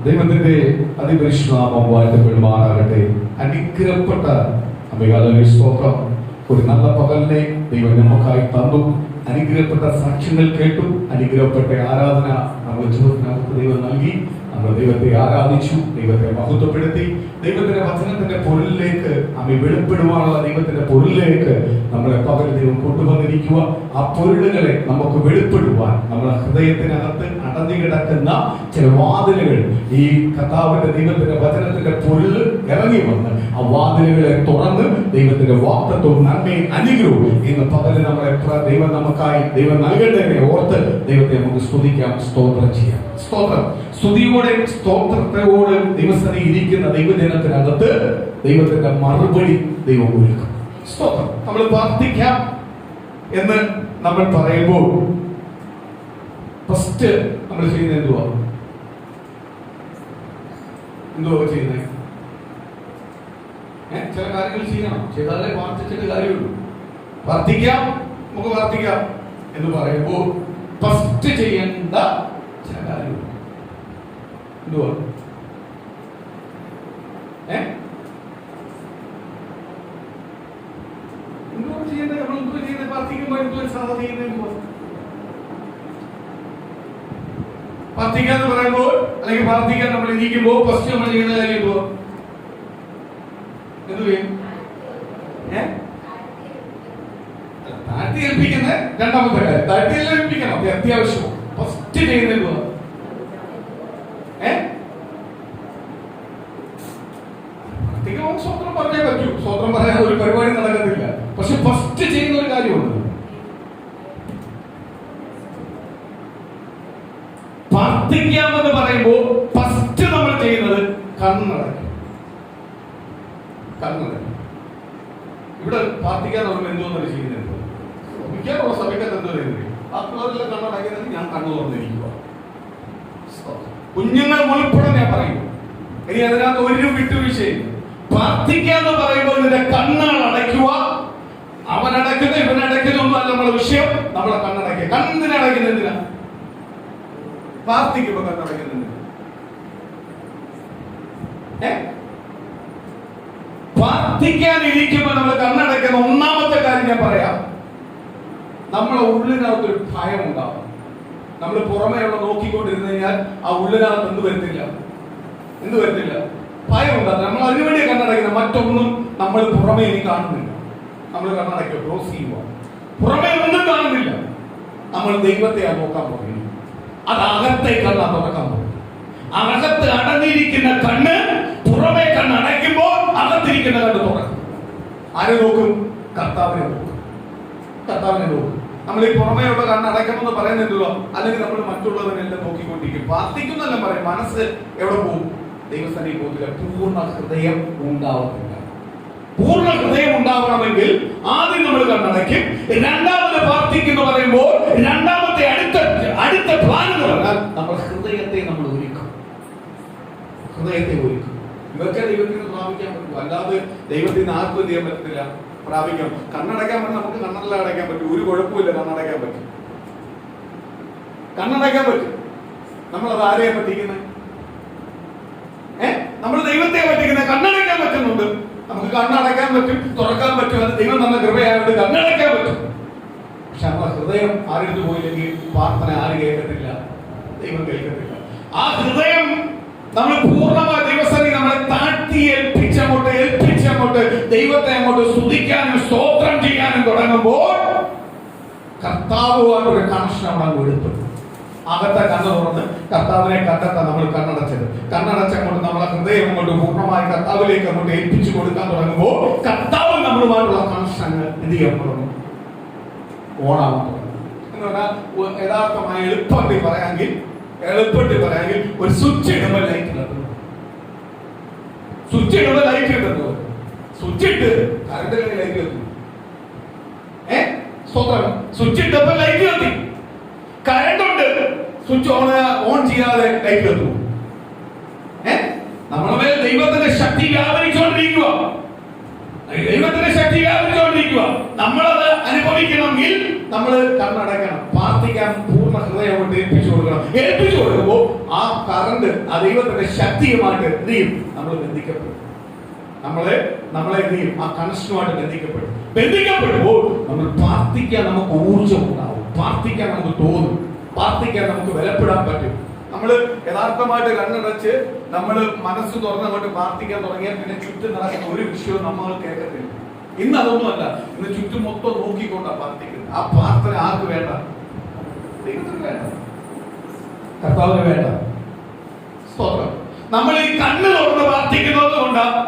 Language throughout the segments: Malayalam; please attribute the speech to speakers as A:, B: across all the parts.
A: ദൈവത്തിന്റെ അതിപരിശുദ്ധനാമം വാഴ്ത്തപ്പെടുമാറാകട്ടെ. അനുഗ്രഹപ്പെട്ട അമ്മയുടെ സ്തോത്രം. ഒരു നല്ല പകലിനെ ദൈവം നമുക്കായി തന്നു. അനുഗ്രഹപ്പെട്ട സാക്ഷ്യങ്ങൾ കേട്ടു. അനുഗ്രഹപ്പെട്ട ആരാധന നമ്മുടെ ജീവിതത്തിനകത്ത് ദൈവം നൽകി. നമ്മൾ ദൈവത്തെ ആരാധിച്ചു, ദൈവത്തെ മഹത്വപ്പെടുത്തി. ദൈവത്തിന്റെ വചനത്തിന്റെ പൊരുളിലേക്ക് നമ്മെ വെളിപ്പെടുവാനുള്ള ദൈവത്തിന്റെ പൊരുളിലേക്ക് നമ്മളെ പകൽ ദൈവം കൊണ്ടുവന്നിരിക്കുക. ആ പൊരുളുകളെ നമുക്ക് വെളിപ്പെടുവാൻ നമ്മുടെ ഹൃദയത്തിനകത്ത് അടഞ്ഞു കിടക്കുന്ന ചില വാതിലുകൾ ഈ കർത്താവിന്റെ ദൈവത്തിന്റെ വചനത്തിന്റെ പൊരുൾ ഇറങ്ങി വന്ന് ആ വാതിലുകളെ തുറന്ന് ദൈവത്തിന്റെ വാഗ്ദത്തവും നന്മയും അനുഗ്രഹവും ഇന്ന് പകല് നമ്മളെ ദൈവം നമുക്കായി ദൈവം നൽകേണ്ടതിനെ ഓർത്ത് ദൈവത്തെ നമുക്ക് സ്തുതിക്കാം, സ്തോത്രം ചെയ്യാം. സ്തോത്രം. സ്തുതിയോടെ സ്തോത്രത്തോടെ ദിവസത്തിൽ ഇരിക്കുന്ന ദൈവജനത്തിനകത്ത് ദൈവത്തിന്റെ മറുപടി ദൈവം ഒരുക്കും. സ്തോത്രം. നമ്മൾ പ്രാർത്ഥിക്കാം എന്ന് നമ്മൾ പറയുമ്പോൾ ഫസ്റ്റ് നമ്മൾ ചെയ്യുന്നത് എന്തുവാ ചെയ്യുന്നത്? ചില കാര്യങ്ങൾ ചെയ്യണം, ചെയ്താലേ പ്രാർത്ഥിച്ചിട്ട് കാര്യമുള്ളൂ. പ്രാർത്ഥിക്കാം, നമുക്ക് പ്രാർത്ഥിക്കാം എന്ന് പറയുമ്പോൾ ഫസ്റ്റ് ചെയ്യേണ്ട ചില കാര്യങ്ങൾ എന്തുവാ? എന്തുവാ ചെയ്യുന്നത്? നമ്മൾ എന്തുവാ ചെയ്യുന്നത്? പ്രാർത്ഥിക്കുമ്പോൾ എന്തുവാ സാധാരണ ചെയ്യുന്നത്? പ്രാർത്ഥിക്കാന്ന് പറയുമ്പോൾ അല്ലെങ്കിൽ പ്രാർത്ഥിക്കാൻ നമ്മൾ ഇരിക്കുമ്പോൾ ഫസ്റ്റ് നമ്മൾ ചെയ്യുന്ന കാര്യം എന്തുവാ? എന്തു ചെയ്യും? താഴ്ത്തി ഏൽപ്പിക്കുന്ന രണ്ടാമത്തെ കാര്യം. താഴ്ത്തി ഏൽപ്പിക്കണം, അത് അത്യാവശ്യം. ഫസ്റ്റ് ചെയ്യുന്നത് എന്തുവാ? സ്വത്രം പറഞ്ഞേ പറ്റൂ. സ്വത്രം പറയാൻ ഒരു പരിപാടി നടക്കത്തില്ല. പക്ഷെ ഫസ്റ്റ് ചെയ്യുന്ന ഒരു കാര്യമുണ്ട്. പ്രാർത്ഥിക്കാമെന്ന് പറയുമ്പോൾ ഫസ്റ്റ് നമ്മൾ ചെയ്യുന്നത് കണ്ണടയ്ക്കും. ഇവിടെ പ്രാർത്ഥിക്കാൻ നമ്മൾ എന്തോന്നല്ല ചെയ്യുന്നത്? മിക്കാറുള്ള സഭയ്ക്കകത്ത് എന്തോ ചെയ്യുന്നത്? ആത്മാവിലെ കണ്ണടയ്ക്കുന്നത് ഞാൻ കണ്ണു തുറന്നിരിക്കുക. കുഞ്ഞുങ്ങൾ ഉൾപ്പെടെ ഞാൻ പറയും. ഇനി അതിനകത്ത് ഒരു വിട്ടുവീഴ്ചയും. പ്രാർത്ഥിക്കാന്ന് പറയുമ്പോൾ ഇതിന്റെ കണ്ണുകൾ അടയ്ക്കുക. അവനടയ്ക്കുന്ന ഇവനടയ്ക്കുന്ന ഒന്നുമല്ല നമ്മളെ വിഷയം. നമ്മളെ കണ്ണടയ്ക്കുക. കണ്ണിനടയ്ക്കുന്ന എന്തിനാ? പ്രാർത്ഥിക്കുമ്പോ കണ്ണടയ്ക്കുന്ന പ്രാർത്ഥിക്കാനിരിക്കുമ്പോ നമ്മൾ കണ്ണടയ്ക്കുന്ന ഒന്നാമത്തെ കാര്യം ഞാൻ പറയാം. നമ്മളെ ഉള്ളിനകത്തൊരു ഭയം ഉണ്ടാവും. നമ്മൾ പുറമേയുള്ള നോക്കിക്കൊണ്ടിരുന്നു കഴിഞ്ഞാൽ ആ ഉള്ളിനകത്ത് എന്ത് വരുന്നില്ല? ഭയം ഉണ്ടാകും. നമ്മൾ അതിനുവേണ്ടി കണ്ണടയ്ക്കുന്ന മറ്റൊന്നും നമ്മൾ പുറമേ ഇനി കാണുന്നില്ല. നമ്മൾ കണ്ണടയ്ക്കുക, ക്ലോസ് ചെയ്യുക. പുറമേ ഒന്നും കാണുന്നില്ല. നമ്മൾ ദൈവത്തെയാണ് നോക്കാൻ പോകുന്നത്. അത് അകത്തേക്കല്ല തുറക്കാൻ പോകുന്നത്. അകത്ത് അടഞ്ഞിരിക്കുന്ന കണ്ണ് പുറമേ കണ്ണടയ്ക്കുമ്പോൾ അകത്തിരിക്കുന്ന കണ്ണ് തുറക്കും. ആരെ നോക്കും? കർത്താവിനെ നോക്കും. നമ്മൾ ഈ പുറമേയുള്ള കണ്ണടയ്ക്കണമെന്ന് പറയുന്നുണ്ടല്ലോ. അല്ലെങ്കിൽ നമ്മൾ മറ്റുള്ളവരെല്ലാം നോക്കിക്കൊണ്ടിരിക്കും. പ്രാർത്ഥിക്കുന്നെല്ലാം പറയും, മനസ്സ് എവിടെ പോകും? ദൈവസന്നിധിയിൽ പോകില്ല. പൂർണ്ണ ഹൃദയം ഉണ്ടാവണമെങ്കിൽ ആദ്യം നമ്മൾ കണ്ണടയ്ക്കും. രണ്ടാമത് പ്രാർത്ഥിക്കുന്നു പറയുമ്പോൾ രണ്ടാമത്തെ അടുത്ത പ്ലാൻ എന്ന് പറഞ്ഞാൽ നമ്മൾ ഹൃദയത്തെ ഒരുക്കും. ഇതൊക്കെ ദൈവത്തിന് പ്രാപിക്കാൻ പറ്റും. അല്ലാതെ ദൈവത്തിന് ആർക്കും എന്ത് ചെയ്യാൻ പറ്റത്തില്ല, പ്രാപിക്കാം. കണ്ണടയ്ക്കാൻ പറ്റും. നമുക്ക് കണ്ണെല്ലാം അടയ്ക്കാൻ പറ്റും. ഒരു കുഴപ്പമില്ല. കണ്ണടയ്ക്കാൻ പറ്റും. നമ്മളത് ആരെയാ പറ്റിക്കുന്നത്? നമ്മൾ ദൈവത്തെ പറ്റിക്കുന്നത്. കണ്ണടയ്ക്കാൻ പറ്റുന്നുണ്ട്. നമുക്ക് കണ്ണടയ്ക്കാൻ പറ്റും, തുറക്കാൻ പറ്റും. അത് ദൈവം നമ്മുടെ കൃപയായിട്ട് കണ്ണടയ്ക്കാൻ പറ്റും. പക്ഷെ നമ്മുടെ ഹൃദയം ആരെടുത്ത് പോയില്ലെങ്കിൽ പ്രാർത്ഥന ആരും കേൾക്കത്തില്ല, ദൈവം കേൾക്കത്തില്ല. ആ ഹൃദയം നമ്മൾ പൂർണ്ണമായ ദൈവസന്നിധി നമ്മളെ താഴ്ത്തി ഏൽപ്പിച്ചങ്ങോട്ട് ദൈവത്തെ അങ്ങോട്ട് സ്തുതിക്കാനും സ്തോത്രം ചെയ്യാനും തുടങ്ങുമ്പോൾ കർത്താവുമായിട്ടൊരു കണക്ഷൻ അവിടെ വെളിപ്പെടും. അകത്തെ കണ്ണ് തുറന്ന് കർത്താവിനെ കണ്ടെത്താൻ നമ്മൾ കണ്ണടച്ചങ്ങോട്ട് നമ്മളെ ഹൃദയം അങ്ങോട്ട് പൂർണ്ണമായി കർത്താവിലേക്ക് അങ്ങോട്ട് ഏൽപ്പിച്ചു കൊടുക്കാൻ തുടങ്ങുമ്പോൾ കർത്താവ് നമ്മളുമായിട്ടുള്ള കണക്ഷൻ എന്ത് ചെയ്യാൻ തുടങ്ങും? ഓണാവാൻ തുടങ്ങും. എന്ന് പറഞ്ഞാൽ യഥാർത്ഥമായ എളുപ്പത്തിൽ പറയാമെങ്കിൽ ഒരു സ്വിച്ച് ഇടുമ്പോൾ ലൈറ്റ് കിട്ടുന്നു. സ്വിച്ച് ഇട്ട് കറണ്ട് ലൈറ്റ് കത്തുന്നു. സ്വന്തം സ്വിച്ച് ഇട്ടപ്പോൾ ലൈറ്റ് കത്തി. കറണ്ട് ഉണ്ട്, സ്വിച്ച് ഓൺ ചെയ്യാതെ ലൈറ്റ് കത്തുന്നു. നമ്മുടെ മേൽ ദൈവത്തിന്റെ ശക്തി വ്യാപരിച്ചുകൊണ്ടിരിക്കുക. നമ്മളത് അനുഭവിക്കണമെങ്കിൽ നമ്മൾ കണ്ണടയ്ക്കണം. പ്രാർത്ഥിക്കാൻ പൂർണ്ണ ഹൃദയം കൊണ്ട് ഏൽപ്പിച്ചു കൊടുക്കണം. ഏൽപ്പിച്ചു കൊടുക്കുമ്പോൾ ആ കറണ്ട്, ആ ദൈവത്തിന്റെ ശക്തിയുമായിട്ട് എന്ത് ചെയ്യും? നമ്മൾ ബന്ധിക്കപ്പെടും. നമ്മളെ എന്ത് ചെയ്യും? ആ കണക്ഷനുമായിട്ട് ബന്ധിക്കപ്പെടുമ്പോൾ നമ്മൾ പ്രാർത്ഥിക്കാൻ നമുക്ക് ഊർജ്ജം ഉണ്ടാവും, പ്രാർത്ഥിക്കാൻ നമുക്ക് തോന്നും, പ്രാർത്ഥിക്കാൻ നമുക്ക് വിലപ്പെടാൻ പറ്റും. നമ്മൾ യഥാർത്ഥമായിട്ട് കണ്ണടച്ച് നമ്മൾ മനസ്സ് തുറന്നങ്ങോട്ട് പ്രാർത്ഥിക്കാൻ തുടങ്ങിയാൽ പിന്നെ ചുറ്റും നടക്കുന്ന ഒരു വിഷയവും നമ്മൾ കേൾക്കത്തില്ല. ഇന്ന് അതൊന്നുമല്ല, ഇന്ന് ചുറ്റും മൊത്തം നോക്കിക്കൊണ്ടാണ് പ്രാർത്ഥിക്കുന്നത്. ആ പ്രാർത്ഥന ആർക്ക് വേണ്ട? ദൈവത്തിന് വേണ്ട, കർത്താവിന് വേണ്ട. സ്തോത്രം. നമ്മൾ ഈ കണ്ണ് തുറന്ന് പ്രാർത്ഥിക്കുന്നത് കൊണ്ടാണ്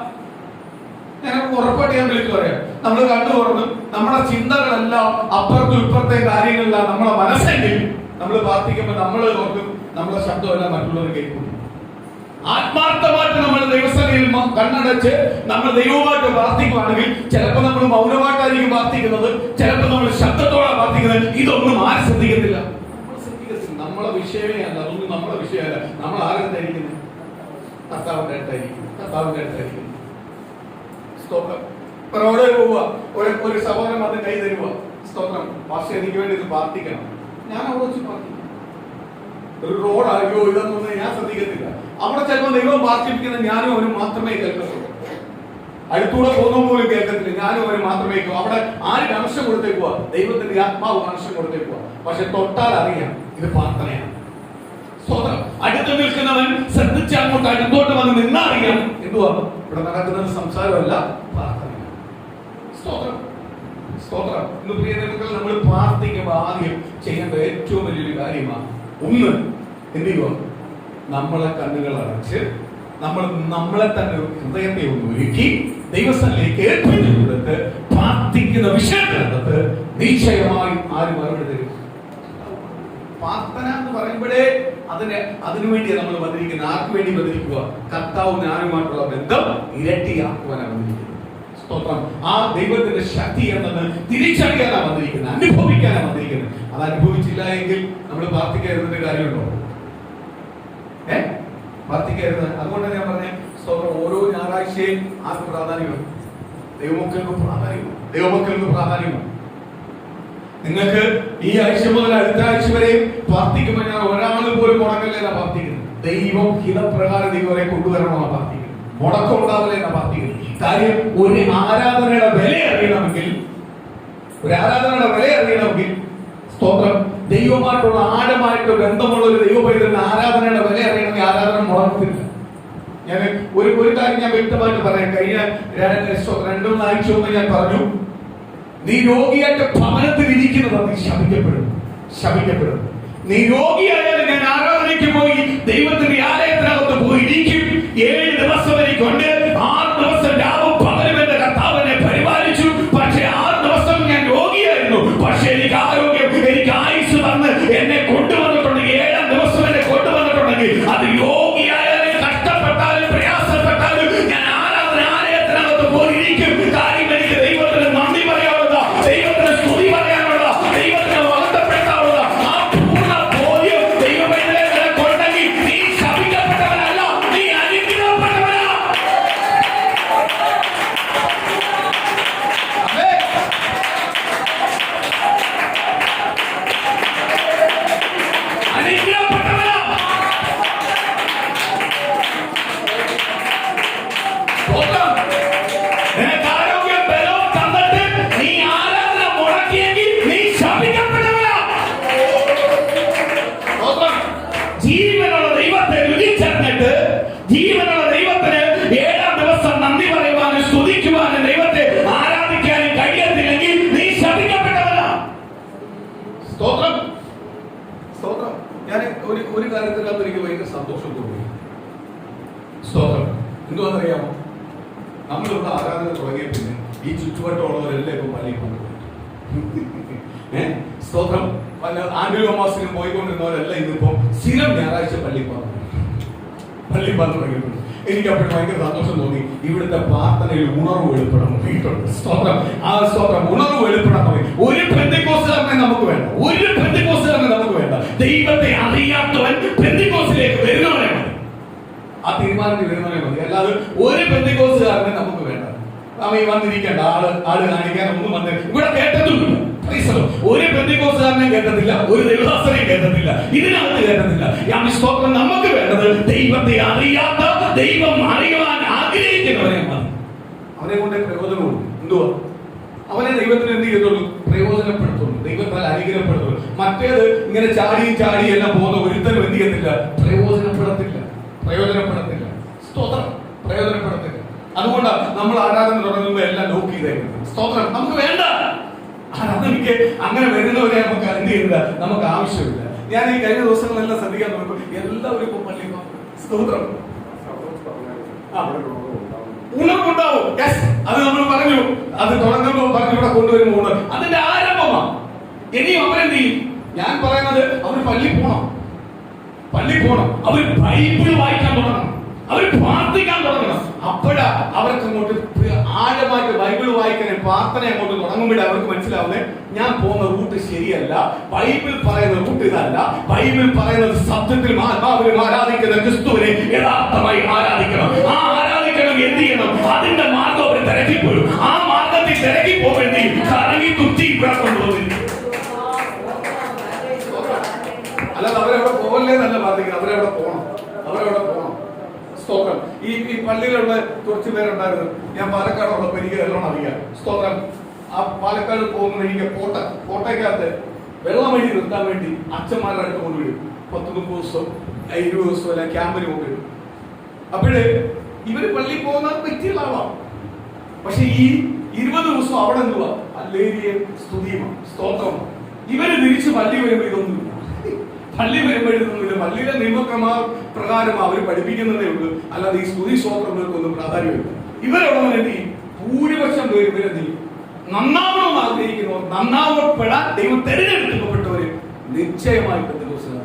A: ഞാൻ ഉറപ്പായിട്ട് ഞാൻ വിളിച്ചു പറയാം, നമ്മൾ കണ്ണു തുറന്ന് നമ്മുടെ ചിന്തകളെല്ലാം അപ്പുറത്തും ഇപ്പുറത്തെ കാര്യങ്ങളിലാണ് നമ്മളെ മനസ്സെങ്കിൽ നമ്മൾ പ്രാർത്ഥിക്കുമ്പോൾ നമ്മൾ ഓർക്കും നമ്മുടെ ശബ്ദമെല്ലാം മറ്റുള്ളവർ കേൾക്കും. ആത്മാർത്ഥമായിട്ട് നമ്മൾ ദൈവസഭയിൽ കണ്ണടച്ച് നമ്മൾ ദൈവമായിട്ട് പ്രാർത്ഥിക്കുകയാണെങ്കിൽ ചിലപ്പോൾ നമ്മൾ മൗനമായിട്ടായിരിക്കും പ്രാർത്ഥിക്കുന്നത്, ചിലപ്പോൾ നമ്മൾ ശബ്ദത്തോടെ പ്രാർത്ഥിക്കുന്നത്. ഇതൊന്നും ആരും ശ്രദ്ധിക്കത്തില്ല. നമ്മളെ വിഷയമേ അല്ല, അതൊന്നും നമ്മളെ വിഷയമല്ല. നമ്മൾ ആരെന്തായിരിക്കുന്നത്? കർത്താവിന്റെ അടുത്തായിരിക്കും. സ്തോത്രം. റോഡിൽ പോവുക, ഒരു സഹോദരൻ അത് കൈ തരുക, സ്തോത്രം, പക്ഷെ എനിക്ക് വേണ്ടി ഇത് പ്രാർത്ഥിക്കണം. ഞാൻ അവിടെ വെച്ച് പ്രാർത്ഥിക്കും. ഒരു റോഡായോ ഇതൊന്നും ഞാൻ ശ്രദ്ധിക്കത്തില്ല. അവിടെ ചിലപ്പോൾ ദൈവം പ്രാർത്ഥിപ്പിക്കുന്നത് ഞാനും അവരും മാത്രമേ കേൾക്കത്തുള്ളൂ. അടുത്തൂടെ പോകുന്ന പോലും കേൾക്കത്തില്ല, ഞാനും അവരും മാത്രമേ കേൾക്കൂ. അവിടെ ആര് കണക്ഷൻ കൊടുത്തേക്കുക? ദൈവത്തിന്റെ ആത്മാവ് കണക്ഷൻ കൊടുത്തേക്കുക. പക്ഷെ തൊട്ടാൽ അറിയാം ഇത് പ്രാർത്ഥനയാണ്. സ്തോത്രം. അടുത്ത് നിൽക്കുന്നവൻ ശ്രദ്ധിച്ച് അങ്ങോട്ട് അടുത്തോട്ട് വന്ന് നിന്നറിയാം എന്തുവാ ഇവിടെ നടക്കുന്നത്? സംസാരമല്ല, പ്രാർത്ഥനയാണ്. സ്തോത്രം. ഇന്ന് പ്രിയ ദൈവമക്കളെ, നമ്മൾ പ്രാർത്ഥിക്കുമ്പോൾ ആദ്യം ചെയ്യേണ്ട ഏറ്റവും വലിയൊരു കാര്യമാണ് ഒന്ന് എന്ത് ചെയ്യുക? നമ്മളെ കണ്ണുകൾ അടച്ച് നമ്മളെ തന്നെ ഹൃദയത്തെ ഒന്ന് ഒരുക്കി ദൈവസ്ഥലേക്ക് ഏൽപ്പിച്ചു കൊടുത്ത് പ്രാർത്ഥിക്കുന്ന വിഷയത്തിനകത്ത് നിശ്ചയമായി ആര് മറുപടി തരും? പ്രാർത്ഥന എന്ന് പറയുമ്പോഴേ അതിനുവേണ്ടി നമ്മൾ വന്നിരിക്കുന്നത്. ആർക്ക് വേണ്ടി വന്നിരിക്കുക? കർത്താവും ഞാനുമായിട്ടുള്ള ബന്ധം ഇരട്ടിയാക്കുവാനാണ് വന്നിരിക്കുന്നത്. സ്തോത്രം. ആ ദൈവത്തിന്റെ ശക്തി എന്നത് തിരിച്ചറിയാനാണ് വന്നിരിക്കുന്നത്, അനുഭവിക്കാനാണ് വന്നിരിക്കുന്നത്. അത് അനുഭവിച്ചില്ല എങ്കിൽ നമ്മൾ പ്രാർത്ഥിക്കരുതിന്റെ കാര്യമുണ്ടോ? പ്രാർത്ഥിക്കരുത്. അതുകൊണ്ട് ഞാൻ പറഞ്ഞ സ്തോത്രം, ഓരോ ഞായറാഴ്ചയും ആർക്ക് പ്രാധാന്യമാണ്? ദൈവമക്കൾക്ക് പ്രാധാന്യമാണ്. നിങ്ങൾക്ക് ഈ ആഴ്ച മുതൽ അടുത്ത ആഴ്ച വരെ പ്രാർത്ഥിക്കുമ്പോൾ ഞാൻ ഒരാൾ പോലും മുടക്കല്ല പ്രാർത്ഥിക്കുന്നത്. ദൈവം ഹിതപ്രകാരം ദൈവരെ കൊണ്ടുവരണമെന്നാണ് പ്രാർത്ഥിക്കുന്നത്. മുടക്കം ഉണ്ടാവില്ല എന്നാ പ്രാർത്ഥിക്കുന്നത്. കാര്യം ഒരു ആരാധനയുടെ വില അറിയണമെങ്കിൽ സ്തോത്രം, ദൈവമായിട്ടുള്ള ആഴമായിട്ട് ബന്ധമുള്ള ഒരു ദൈവ പൈതലിന് ആരാധനയുടെ വില അറിയണമെങ്കിൽ ആരാധന മുടക്കത്തില്ല. ഞാൻ ഒരു കാര്യം ഞാൻ വ്യക്തമായിട്ട് പറയാം. കഴിഞ്ഞ 2 ആഴ്ച മുമ്പ് ഞാൻ പറഞ്ഞു, നീ രോഗിയായിട്ട് ഭവനത്തിൽ ഇരിക്കുന്നത് നീ ശപിക്കപ്പെടും. നീ രോഗിയായാലും ഞാൻ ആരാധനയ്ക്ക് പോയി ദൈവത്തിന്റെ ആലയത്തിനകത്ത് പോയി ഇരിക്കും. 7 ദിവസം വരെ കൊണ്ട് 6 ദിവസം രാവും പകലും എന്റെ കർത്താവിനെ പരിപാലിച്ചു. പക്ഷെ 6 ദിവസം ഞാൻ രോഗിയായിരുന്നു. പക്ഷെ എനിക്ക് ആരോഗ്യം, എനിക്ക് ആയുസ് തന്ന് എന്നെ കൊണ്ടുവന്നിട്ടുണ്ടെങ്കിൽ, 7 ദിവസം എന്നെ കൊണ്ടുവന്നിട്ടുണ്ടെങ്കിൽ, അത് രോഗിയായാലും കഷ്ടപ്പെട്ടാലും പ്രയാസപ്പെട്ടാലും ഞാൻ ആലയത്തിനകത്ത് പോയി ഇരിക്കും. കാര്യം എനിക്ക് ദൈവത്തിന് നന്ദി പറയാനുള്ള, ദൈവത്തിന് സ്തുതി പറയാനുള്ള, ദൈവത്തിന് വളർത്തപ്പെടാനുള്ള ആ പൂർണ്ണ ബോധ്യം ദൈവമേ കൊണ്ടെങ്കിൽ നീ ശപിക്കപ്പെട്ടവനല്ല, നീ അനുഗ്രഹപ്പെട്ടവനാ. ജീവനുള്ള ദൈവത്തെ രുചിച്ചറിഞ്ഞിട്ട് ജീവനുള്ള ദൈവത്തിന് 7-ാം ദിവസം നന്ദി പറയുവാനും സ്തുതിക്കുവാനും ദൈവത്തെ ആരാധിക്കാനും കഴിയത്തില്ലെങ്കിൽ നീ ശപിക്കപ്പെട്ടവനാ. സ്തോത്രം. ഞാൻ ഒരു കാര്യത്തിനകത്ത് എനിക്ക് ഭയങ്കര സന്തോഷം തോന്നി. സ്തോത്രം. എന്തുവാണെന്നറിയാമോ? നമ്മളിവിടെ ആരാധന തുടങ്ങിയ പിന്നെ ഈ ചുറ്റുവട്ടമുള്ളവരെല്ലാം ഇപ്പൊ പള്ളിയിൽ പോകും. സ്തോത്രം. പല ആണ്ടിലും മാസത്തിലും പോയിക്കൊണ്ടിരുന്നവരെല്ലാം ഇന്നിപ്പോ സ്ഥിരം ഞായറാഴ്ച പള്ളിയിൽ പോകാൻ തുടങ്ങിയിട്ടുണ്ട്. എനിക്ക് അപ്പോഴും ഭയങ്കര സന്തോഷം തോന്നി. ഇവിടുത്തെ പ്രാർത്ഥനയിൽ ഉണർവ് വെളിപ്പെടാൻ തുടങ്ങിയിട്ടുണ്ട്. സ്തോത്രം. ആ സ്തോത്രം, ഉണർവ് വെളിപ്പെടാൻ തുടങ്ങി. ഒരു പെന്തക്കോസ്തുകാരനെ നമുക്ക് വേണ്ട. ദൈവത്തെ അറിയാത്തവൻ പെന്തക്കോസ്തിലേക്ക് വരുന്നവനെ മതി. ആ തീരുമാനത്തിൽ വരുന്നവനെ മതി. അല്ലാതെ ഒരു പെന്തക്കോസ്തുകാരനെ നമുക്ക് വേണ്ട. നാം ഈ വന്നിരിക്കേണ്ട ആള് കാണിക്കാൻ ഒന്നും വന്ന് ഇവിടെ കേട്ടതുമില്ല. ഒരു പെന്തക്കോസ്തുകാരനെ കേട്ടത്തില്ല, ഒരു ദൈവദാസനെയും കേട്ടത്തില്ല, ഇതിനകത്ത് കേട്ടത്തില്ല. സ്തോത്രം. നമുക്ക് വേണ്ടത് ദൈവത്തെ അറിയാത്ത, ദൈവം അറിയാൻ ആഗ്രഹിക്കുന്നവരെ മതി. അവനെ കൊണ്ട് പ്രയോജനമുള്ളൂ. എന്തുവാ? അവനെ ദൈവത്തിന് എന്ത് ചെയ്തുള്ളൂ? പ്രയോജനപ്പെടുത്തുള്ളൂ, ദൈവത്താൽ അനുഗ്രഹപ്പെടുത്തുള്ളൂ. മറ്റേത് ഇങ്ങനെ ചാടി എല്ലാം പോകുന്ന ഒരുത്തരും എന്ത് ചെയ്യത്തില്ല? പ്രയോജനപ്പെടത്തില്ല. സ്തോത്രം, പ്രയോജനപ്പെടത്തില്ല. അതുകൊണ്ടാണ് നമ്മൾ ആരാധന തുടങ്ങുമ്പോൾ എല്ലാം ലോക്ക് ചെയ്തേക്കുന്നത്. സ്തോത്രം, നമുക്ക് വേണ്ട ആരാധനയ്ക്ക് അങ്ങനെ വരുന്നവരെ നമുക്ക് എന്ത് ചെയ്യുന്നില്ല, നമുക്ക് ആവശ്യമില്ല. ഞാൻ ഈ കഴിഞ്ഞ ദിവസങ്ങളെല്ലാം ശ്രദ്ധിക്കാൻ നോക്കുമ്പോൾ എല്ലാവരും ഇപ്പൊ പള്ളിയിൽ സ്തോത്രം ഉണർവുണ്ടാവും. അത് നമ്മൾ പറഞ്ഞു, അത് തുടങ്ങുമ്പോൾ പറഞ്ഞു ഇവിടെ കൊണ്ടുവരുമ്പോൾ ഉണർ അതിന്റെ ആരംഭമാണ്. ഇനിയും അവരെന്ത് ചെയ്യും? ഞാൻ പറയുന്നത് അവർ പള്ളി പോണം, അവർ ബൈബിൾ വായിക്കാൻ തുടങ്ങണം, അവർ പ്രാർത്ഥിക്കാൻ തുടങ്ങണം. അപ്പോഴാ അവർക്ക് അങ്ങോട്ട് ആഴമായിട്ട് ബൈബിൾ വായിക്കാനും പ്രാർത്ഥന അങ്ങോട്ട് തുടങ്ങുമ്പോഴേ അവർക്ക് മനസ്സിലാവുന്നത് ഞാൻ പോകുന്ന റൂട്ട് ശരിയല്ല, ബൈബിൾ പറയുന്ന റൂട്ട് ഇതല്ല, ബൈബിൾ പറയുന്നത് സത്യത്തിൽ ആത്മാവിലും ആരാധിക്കുന്ന ക്രിസ്തുവിനെ യഥാർത്ഥമായി ആരാധിക്കണം. ആ ആരാധിക്കണം എന്ത് ചെയ്യണം? അതിന്റെ മാർഗം അവർ തിരക്കിപ്പോഴും ആ മാർഗത്തിൽ തിരക്കിപ്പോവേണ്ടി കറങ്ങി തുറ്റി ഇവിടെ കൊണ്ടുപോകുന്നു. അല്ലാതെ അവരവിടെ പോകല്ലേന്നല്ല പ്രാർത്ഥിക്കുന്നത്, അവരവിടെ പോകണം. സ്തോത്രം. ഈ പള്ളിയിലുള്ള കുറച്ച് പേരുണ്ടായിരുന്നു. ഞാൻ പാലക്കാടുള്ളപ്പോൾ എനിക്ക് നല്ലോണം അറിയാം. സ്തോത്രം. ആ പാലക്കാട് പോകുന്ന എനിക്ക് കോട്ടയ്ക്കകത്ത് വെള്ളം വഴി നിർത്താൻ വേണ്ടി അച്ഛന്മാരുടെ അടുത്ത് കൊണ്ടുവിടും. 10-30 ദിവസം 20 ദിവസം എല്ലാം ക്യാമ്പിന് കൊണ്ടുവിടും. അപ്പോഴേ ഇവര് പള്ളിയിൽ പോകുന്ന വ്യക്തിയുള്ള ആളാണ്. പക്ഷെ ഈ 20 ദിവസം അവിടെ എന്തുവാ? ഹല്ലേലൂയ, സ്തുതിയുമാണ്, സ്തോത്രമാണ്. ഇവര് തിരിച്ച് പള്ളി വരുമ്പോൾ ഇതൊന്നുമില്ല. പള്ളിയിലെ നിയമക്രമപ്രകാരം അവർ പഠിപ്പിക്കുന്നതേ ഉള്ളൂ. അല്ലാതെ ഈ സ്തുതി സ്തോത്രങ്ങൾക്കൊന്നും പ്രാധാന്യമില്ല. ഇവരോടൊന്നും എന്ത് ചെയ്യും? ഭൂരിപക്ഷം പേര് ഇവരെന്ത് ചെയ്യും? നന്നാവണമെന്ന് ആഗ്രഹിക്കുന്നവർ, നന്നാവപ്പെടാൻ ദൈവം തെരഞ്ഞെടുക്കപ്പെട്ടവര് നിശ്ചയമായിട്ട് ദിവസം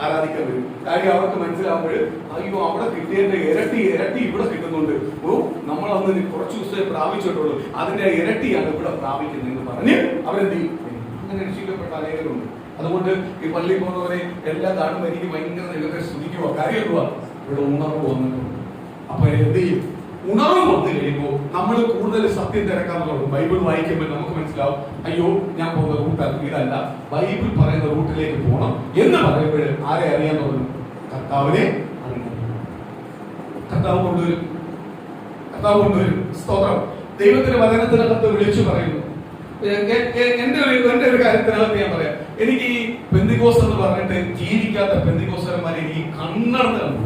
A: ആരാധിക്കാൻ വരും. കാര്യം അവർക്ക് മനസ്സിലാവുമ്പോൾ അയ്യോ അവിടെ കിട്ടിയതിന്റെ ഇരട്ടി ഇവിടെ കിട്ടുന്നുണ്ട്. നമ്മൾ അന്ന് കുറച്ച് ദിവസമേ പ്രാപിച്ചിട്ടുള്ളൂ, അതിന്റെ ഇരട്ടിയാണ് ഇവിടെ പ്രാപിക്കുന്നതെന്ന് പറഞ്ഞ് അവരെന്ത് ചെയ്യും? അങ്ങനെ രക്ഷിക്കപ്പെട്ട അനേകരുണ്ട്. അതുകൊണ്ട് ഈ പള്ളിയിൽ പോകുന്നവരെ എല്ലാം കാണുമ്പോൾ എനിക്ക് ഭയങ്കര ദൈവത്തെ സ്തുതിക്കുക. കാര്യം എന്തുവാ? ഇവിടെ ഉണർവ് വന്നിട്ടുണ്ട്. അപ്പൊ എന്ത് ചെയ്യും? ഉണർവ് വന്നു കഴിയുമ്പോൾ നമ്മൾ കൂടുതൽ സത്യം തിരക്കാന്നുള്ളത്. ബൈബിൾ വായിക്കുമ്പോൾ നമുക്ക് മനസ്സിലാവും, അയ്യോ ഞാൻ പോകുന്ന റൂട്ട് ഇതല്ല, ബൈബിൾ പറയുന്ന റൂട്ടിലേക്ക് പോകണം എന്ന് പറയുമ്പോൾ ആരെ അറിയാൻ തുടങ്ങും? കർത്താവിനെ കർത്താവ് കൊണ്ടുവരും. സ്തോത്രം. ദൈവത്തിന്റെ വചനത്തിനകത്ത് വിളിച്ചു പറയുന്നു. എന്റെ ഒരു കാര്യത്തിനകത്ത് ഞാൻ പറയാം, എനിക്ക് ഈ പെന്തിക്കോസ് എന്ന് പറഞ്ഞിട്ട് ജീവിക്കാത്ത പെന്തിക്കോസ്തരന്മാരെ എനിക്ക് കണ്ണടന്ന്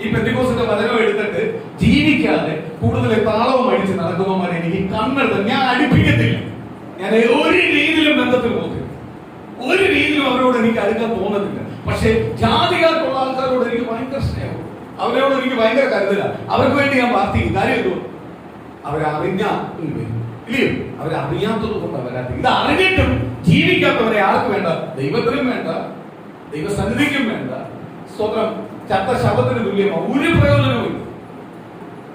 A: ഈ പെന്തിക്കോസിന്റെ വചനം എടുത്തിട്ട് ജീവിക്കാതെ കൂടുതൽ താളവും അടിച്ച് നടക്കുന്നവന്മാരെ എനിക്ക് കണ്ണെടുത്ത് ഞാൻ അടുപ്പിക്കത്തില്ല. ഞാൻ ഒരു രീതിയിലും ബന്ധത്തിൽ പോകുന്നില്ല, ഒരു രീതിയിലും അവരോട് എനിക്ക് അടുക്കാൻ തോന്നത്തില്ല. പക്ഷെ ജാതികാർക്കുള്ള ആൾക്കാരോട് എനിക്ക് ഭയങ്കര സ്നേഹം, അവരോട് എനിക്ക് ഭയങ്കര കരുതല. അവർക്ക് വേണ്ടി ഞാൻ പ്രാർത്ഥിക്കും. കാര്യം എന്തോ? അവരറിയാത്തത് കൊണ്ട് അവരാ. ഇത് അറിഞ്ഞിട്ടും ജീവിക്കാത്തവരെ ആർക്ക് വേണ്ട? ദൈവത്തിനും വേണ്ട, ദൈവസന്നിധിക്കും വേണ്ട. സ്തോത്രം. ചത്ത ശബ്ദത്തിന് തുല്യമാണ്, ഒരു പ്രയോജനവും.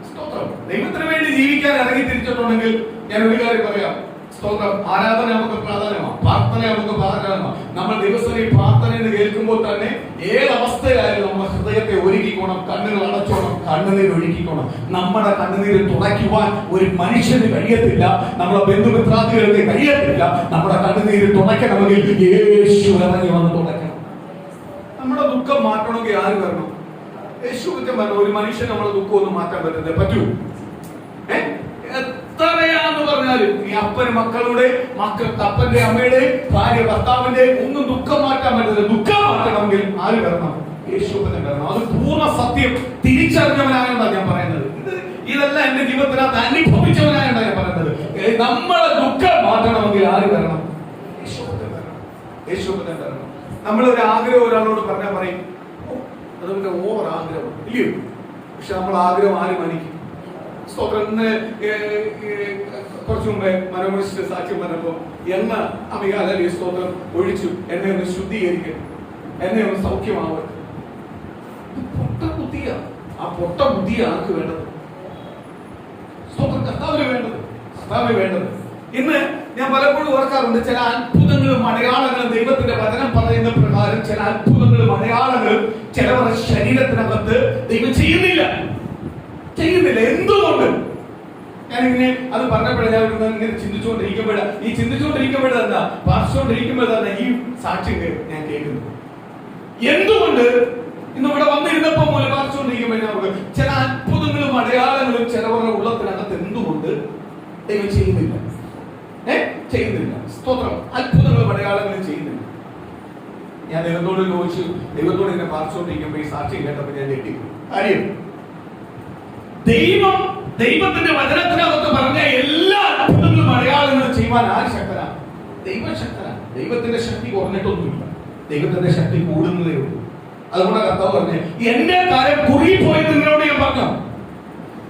A: സ്തോത്രം. ദൈവത്തിന് വേണ്ടി ജീവിക്കാൻ ഇറങ്ങി തിരിച്ചിട്ടുണ്ടെങ്കിൽ ഞാൻ ഒരു കാര്യം പറയാം. സ്തോത്രം. ആരാധന നമുക്ക് പ്രാധാന്യമാണ്, പ്രാർത്ഥന നമുക്ക് പ്രാധാന്യമാണ്. നമ്മൾ ദിവസം ഈ പ്രാർത്ഥന എന്ന് കേൾക്കുമ്പോൾ തന്നെ ഏതവസ്ഥയിലായാലും നമ്മുടെ ഹൃദയത്തെ ഒരുക്കിക്കോണം, കണ്ണുകൾ അടച്ചോണം, കണ്ണുനീർ ഒഴുക്കിക്കോണം. നമ്മുടെ കണ്ണുനീര് തുടയ്ക്കുവാൻ ഒരു മനുഷ്യന് കഴിയത്തില്ല, നമ്മുടെ ബന്ധുമിത്രാദികൾക്ക് കഴിയത്തില്ല. നമ്മുടെ കണ്ണുനീര് തുടയ്ക്കണമെങ്കിൽ യേശു ഇറങ്ങി വന്ന് തുടയ്ക്കണം. നമ്മുടെ ദുഃഖം മാറ്റണമെങ്കിൽ ആര് വരണം? യേശു കുറ്റം വരണം. ഒരു മനുഷ്യൻ നമ്മുടെ ദുഃഖം ഒന്നും മാറ്റാൻ പറ്റില്ല. പറ്റൂ? എത്രയാന്ന് പറഞ്ഞാലും ഈ അപ്പന് മക്കളുടെ, അപ്പന്റെ അമ്മയുടെ, ഭാര്യ ഭർത്താവിന്റെ ഒന്നും ദുഃഖം മാറ്റാൻ പറ്റില്ല. ദുഃഖം മാറ്റണമെങ്കിൽ ആര് വരണം? യേശു വരണം. അത് പൂർണ്ണ സത്യം തിരിച്ചറിഞ്ഞവനായെന്നാണ് ഞാൻ പറയുന്നത്. ഇതെല്ലാം എന്റെ ജീവിതത്തിനകത്ത് അനുഭവിച്ചവനായെന്നാണ് ഞാൻ പറയുന്നത്. നമ്മളെ ദുഃഖം മാറ്റണമെങ്കിൽ ആര് വരണം? യേശു വരണം. നമ്മളൊരു ആഗ്രഹം ഒരാളോട് പറഞ്ഞാൽ പറയും, അതുകൊണ്ട് ഓവർ ആഗ്രഹം ഇല്ലയോ? പക്ഷെ നമ്മൾ ആഗ്രഹം ആര് മാനിക്കും? സ്തോത്രം. കുറച്ചു മുമ്പേ മനോമണിസ്റ്റ് സാക്ഷ്യം പറഞ്ഞപ്പോ എണ്ണ അമികാലി സ്തോത്രം ഒഴിച്ചു, എന്നെ ഒന്ന് ശുദ്ധീകരിക്കും, എന്നെ ഒന്ന് സൗഖ്യമാവട്ടെ. പൊട്ട ബുദ്ധിയാ. ആ പൊട്ട ബുദ്ധിയാ ആർക്ക് വേണ്ടത്? സ്തോത്രം. കർത്താവിന് വേണ്ടത്. ഇന്ന് ഞാൻ പലപ്പോഴും ഓർക്കാറുണ്ട്, ചില അത്ഭുതങ്ങളും അടയാളങ്ങളും ദൈവത്തിന്റെ വചനം പറയുന്ന പ്രകാരം ചില അത്ഭുതങ്ങളും അടയാളങ്ങളും ചിലവരുടെ ശരീരത്തിനകത്ത് ദൈവം ചെയ്യുന്നില്ല. എന്തുകൊണ്ട്? ഞാനിങ്ങനെ അത് പറഞ്ഞപ്പോഴേ ഞാൻ ഇങ്ങനെ ചിന്തിച്ചുകൊണ്ടിരിക്കുമ്പോഴ തന്നെ പ്രാർത്ഥിച്ചുകൊണ്ടിരിക്കുമ്പോൾ തന്നെ ഈ സാക്ഷ്യം ഞാൻ കേൾക്കുന്നു. എന്തുകൊണ്ട് ഇന്ന് ഇവിടെ വന്നിരുന്ന ദൈവം ചെയ്യുന്നില്ല. ചെയ്യുന്നില്ല. സ്തോത്രം. അത്ഭുതങ്ങളും അടയാളങ്ങളും ചെയ്യുന്നില്ല. ഞാൻ ദൈവത്തോട് ചോദിച്ചു, ദൈവത്തോട് ഇങ്ങനെ പ്രാർത്ഥിച്ചുകൊണ്ടിരിക്കുമ്പോൾ ഈ സാക്ഷ്യം കേട്ടപ്പോൾ ഞാൻ ഞെട്ടി. കാര്യം ദൈവത്തിന്റെ വചനത്തിനകത്ത് പറഞ്ഞ എല്ലാ അത്ഭുതങ്ങളും അടയാളങ്ങളും ചെയ്യുവാൻ ആര് ശക്തനാണ്? ദൈവം ശക്തനാണ്. ദൈവത്തിന്റെ ശക്തി കുറഞ്ഞിട്ടൊന്നുമില്ല, ദൈവത്തിന്റെ ശക്തി കൂടുന്നതേ ഉള്ളൂ. അതുകൊണ്ട് കർത്താവ് പറഞ്ഞു, എന്റെ കാര്യം കുറുകിപ്പോയി നിങ്ങളോട് ഞാൻ പറഞ്ഞു.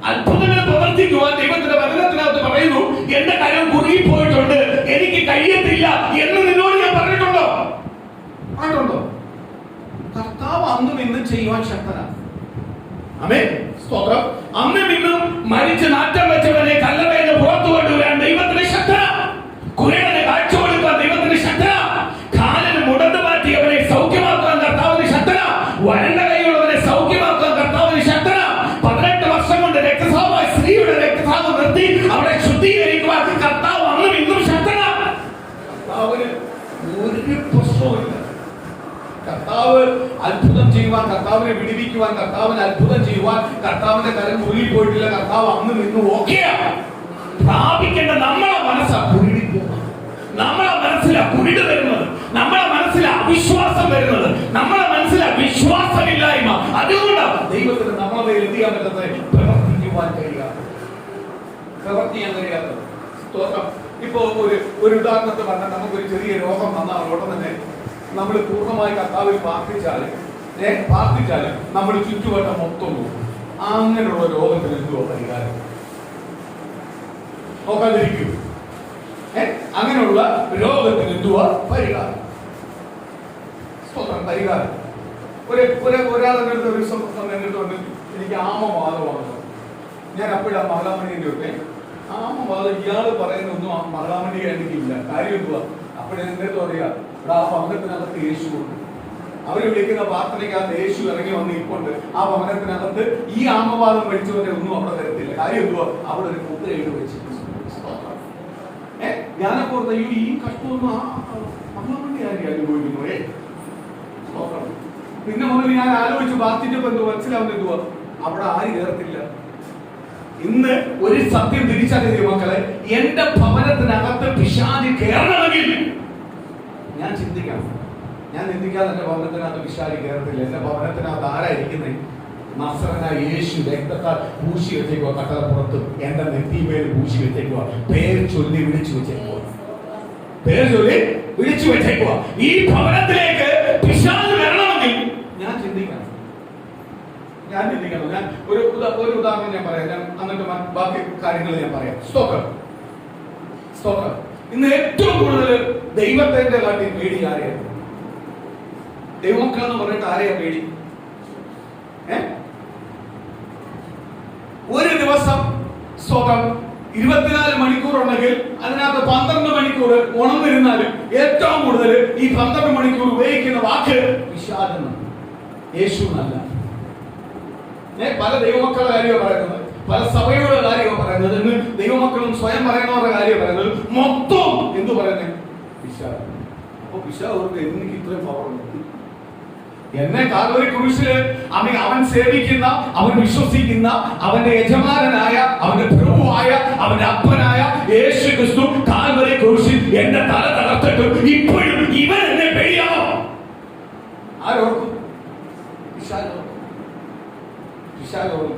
A: അത്ഭുതങ്ങൾ പ്രവർത്തിക്കുവാൻ ദൈവത്തിന്റെ വചനത്തിനകത്ത് പറയുന്നു, എന്റെ കാര്യം കുറുകിപ്പോയിട്ടുണ്ട്, എനിക്ക് കഴിയത്തില്ല എന്ന് നിന്നോട് ഞാൻ പറഞ്ഞിട്ടുണ്ടോ? പറഞ്ഞിട്ടുണ്ടോ? കർത്താവ് അന്നും ഇന്നും ചെയ്യുവാൻ ശക്തനാണ്. ആമേൻ. സ്തോത്രം. അന്നും ഇന്നും മരിച്ച് നാറ്റം വെച്ചവനെ കല്ലറയിൽ പുറത്തു കൊണ്ടുവരാൻ ദൈവത്തിന് ശക്തനാണ്. കുരടനെ കാഴ്ച കൊടുക്കാൻ ദൈവത്തിന് ശക്തനാണ്. കാലിന് മുടന്ത് മാറ്റിയവനെ സൗഖ്യമാക്കാൻ കർത്താവിന് ശക്തനാണ്. വരണ്ട കൈയുള്ളവനെ സൗഖ്യമാക്കാൻ കർത്താവിന് ശക്തനാണ്. 18 വർഷം കൊണ്ട് രക്തസ്രാവമായ സ്ത്രീയുടെ രക്തസ്രാവം നിർത്തി അവളെ ശുദ്ധീകരിക്കുവാൻ കർത്താവ് അന്നും ഇന്നും ശക്തനാണ്. കർത്താവിന് ഒരു പ്രശ്നവുമില്ല. കർത്താവ് അത്ഭുതം ചെയ്യുവാൻ, കർത്താവിനെ വിടുവിക്കുവാൻ, കർത്താവിന് അത്ഭുതം ചെയ്യുവാൻ കർത്താവിന്റെ കരം കുരുങ്ങി പോയിട്ടില്ല. കർത്താവ് അന്നും ഇന്നും ഓക്കെയാണ്. പ്രാപിക്കേണ്ട നമ്മളെ മനസ്സാ കുരുടി പോകുന്നത്, നമ്മളെ മനസ്സിലാ കുരുട് വരുന്നത്, നമ്മളെ മനസ്സിലാ അവിശ്വാസം വരുന്നത്, നമ്മളെ മനസ്സിലാ വിശ്വാസമില്ലായ്മ. അതുകൊണ്ടാണ് ദൈവത്തിന് നമ്മളെ മേൽ എന്ത് ചെയ്യാൻ പറ്റുന്നത്? പ്രവർത്തിക്കുവാൻ കഴിയാത്തത്, പ്രവർത്തിക്കാൻ കഴിയാത്തത്. സ്തോത്രം. ഇപ്പോ ഒരു ഉദാഹരണത്തെ പറഞ്ഞാൽ, നമുക്കൊരു ചെറിയ രോഗം വന്നാൽ ഉടൻ തന്നെ നമ്മൾ പൂർണ്ണമായി കർത്താവിൽ പ്രാർത്ഥിച്ചാല് നമ്മൾ ചുറ്റുവട്ടം മൊത്തം പോകും. അങ്ങനെയുള്ള രോഗത്തിന് എന്തുവാ പരിഹാരം? നോക്കാതിരിക്കൂ. അങ്ങനെയുള്ള രോഗത്തിന് എന്തുവാ പരിഹാരം? പരിഹാരം. ഒരാളെന്റെ അടുത്ത് ഒരു സമയത്ത് എനിക്ക് ആമവാദമാണ്. ഞാൻ അപ്പോഴാ മകളാമണിയുടെ ഒക്കെ ആമവാദം ഇയാള് പറയുന്നൊന്നും മകളാമണി എനിക്കില്ല. കാര്യം എന്തുവാ? അപ്പോഴെന്റെ പറയാ, ആ ഭവനത്തിനകത്ത് യേശു ഉണ്ട്. അവര് വിളിക്കുന്ന പ്രാർത്ഥനയ്ക്കകത്ത് യേശു ഇറങ്ങി വന്ന് ഇപ്പോണ്ട്. ആ ഭവനത്തിനകത്ത് ഈ ആമവാദം പഠിച്ചവരെ ഒന്നും അവിടെ തരത്തില്ല. കാര്യം എന്തുവാ? അവിടെ ഒരു മുദ്ര എഴുതി വെച്ചിട്ട് ഞാനപ്പോ ഈ കഷ്ടമൊന്നും മകളാമണി ആരും അനുഭവിക്കുന്നു. പിന്നെ മുതൽ ഞാൻ ആലോചിച്ച് പ്രാർത്ഥിച്ചപ്പോ എന്തുവാ മനസ്സിലാവുന്ന എന്തുവാ? അവിടെ ആര് കയറത്തില്ല. ഇന്ന് ഒരു സത്യം തിരിച്ചറിയ മക്കളെ, എന്റെ ഭവനത്തിനകത്ത് പിശാച് കയറണമെങ്കിൽ ഞാൻ ചിന്തിക്കണം. ഞാൻ ചിന്തിക്കാതെ എന്റെ ഭവനത്തിനകത്ത് പിശാച് കയറത്തില്ല. എന്റെ ഭവനത്തിനകത്ത് ആരായിരിക്കുന്നത്? നസറനായ യേശു രക്തത്താൽ പൂശി വെച്ചേക്കുക. കട്ടളപ്പുറത്ത് എന്റെ നെറ്റിമേൽ പൂശി വെച്ചേക്കുക. പേര് ചൊല്ലി വിളിച്ചു വെച്ചേക്കുക. പേര് ചൊല്ലി വിളിച്ചു വെച്ചേക്കുക. ഈ ഭവനത്തിലേക്ക് പിശാച് വരണമെങ്കിൽ ഞാൻ ചിന്തിക്കണം. ഞാൻ ഒരു ഉദാഹരണം ഞാൻ പറയാം. ഞാൻ എന്നിട്ട് ബാക്കി കാര്യങ്ങൾ ഞാൻ പറയാം. സ്തോത്രം. ഇന്ന് ഏറ്റവും കൂടുതൽ ദൈവത്തിന്റെ കാട്ടി പേടി ആരെയാണ്? ദൈവമക്കളെന്ന് പറഞ്ഞിട്ട് ആരെയാ പേടി? ഒരു ദിവസം സ്തോത്രം 24 മണിക്കൂർ ഉണ്ടെങ്കിൽ അതിനകത്ത് 12 മണിക്കൂർ ഉണർന്നിരുന്നാലും ഏറ്റവും കൂടുതൽ ഈ 12 മണിക്കൂർ ഉപയോഗിക്കുന്ന വാക്ക് പിശാചെന്നാണ്, യേശു എന്നല്ല. പല ദൈവമക്കളുടെ കാര്യമാണ് പറയുന്നത്, പല സഭയുടെ കാര്യമാണ് പറയുന്നത്, ഇന്ന് ദൈവമക്കളും സ്വയം പറയുന്നവരുടെ കാര്യം പറയുന്നത്. മൊത്തം എന്തു പറയുന്നത്? പിശാച്. അപ്പൊ പിശാച് എനിക്ക് ഇത്രയും പവറുണ്ട്. എന്നെ കാൽവരി ക്രൂശില് അവൻ സേവിക്കുന്ന, അവൻ വിശ്വസിക്കുന്ന, അവന്റെ യജമാനനായ, അവന്റെ പ്രഭുവായ, അവന്റെ അപ്പനായ യേശു ക്രിസ്തു കാൽവരി ക്രൂശിൽ എന്റെ തല തകർത്തിട്ടും ഇപ്പോഴും ഇവൻ എന്നെ പേടിയാണോ? ആരോർക്കും?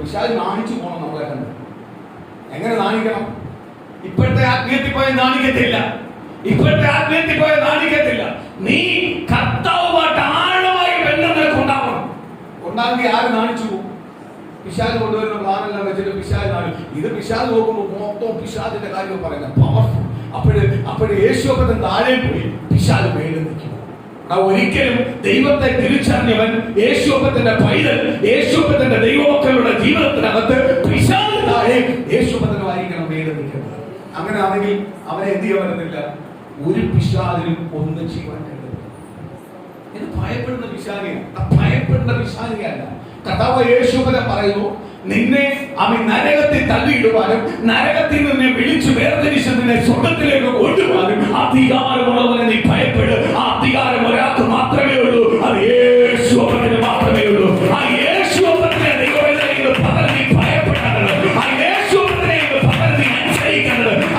A: പിശാച് നാണിച്ചു പോകണം. നമ്മളെ കണ്ട് എങ്ങനെ നാണിക്കണം? ഇപ്പോഴത്തെ ആത്മീയത്തിൽ പോയ നാണിക്കത്തില്ല. നീ കർത്താവുമായിട്ട് ആഴമായി ബന്ധം നിനക്കുണ്ടാവണം. ഉണ്ടാക്കി ആര് നാണിച്ചു പോകും? പിശാച് കൊണ്ടുവരുന്ന പ്ലാനെല്ലാം വെച്ചിട്ട് പിശാച് നാണിക്കും. ഇത് പിശാച് നോക്കുമ്പോൾ മൊത്തം പിശാചിന്റെ കാര്യം പറയുന്നത് പവർഫുൾ. അപ്പോഴ് യേശുവപ്പൻ താഴെ പോയി, പിശാച് മേളിൽ നിൽക്കും. ഒരിക്കലും ദൈവത്തെ തിരിച്ചറിഞ്ഞവൻ, യേശുവപ്പന്റെ പൈതൽ, യേശുവപ്പന്റെ ദൈവമക്കളുടെ ജീവിതത്തിനകത്ത് പിശാച് താഴെ, യേശുവപ്പനായിരിക്കണം മേളിൽ നിൽക്കുന്നത്. അങ്ങനെ ആണെങ്കിൽ അവനെ എന്ത് ചെയ്യാൻ പറ്റുന്നില്ല? ഒരു പിശാചിനും ഒന്നും ചെയ്യാൻ കഴിയില്ല. ഇത് ഭയപ്പെടുന്ന പിശാചിയല്ല. കർത്താവ് യേശുവപ്പൻ പറയുന്നു, നിന്നെ അവൻ നരകത്തിൽ തള്ളിയിടുവാനും നരകത്തിൽ നിന്നെ വിളിച്ചു വേർതിരിച്ച് നിന്നെ സ്വർഗ്ഗത്തിലേക്ക് കൊണ്ടുപോകാനും അധികാരമുള്ളവനെ നീ ഭയപ്പെടും. ആ അധികാരം ഒരാൾക്ക് മാത്രമേ ഉള്ളൂ, അത് യേശുവപ്പന് മാത്രമേ ഉള്ളൂ. ആ യേശുവപ്പനെ ദൈവവേദനയിൽ പകരം നീ ഭയപ്പെടേണ്ടത്, ആ യേശുവപ്പനെ പകരം നീ അനുസരിക്കേണ്ടത്, ആ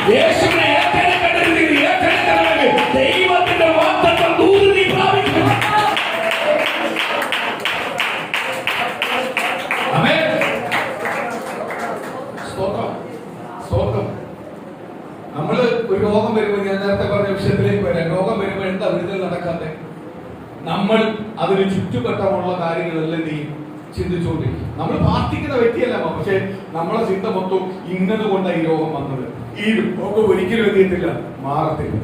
A: യേശുവിനെ ഏറ്റെടുക്കണമെങ്കിൽ ദൈവത്തിന്റെ വാഗ്ദത്തം ദൂത് നീ പ്രാപിക്കണം. ആമേൻ. സ്തോത്രം, സ്തോത്രം. നമ്മള് ഒരു രോഗം വരുമ്പോൾ, ഞാൻ നേരത്തെ പറഞ്ഞ വിഷയത്തിലേക്ക് വരാം, രോഗം വരുമ്പോൾ എന്താ വിടുതൽ നടക്കാതെ? നമ്മൾ അതിന് ചുറ്റുവട്ടമുള്ള കാര്യങ്ങളെല്ലാം നീ ചിന്തിച്ചുകൊണ്ടിരിക്കും. നമ്മൾ പ്രാർത്ഥിക്കുന്ന വ്യക്തിയല്ല, പക്ഷെ നമ്മളെ ചിന്ത മൊത്തം ഇന്നത് കൊണ്ടാണ് ഈ രോഗം വന്നത്, ഈ രോഗം ഒരിക്കലും എത്തിയിട്ടില്ല, മാറത്തില്ല.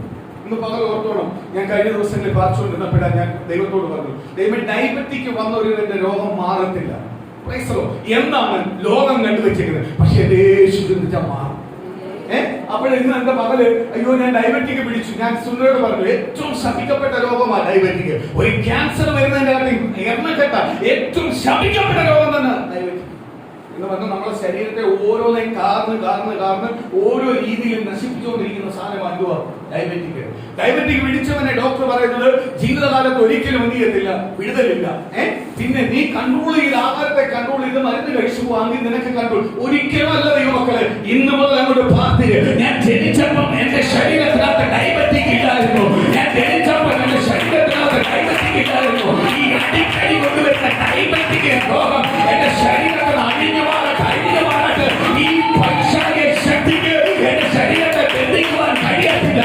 A: ഇന്ന് പകൽ ഓർത്തോണം, ഞാൻ കഴിഞ്ഞ ദിവസങ്ങളിൽ പ്രാർത്ഥിച്ചുകൊണ്ടിരുന്നപ്പോഴാണ് ഞാൻ ദൈവത്തോട് പറഞ്ഞു, ദൈവം ഡയബറ്റിക് വന്ന ഒരുവന്റെ രോഗം മാറത്തില്ല. എന്താണ് ലോകം കണ്ടുവച്ചിരിക്കുന്നത്? പക്ഷെ യേശു ചിന്തിച്ചാൽ മാറും. അപ്പോഴിന്ന് എന്റെ മകള്, അയ്യോ ഞാൻ ഡയബറ്റിക് പിടിച്ചു. ഞാൻ സുന്ദരോട് പറഞ്ഞു, ഏറ്റവും ശപിക്കപ്പെട്ട രോഗമാണ് ഡയബറ്റിക്. ഒരു ക്യാൻസർ വരുന്നതിന്റെ എണ്ണക്കെട്ട ഏറ്റവും ശപിക്കപ്പെട്ട രോഗം തന്നെ ഡയബറ്റിക് എന്ന് പറഞ്ഞാൽ നമ്മുടെ ശരീരത്തെ ഓരോന്നേയും കാർന്ന് ഓരോ രീതിയിലും നശിപ്പിച്ചുകൊണ്ടിരിക്കുന്ന സാധനം എന്തുവാ? ഡയബറ്റിക്. ഡയബറ്റിക് പിടിച്ചവനെ ഡോക്ടർ പറയുന്നത് ജീവിതകാലത്ത് ഒരിക്കലും എന്ത് ചെയ്യത്തില്ല, വിടുതലില്ല. പിന്നെ നീ കൺട്രോൾ ചെയ്ത് ആഹാരത്തെ കൺട്രോൾ ചെയ്ത് മരുന്ന് കഴിച്ചു പോവാങ്കിൽ നിനക്ക് കൺട്രോൾ ഒരിക്കലും അല്ല. ദൈവമക്കളെ, ഇന്ന് മുതൽ അങ്ങോട്ട് പ്രാർത്ഥിക്കുക. ഞാൻ ജനിച്ചപ്പം എന്റെ ശരീരത്തിനകത്ത് ഡയബറ്റിക് ഇല്ലായിരുന്നു. ഞാൻ ജനിച്ചപ്പോൾ എന്റെ ശരീരത്തിനകത്ത് ഡയബറ്റിക് ഇല്ലായിരുന്നു. ഈ അടിക്കടി കൊണ്ടുവരുന്ന ഡയബറ്റിക് രോഗം എന്റെ ശരീരത്തിൽ അഴിഞ്ഞുമാറട്ടെ. ഈ പൈശാചിക ശക്തിക്ക് എന്റെ ശരീരത്തെ ബന്ധിക്കുവാൻ കഴിയത്തില്ല.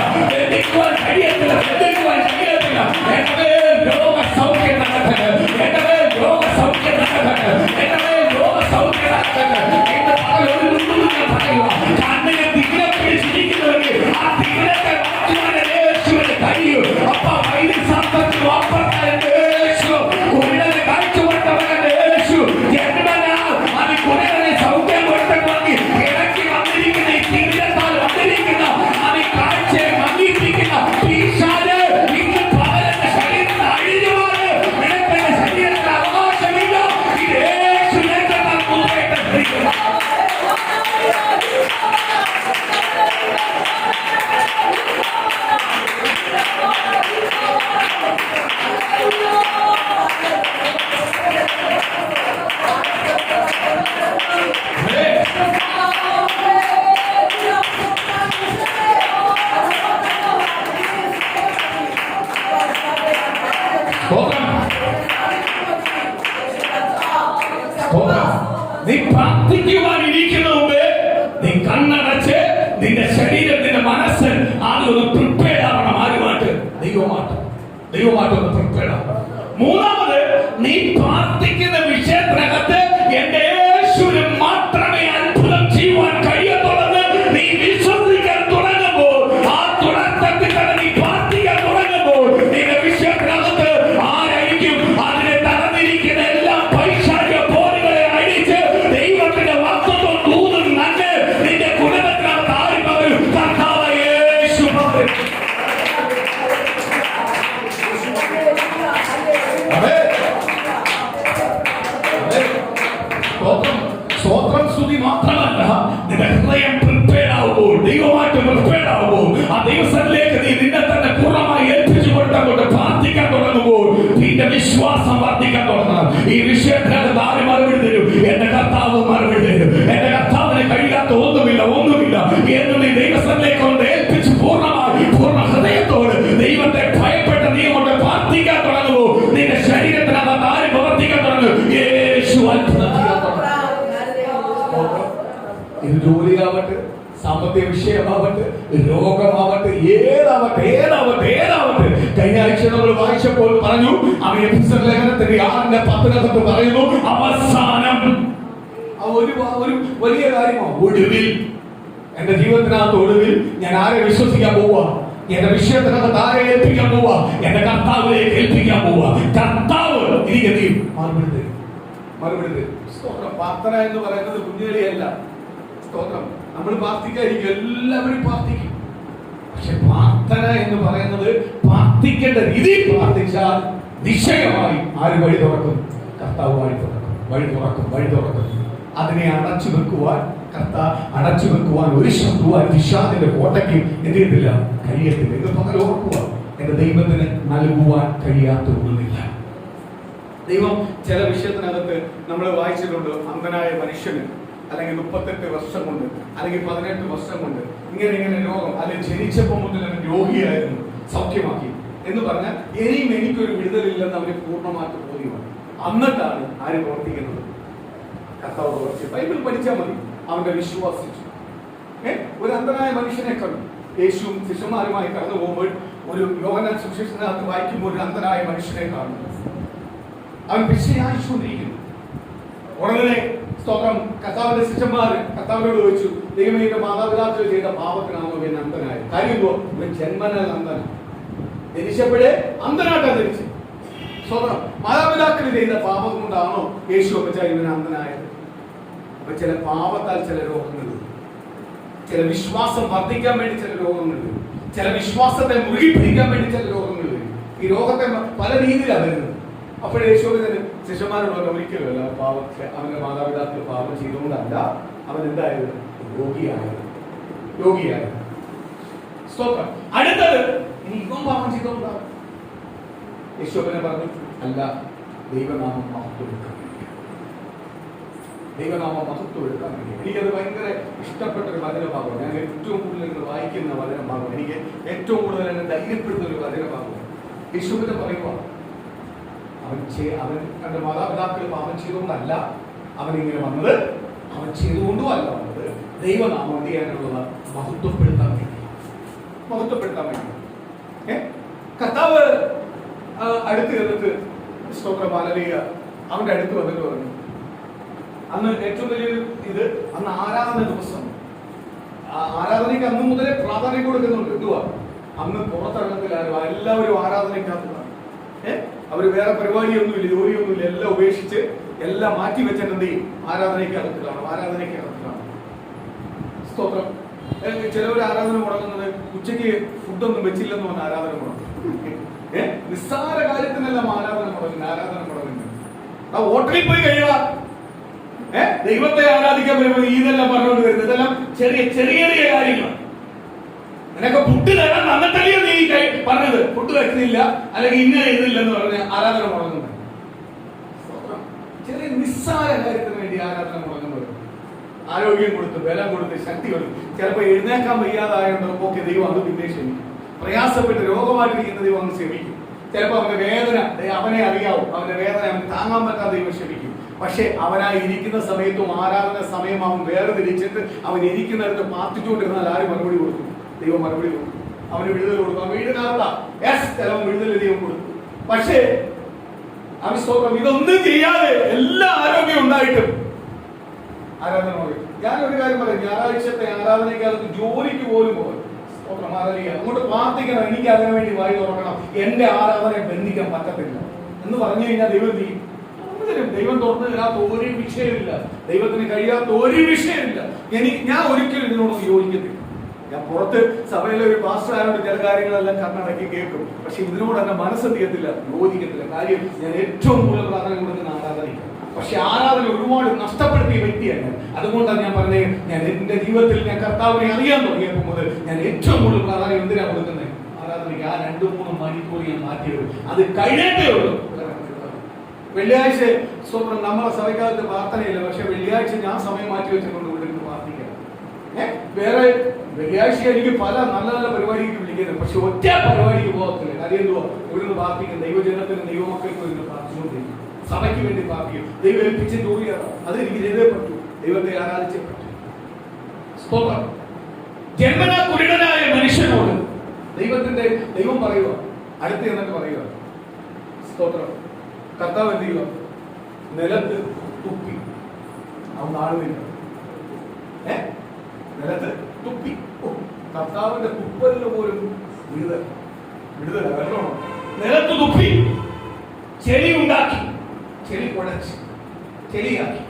A: എന്റെ രോഗസൗഖ്യം നടക്കട്ടെ. എന്റെ രോഗസൗഖ്യം നടക്കട്ടെ. എന്റെ രോഗസൗഖ്യം നടക്കട്ടെ. എന്റെ പറയുക, കണ്ണിനെ തിരെ പിടിച്ചിരിക്കുന്നവർക്ക് ആ തിരത്തെ മാറ്റുവാൻ യേശുവിന് കഴിയും. അപ്പൊ വൈദ്യശാസ്ത്രത്തിൽ അപ്പുറത്തെ യേശു, കുരുടനെ കാഴ്ചവട്ടവന്റെ യേശു, അത് കുരുടനെ സൗഖ്യം കൊടുത്തെങ്കിൽ ഇടയ്ക്ക് വന്നിരിക്കുന്ന ഈ തിരത്താൽ വന്നിരിക്കുന്ന അത് കാഴ്ചയെ മങ്ങിപ്പിക്കുന്ന പിശാച് ഇന്ന് പകരന്റെ ശരീരത്തിൽ അഴിഞ്ഞുമാറ്. നിനക്കെന്റെ ശരീരത്തിൽ അവകാശമില്ല. ഇത് യേശു നേതൃത്വം മുന്നേറ്റം. നീ പ്രാർത്ഥിക്കുവാനിരിക്കുന്ന മുമ്പേ നീ കണ്ണടച്ച് നിന്റെ ശരീരം, നിന്റെ മനസ്സ് ആദ്യം പ്രിപ്പയർഡ് ആവണം. ആരുമായിട്ട്? ദൈവമായിട്ട് ഒന്ന് പ്രിപ്പയർഡ് ആവണം. മൂന്നാമത്, നീ പ്രാർത്ഥിക്കുന്ന വിഷയത്തിനകത്ത് എന്റെ യേശുവിന് മാത്രമേ അത്ഭുതം ചെയ്യുവാൻ കഴിയത്തുള്ളൂ. നീ വിശ്വസിക്കാൻ തുടങ്ങുമ്പോൾ, ആ തുടക്കത്തിൽ തന്നെ നീ പ്രാർത്ഥിക്കാൻ തുടങ്ങുമ്പോൾ, നിന്റെ വിഷയത്തിനകത്ത് ആരായിരിക്കും അതിനെ തടഞ്ഞിരിക്കുന്ന എല്ലാ പൈശാചിക പോരുകളെ അടിച്ച് ദൈവത്തിന്റെ വാഗ്ദത്തം ദൂതും നന്ന് നിന്റെ കുടുംബത്തിനകത്ത് ആരും പകരും. കർത്താവ് യേശു പകരും. സ്വോത്രം സ്തുതി മാത്രമല്ല, നിന്റെ ഹൃദയം പ്രിപ്പയർഡ് ആവുമ്പോൾ, ദൈവമായിട്ട് പ്രിപ്പയർഡ് ആവുമ്പോൾ, ആ ദൈവത്തിലേക്ക് നീ നിന്നെ തന്നെ പൂർണ്ണമായി ഏൽപ്പിച്ചു കൊടുത്തങ്ങോട്ട് പ്രാർത്ഥിക്കാൻ തുടങ്ങുമ്പോൾ നിന്റെ വിശ്വാസം വർദ്ധിക്കാൻ തുടങ്ങണം. ഈ വിഷയത്തിനകത്ത് ആര് മറുപടി തരും? എന്റെ കർത്താവ് മറുപടി തരും. എന്റെ കർത്താവിന് കഴിയാത്ത ഒന്നുമില്ല എന്ന് നീ ദൈവത്തിലേക്ക് കൊണ്ട് ഏൽപ്പിച്ച് പൂർണ്ണമായി പൂർണ്ണ ഹൃദയത്തോട് ദൈവത്തെ ഭയപ്പെട്ട് നീ കൊണ്ട് പ്രാർത്ഥിക്കാൻ തുടങ്ങുമ്പോൾ നിന്റെ ശരീരത്തിനകത്ത് ആര് പ്രവർത്തിക്കാൻ തുടങ്ങും? യേശു അത്ഭുതം. ഇത് ജോലിയാവട്ടെ, സാമ്പത്തിക വിഷയമാവട്ടെ, രോഗമാവട്ടെ, ഏതാവട്ടെ. കഴിഞ്ഞ ആഴ്ച നമ്മൾ വായിച്ചപ്പോൾ പറഞ്ഞു, അവൻ എഫെസ്യർ ലേഖനത്തിന്റെ 6:10 പറയുന്നു, അവസാനം ഒരു വലിയ കാര്യമാണ്. ഒടുവിൽ എന്റെ ജീവിതത്തിനകത്ത് ഒടുവിൽ ഞാൻ ആരെ വിശ്വസിക്കാൻ പോവാ? എന്റെ വിഷയത്തിനകത്ത് ആരെ ഏൽപ്പിക്കാൻ പോവാ? എന്റെ കർത്താവിലേക്ക് ഏൽപ്പിക്കാൻ പോവാ. കർത്താവ് എനിക്ക് മറുപടി തരും. പ്രാർത്ഥന എന്ന് പറയുന്നത് കുഞ്ഞുകളിയല്ല. സ്തോത്രം. നമ്മൾ പ്രാർത്ഥിക്കാതിരിക്കും, എല്ലാവരും പ്രാർത്ഥിക്കും. പക്ഷെ പ്രാർത്ഥന എന്ന് പറയുന്നത് പ്രാർത്ഥിക്കേണ്ട രീതി പ്രാർത്ഥിച്ചാൽ നിശ്ചയമായി ആര് വഴി തുറക്കും? കർത്താവ് വഴി തുറക്കും. അതിനെ അടച്ചു വെക്കുവാൻ ഒരു ശത്രുവാൻ പിശാചിന്റെ കോട്ടയ്ക്ക് എന്ത് ചെയ്തില്ല, കഴിയത്തില്ല. ഇത് പകൽ ഓർക്കുക, എന്റെ ദൈവത്തിന് നൽകുവാൻ കഴിയാത്ത ഒന്നുമില്ല. ദൈവം ചില വിഷയത്തിനകത്ത് നമ്മൾ വായിച്ചിട്ടുണ്ട്, അന്ധനായ മനുഷ്യന് അല്ലെങ്കിൽ 38 വർഷം കൊണ്ട്, അല്ലെങ്കിൽ 18 വർഷം കൊണ്ട് ഇങ്ങനെ രോഗം, അല്ലെങ്കിൽ ജനിച്ചപ്പോൾ മുതൽ അവൻ രോഗിയായിരുന്നു, സൗഖ്യമാക്കി എന്ന് പറഞ്ഞാൽ ഇനിയും എനിക്കൊരു വിടുതലില്ലെന്ന് അവന് പൂർണ്ണമായിട്ട് ബോധ്യമാണ്. എന്നിട്ടാണ് ആര് പ്രവർത്തിക്കുന്നത്? കർത്താവ് പ്രവർത്തിച്ചു. ബൈബിൾ പഠിച്ചാൽ മതി. അവന്റെ വിശ്വാസിച്ചു. ഒരു അന്ധനായ മനുഷ്യനെ കണ്ടു. യേശുവും ശിഷ്യന്മാരുമായി കടന്നു പോകുമ്പോൾ ഒരു യോഹന്നാൻ സുവിശേഷത്തിനകത്ത് വായിക്കുമ്പോൾ ഒരു അന്ധനായ മനുഷ്യനെ കാണുന്നു. അവൻ ഭിക്ഷയായിക്കൊണ്ടിരിക്കുന്നു. ഉടനെ സ്തോത്രം, കർത്താവിന്റെ ശിഷ്യന്മാർ കർത്താവിനോട് ചോദിച്ചു, ദൈവമേ മാതാപിതാക്കൾ ചെയ്ത പാപത്തിനാണോ ഇവൻ അന്ധനായത്? കാര്യമോ, ഇവൻ ജന്മനാൽ അന്ധനാണ്. ജനിച്ചപ്പോഴേ അന്ധനായിട്ടാണ് ജനിച്ചത്. സ്വതന്ത്രം മാതാപിതാക്കൾ ചെയ്ത പാപം കൊണ്ടാണോ യേശു അപ്പച്ചാൽ ഇവൻ അന്ധനായത്? അപ്പൊ ചില പാപത്താൽ ചില രോഗങ്ങൾ, ചില വിശ്വാസം വർദ്ധിക്കാൻ വേണ്ടി ചില രോഗങ്ങൾ, ചില വിശ്വാസത്തെ മുറുകി പിടിക്കാൻ വേണ്ടി ചില രോഗങ്ങൾ. ഈ രോഗത്തെ പല രീതിയിലാണ് വരുന്നത്. അപ്പോൾ യേശുവിന് ശിഷ്യന്മാരോട് ഒരിക്കലുമല്ല അവന്റെ മാതാപിതാക്കൾ പാപം ചെയ്തുകൊണ്ടല്ല അവൻ എന്തായത്? രോഗിയായത്. സ്തോത്രം. അടുത്തത് ഇവൻ പാപം ചെയ്തുകൊണ്ടാണ്. യേശുവിനെ പറഞ്ഞു, അല്ല, ദൈവനാമം മഹത്വമെടുക്കാൻ വേണ്ടി. ദൈവനാമം മഹത്വമെടുക്കാൻ വേണ്ടി. എനിക്കത് ഭയങ്കര ഇഷ്ടപ്പെട്ട ഒരു വചനഭാഗമാണ്. ഞാൻ ഏറ്റവും കൂടുതൽ വായിക്കുന്ന വചനഭാഗം, എനിക്ക് ഏറ്റവും കൂടുതൽ എന്നെ ധൈര്യപ്പെടുന്ന ഒരു വചനഭാഗമാണ്. യേശുവിനെ പറയുക, അവൻ തന്റെ മാതാപിതാക്കൾ പാപം ചെയ്തുകൊണ്ടല്ല അവൻ ഇങ്ങനെ വന്നത്, അവൻ ചെയ്തുകൊണ്ടും അല്ല വന്നത്. ദൈവനാമം എന്ത് ചെയ്യാനുള്ളത്? മഹത്വപ്പെടുത്താൻ വേണ്ടി. കർത്താവ് അടുത്ത് ചെന്നിട്ട് സ്തോത്രം ഹല്ലേലൂയ അവന്റെ അടുത്ത് വന്നിട്ട് പറഞ്ഞു, അന്ന് ഏറ്റവും വലിയ ഇത്, അന്ന് ആരാധന ദിവസം. ആരാധനയ്ക്ക് അന്ന് മുതലേ പ്രാധാന്യം കൊടുക്കുന്നുണ്ട്. എന്തുവാ? അന്ന് പുറത്തിറങ്ങത്തില്ലായിരുന്നു, എല്ലാവരും ആരാധനയ്ക്കകത്താണ്. അവര് വേറെ പരിപാടിയൊന്നുമില്ല, ജോലിയൊന്നുമില്ല, എല്ലാം ഉപേക്ഷിച്ച് എല്ലാം മാറ്റി വെച്ചിട്ട് എന്ത് ചെയ്യും? ആരാധനയ്ക്കകത്ത് കാണും. സ്തോത്രം. ചിലവർ ആരാധന മുടങ്ങുന്നത് ഉച്ചയ്ക്ക് ഫുഡൊന്നും വെച്ചില്ലെന്ന് പറഞ്ഞ ആരാധന മുടങ്ങും. നിസ്സാര കാര്യത്തിനെല്ലാം ആരാധന മുടങ്ങുന്നു. ആ ഹോട്ടലിൽ പോയി കഴിയുക, ദൈവത്തെ ആരാധിക്കാൻ വരുമ്പോൾ ഇതെല്ലാം പറഞ്ഞുകൊണ്ട് വരുന്നത് ഇതെല്ലാം ചെറിയ ചെറിയ കാര്യങ്ങളാണ്. നിനക്ക് ഫുഡ് തരാൻ തന്നിട്ടല്ലേ നീ പറഞ്ഞത്? ഫുഡ് വെക്കുന്നില്ല, അല്ലെങ്കിൽ ഇങ്ങനെ ഇതില്ലെന്ന് പറഞ്ഞ് ആരാധന മുടങ്ങുന്നത്. ചെറിയ നിസ്സാര കാര്യത്തിന് വേണ്ടി ആരാധന മുടങ്ങുന്നത്. ആരോഗ്യം കൊടുത്ത്, ബലം കൊടുത്ത്, ശക്തി കൊടുത്ത്, ചിലപ്പോൾ എഴുന്നേക്കാൻ വയ്യാതായതുകൊണ്ട് ഒക്കെ ദൈവം അത് പിന്നെ ക്ഷമിക്കും. പ്രയാസപ്പെട്ട് രോഗമായിട്ടിരിക്കുന്ന ദൈവം അങ്ങ് ക്ഷമിക്കും. ചിലപ്പോൾ അവന്റെ വേദന അവനെ അറിയാവും, അവന്റെ വേദന അവന് താങ്ങാൻ പറ്റാത്ത ദൈവം ക്ഷമിക്കും. പക്ഷെ അവനായി ഇരിക്കുന്ന സമയത്തും ആരാധന സമയം അവൻ വേറെ തിരിച്ചിട്ട് അവൻ ഇരിക്കുന്നിടത്ത് പ്രാർത്ഥിച്ചുകൊണ്ടിരുന്നാൽ ആര് മറുപടി കൊടുക്കും? ദൈവം മറുപടി കൊടുക്കും. അവന് വിടുതൽ കൊടുക്കും. വീടിനകത്ത ചിലവൻ വിടുതൽ ദൈവം കൊടുക്കും. പക്ഷേ അവൻ സ്തോത്രം ഇതൊന്നും ചെയ്യാതെ എല്ലാ ആരോഗ്യം ഉണ്ടായിട്ടും ആരാധന പറയും. ഞാനൊരു കാര്യം പറയാം, ഞായറാഴ്ചത്തെ ആരാധനയ്ക്കകത്ത് ജോലിക്ക് പോലും പോകും. അങ്ങോട്ട് പ്രാർത്ഥിക്കണം, എനിക്ക് അതിനു വേണ്ടി വായി തുറക്കണം, എന്റെ ആരാധനയെ ബന്ധിക്കാൻ പറ്റത്തില്ല എന്ന് പറഞ്ഞു കഴിഞ്ഞാൽ ദൈവം ചെയ്യും. ദൈവം തുറന്നു തരാത്ത ഒരു വിഷയമില്ല, ദൈവത്തിന് കഴിയാത്ത ഒരു വിഷയമില്ല. ഞാൻ ഒരിക്കലും ഇതിനോടൊന്നും യോജിക്കത്തില്ല. ഞാൻ പുറത്ത് സഭയിലെ ഒരു പാസ്റ്റർ ആയതുകൊണ്ട് ചില കാര്യങ്ങളെല്ലാം കണ്ണടക്കി കേൾക്കും. പക്ഷെ ഇതിനോട് എന്നെ മനസ്സെത്തിയത്തില്ല, യോജിക്കത്തില്ല. കാര്യം ഞാൻ ഏറ്റവും കൂടുതൽ പ്രാധാന്യം കൊടുക്കുന്ന ആരാധനയ്ക്ക്. പക്ഷെ ആരാധന ഒരുപാട് നഷ്ടപ്പെടുത്തിയ വ്യക്തിയാണ്. അതുകൊണ്ടാണ് ഞാൻ പറഞ്ഞത്, ഞാൻ എന്റെ ജീവിതത്തിൽ ഞാൻ കർത്താവിനെ അറിയാൻ തുടങ്ങിയപ്പോൾ മുതൽ ഞാൻ ഏറ്റവും കൂടുതൽ പ്രാധാന്യം എന്തിനാ കൊടുക്കുന്നത്? ആരാധനയ്ക്ക്. ആ 2-3 മണിക്കൂർ ഞാൻ മാറ്റിയത് അത് കഴിഞ്ഞിട്ടേ ഉള്ളൂ. വെള്ളിയാഴ്ച സ്വപ്നം നമ്മളെ സഭയ്ക്കകത്ത് പ്രാർത്ഥനയില്ല, പക്ഷെ വെള്ളിയാഴ്ച ഞാൻ സമയം മാറ്റി വെച്ചുകൊണ്ട് ഇവിടെ പ്രാർത്ഥിക്കാം. വേറെ വെള്ളിയാഴ്ച എനിക്ക് പല നല്ല നല്ല പരിപാടിക്ക് വിളിക്കുന്നത്, പക്ഷെ ഒറ്റ പരിപാടിക്ക് പോകത്തില്ല. കാര്യം എന്തുവാ? ഇവിടുന്ന് പ്രാർത്ഥിക്കും, ദൈവജനത്തിന് ദൈവമക്കൾക്ക് വേണ്ടി പ്രാർത്ഥിച്ചുകൊണ്ടിരിക്കും, സഭയ്ക്ക് വേണ്ടി പ്രാർത്ഥിക്കും. ദൈവം ഏൽപ്പിച്ച ജോലിയാണ്, അത് എനിക്ക് ചെയ്തേ പറ്റൂ, ദൈവത്തെ ആരാധിച്ചേ പറ്റൂ. സ്തോത്രം. ജന്മനാ കുരുടനായ മനുഷ്യനോട് ദൈവം പറയുക, അടുത്ത് എന്നിട്ട് പറയുക, സ്തോത്രം, കർത്താവ് എന്ത് ചെയ്യുക? നിലത്ത് തുപ്പി. അവൻ കാണുന്നില്ല, നിലത്ത് തുപ്പി. കർത്താവിന്റെ തുപ്പലിന് പോലും വിടുതല വെള്ളമാണ്. നിലത്ത് തുപ്പി, ചെളി ഉണ്ടാക്കി, ചെളി കുഴച്ച് ചെളിയാക്കി,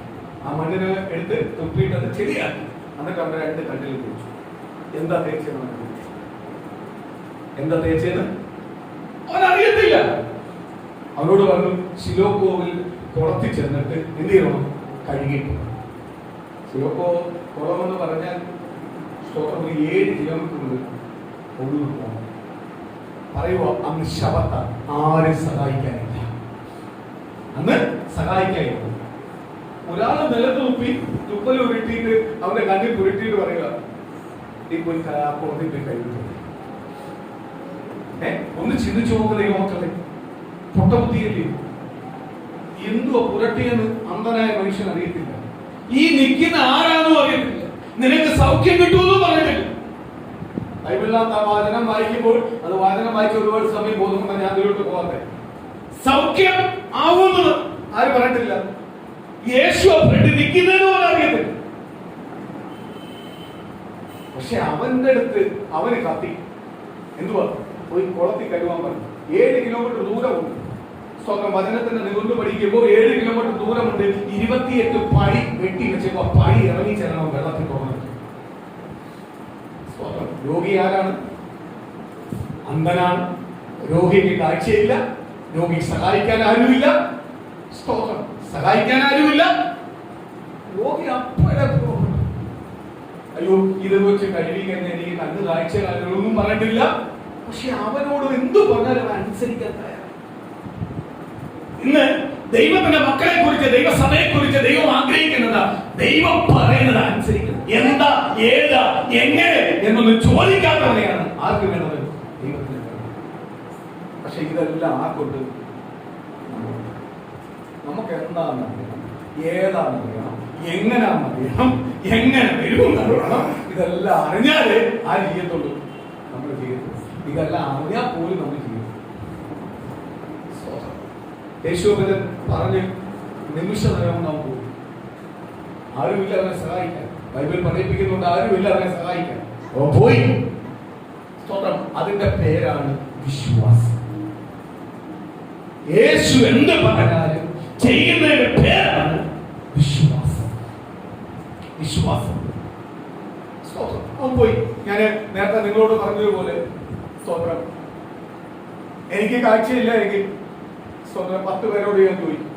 A: ആ മണ്ണിന് എടുത്ത് തുപ്പിയിട്ടത് ചെളിയാക്കി. എന്നിട്ട് അവന്റെ 2 കണ്ണിൽ കുഴിച്ചു. എന്താ തേച്ചെന്ന് അവൻ അറിയത്തില്ല. അവനോട് പറഞ്ഞു, ശിലോക്കോവിൽ കുളത്തിൽ ചെന്നിട്ട് എന്ത് ചെയ്യണം? കഴുകിയിട്ട്. ശിലോക്കോ കുളമെന്ന് പറഞ്ഞാൽ സ്തോത്രം 7 കിലോമീറ്റർ മുതൽ ഒഴുകി പോകണം. പറയുക, അന്ന് ശബത്ത, ആരും സഹായിക്കാനില്ല. അന്ന് സഹായിക്കാനില്ല. ഒരാള് നിലത്ത് തുപ്പി തുപ്പൽ ഉരുട്ടിയിട്ട് അവന്റെ കണ്ണിൽ പുരട്ടിയിട്ട് പറയുക, നീ പോയി കോടതി പോയി കഴിയുന്നു. ഒന്ന് ചിന്തിച്ചു നോക്കലേ മക്കളെ, പൊട്ടബുദ്ധിയല്ലേ? എന്തുവാ പുരട്ടിയെന്ന് അന്ധനായ മനുഷ്യൻ അറിയത്തില്ല. ഈ നിൽക്കുന്ന ആരാന്നും അറിയത്തില്ല. നിനക്ക് സൗഖ്യം കിട്ടുമെന്നും പറഞ്ഞിട്ടില്ല. ബൈബിളിനകത്ത് ആ വാചനം വായിക്കുമ്പോൾ അത് വാചനം വായിച്ച ഒരുപാട് സമയം പോകുന്നുണ്ട്. ഞാൻ അതിലോട്ട് പോകാതെ സൗഖ്യം ആവുന്നത് ആര് പറഞ്ഞിട്ടില്ല. യേശു നിൽക്കുന്നതിന് പോലും അറിയത്തില്ല. പക്ഷെ അവന്റെ അടുത്ത് അവന് കത്തി എന്തുവാ, പോയി കുളത്തിൽ കഴുകാൻ പറഞ്ഞു. 7 കിലോമീറ്റർ ദൂരമുണ്ട്. സ്വന്തം വചനത്തിന്റെ നികുന്ന് പഠിക്കുമ്പോൾ 7 കിലോമീറ്റർ ദൂരമുണ്ട്. 28 പടി വെട്ടി വെച്ചപ്പോ പടി ഇറങ്ങി ചെല്ലണം വെള്ളത്തിൽ തുറന്നു. രോഗി ആരാണ്? അന്ധനാണ്. രോഗിക്ക് കാഴ്ചയില്ല. രോഗി സഹായിക്കാൻ ആരുമില്ല. സ്തോത്രം, സഹായിക്കാൻ ആരുമില്ല. രോഗി അപ്പോഴേ പുറപ്പെട്ടു. അയ്യോ ഇത് വെച്ച് കഴിവിക്കാൻ എനിക്ക് കണ്ണ് കാഴ്ച കാര്യങ്ങളൊന്നും പറഞ്ഞിട്ടില്ല. പക്ഷെ അവനോട് എന്തു പറഞ്ഞാലും അവൻ അനുസരിക്കാൻ തയ്യാറാണ്. ഇന്ന് ദൈവത്തിന്റെ മക്കളെ കുറിച്ച്, ദൈവസഭയെ കുറിച്ച് ദൈവം ആഗ്രഹിക്കുന്നത് ദൈവം പറയുന്നത് അനുസരിക്കുന്നത്. എന്താ, ഏതാ, എങ്ങനെ എന്നൊന്നും ചോദിക്കാത്തവരെയാണ് ആർക്ക് വേണ്ടത്? ദൈവത്തിന്. പക്ഷെ ഇതെല്ലാം ആർക്കൊണ്ട്? നമുക്ക് എന്താണെന്ന് അറിയണം, ഏതാണെന്ന് അറിയണം, എങ്ങനെയാണെന്ന് അറിയണം, എങ്ങനെ വരുമെന്നറിയണം. ഇതെല്ലാം അറിഞ്ഞാലേ ആ ചെയ്യത്തുള്ളൂ. നമ്മൾ ചെയ്യത്തുള്ളൂ. ഇതെല്ലാം അറിഞ്ഞാൽ പോലും നമ്മൾ ചെയ്യും. യേശുവിനെ പറഞ്ഞ് നിമിഷ നേരം നാം പോകും. ആരുമില്ല അവനെ സഹായിക്കാൻ. ബൈബിൾ പഠിപ്പിക്കുന്നുണ്ട്, ആരുമില്ല അവനെ സഹായിക്കാൻ. പോയി. സ്തോത്രം. അതിന്റെ പേരാണ് വിശ്വാസം. യേശു എന്ത് പറഞ്ഞാലും ചെയ്യുന്നതിന്റെ പേരാണ് വിശ്വാസം. വിശ്വാസം. സ്തോത്രം. അവൻ പോയി. ഞാൻ നേരത്തെ നിങ്ങളോട് പറഞ്ഞതുപോലെ, സ്തോത്രം, എനിക്ക് കാഴ്ചയില്ല എങ്കിൽ 10 പേരോട് ഞാൻ ചോദിക്കും,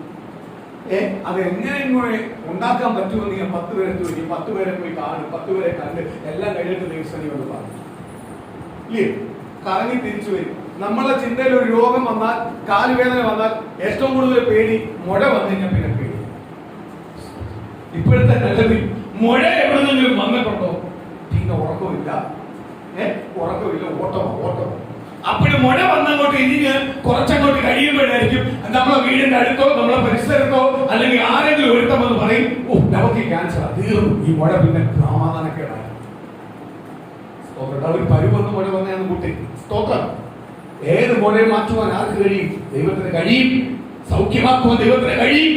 A: അത് എങ്ങനെ ഇങ്ങനെ ഉണ്ടാക്കാൻ പറ്റുമെന്ന് ഞാൻ 10 പേരെ ചോദിക്കും. 10 പേരെ പോയി കാണും. 10 പേരെ കണ്ട് എല്ലാം കഴിഞ്ഞിട്ട് ദിവസം വന്ന് പറഞ്ഞു ഇല്ലേ, കറങ്ങി തിരിച്ചു വരും. നമ്മളെ ചിന്തയിൽ ഒരു രോഗം വന്നാൽ, കാലുവേദന വന്നാൽ ഏറ്റവും കൂടുതൽ പേടി മുഴ വന്നു കഴിഞ്ഞാൽ പിന്നെ പേടി. ഇപ്പോഴത്തെ നിലവിൽ മുഴ എവിടെന്നെങ്കിലും വന്നിട്ടുണ്ടോ? പിന്നെ ഉറക്കമില്ല, ഉറക്കമില്ല, ഓട്ടമോ. അപ്പോഴും മുഴ വന്നങ്ങോട്ട് ഇരിഞ്ഞ് കുറച്ചങ്ങോട്ട് കഴിയുമ്പോഴായിരിക്കും നമ്മളെ വീടിന്റെ അടുത്തോ നമ്മളെ പരിസരത്തോ അല്ലെങ്കിൽ ആരെങ്കിലും ഒരുത്തമെന്ന് പറയും, നമുക്ക് ക്യാൻസർ തീർന്നു, ഈ മുഴ പിന്നെ സമാധാനക്കേടായി. ഒരു പരുവന്ന് മുഴ വന്നതെന്ന് കൂട്ടി. സ്തോത്രം. ഏത് മുഴയും മാറ്റുവാൻ ആർക്ക് കഴിയും? ദൈവത്തിന് കഴിയും. സൗഖ്യമാക്കുവാൻ ദൈവത്തിന് കഴിയും.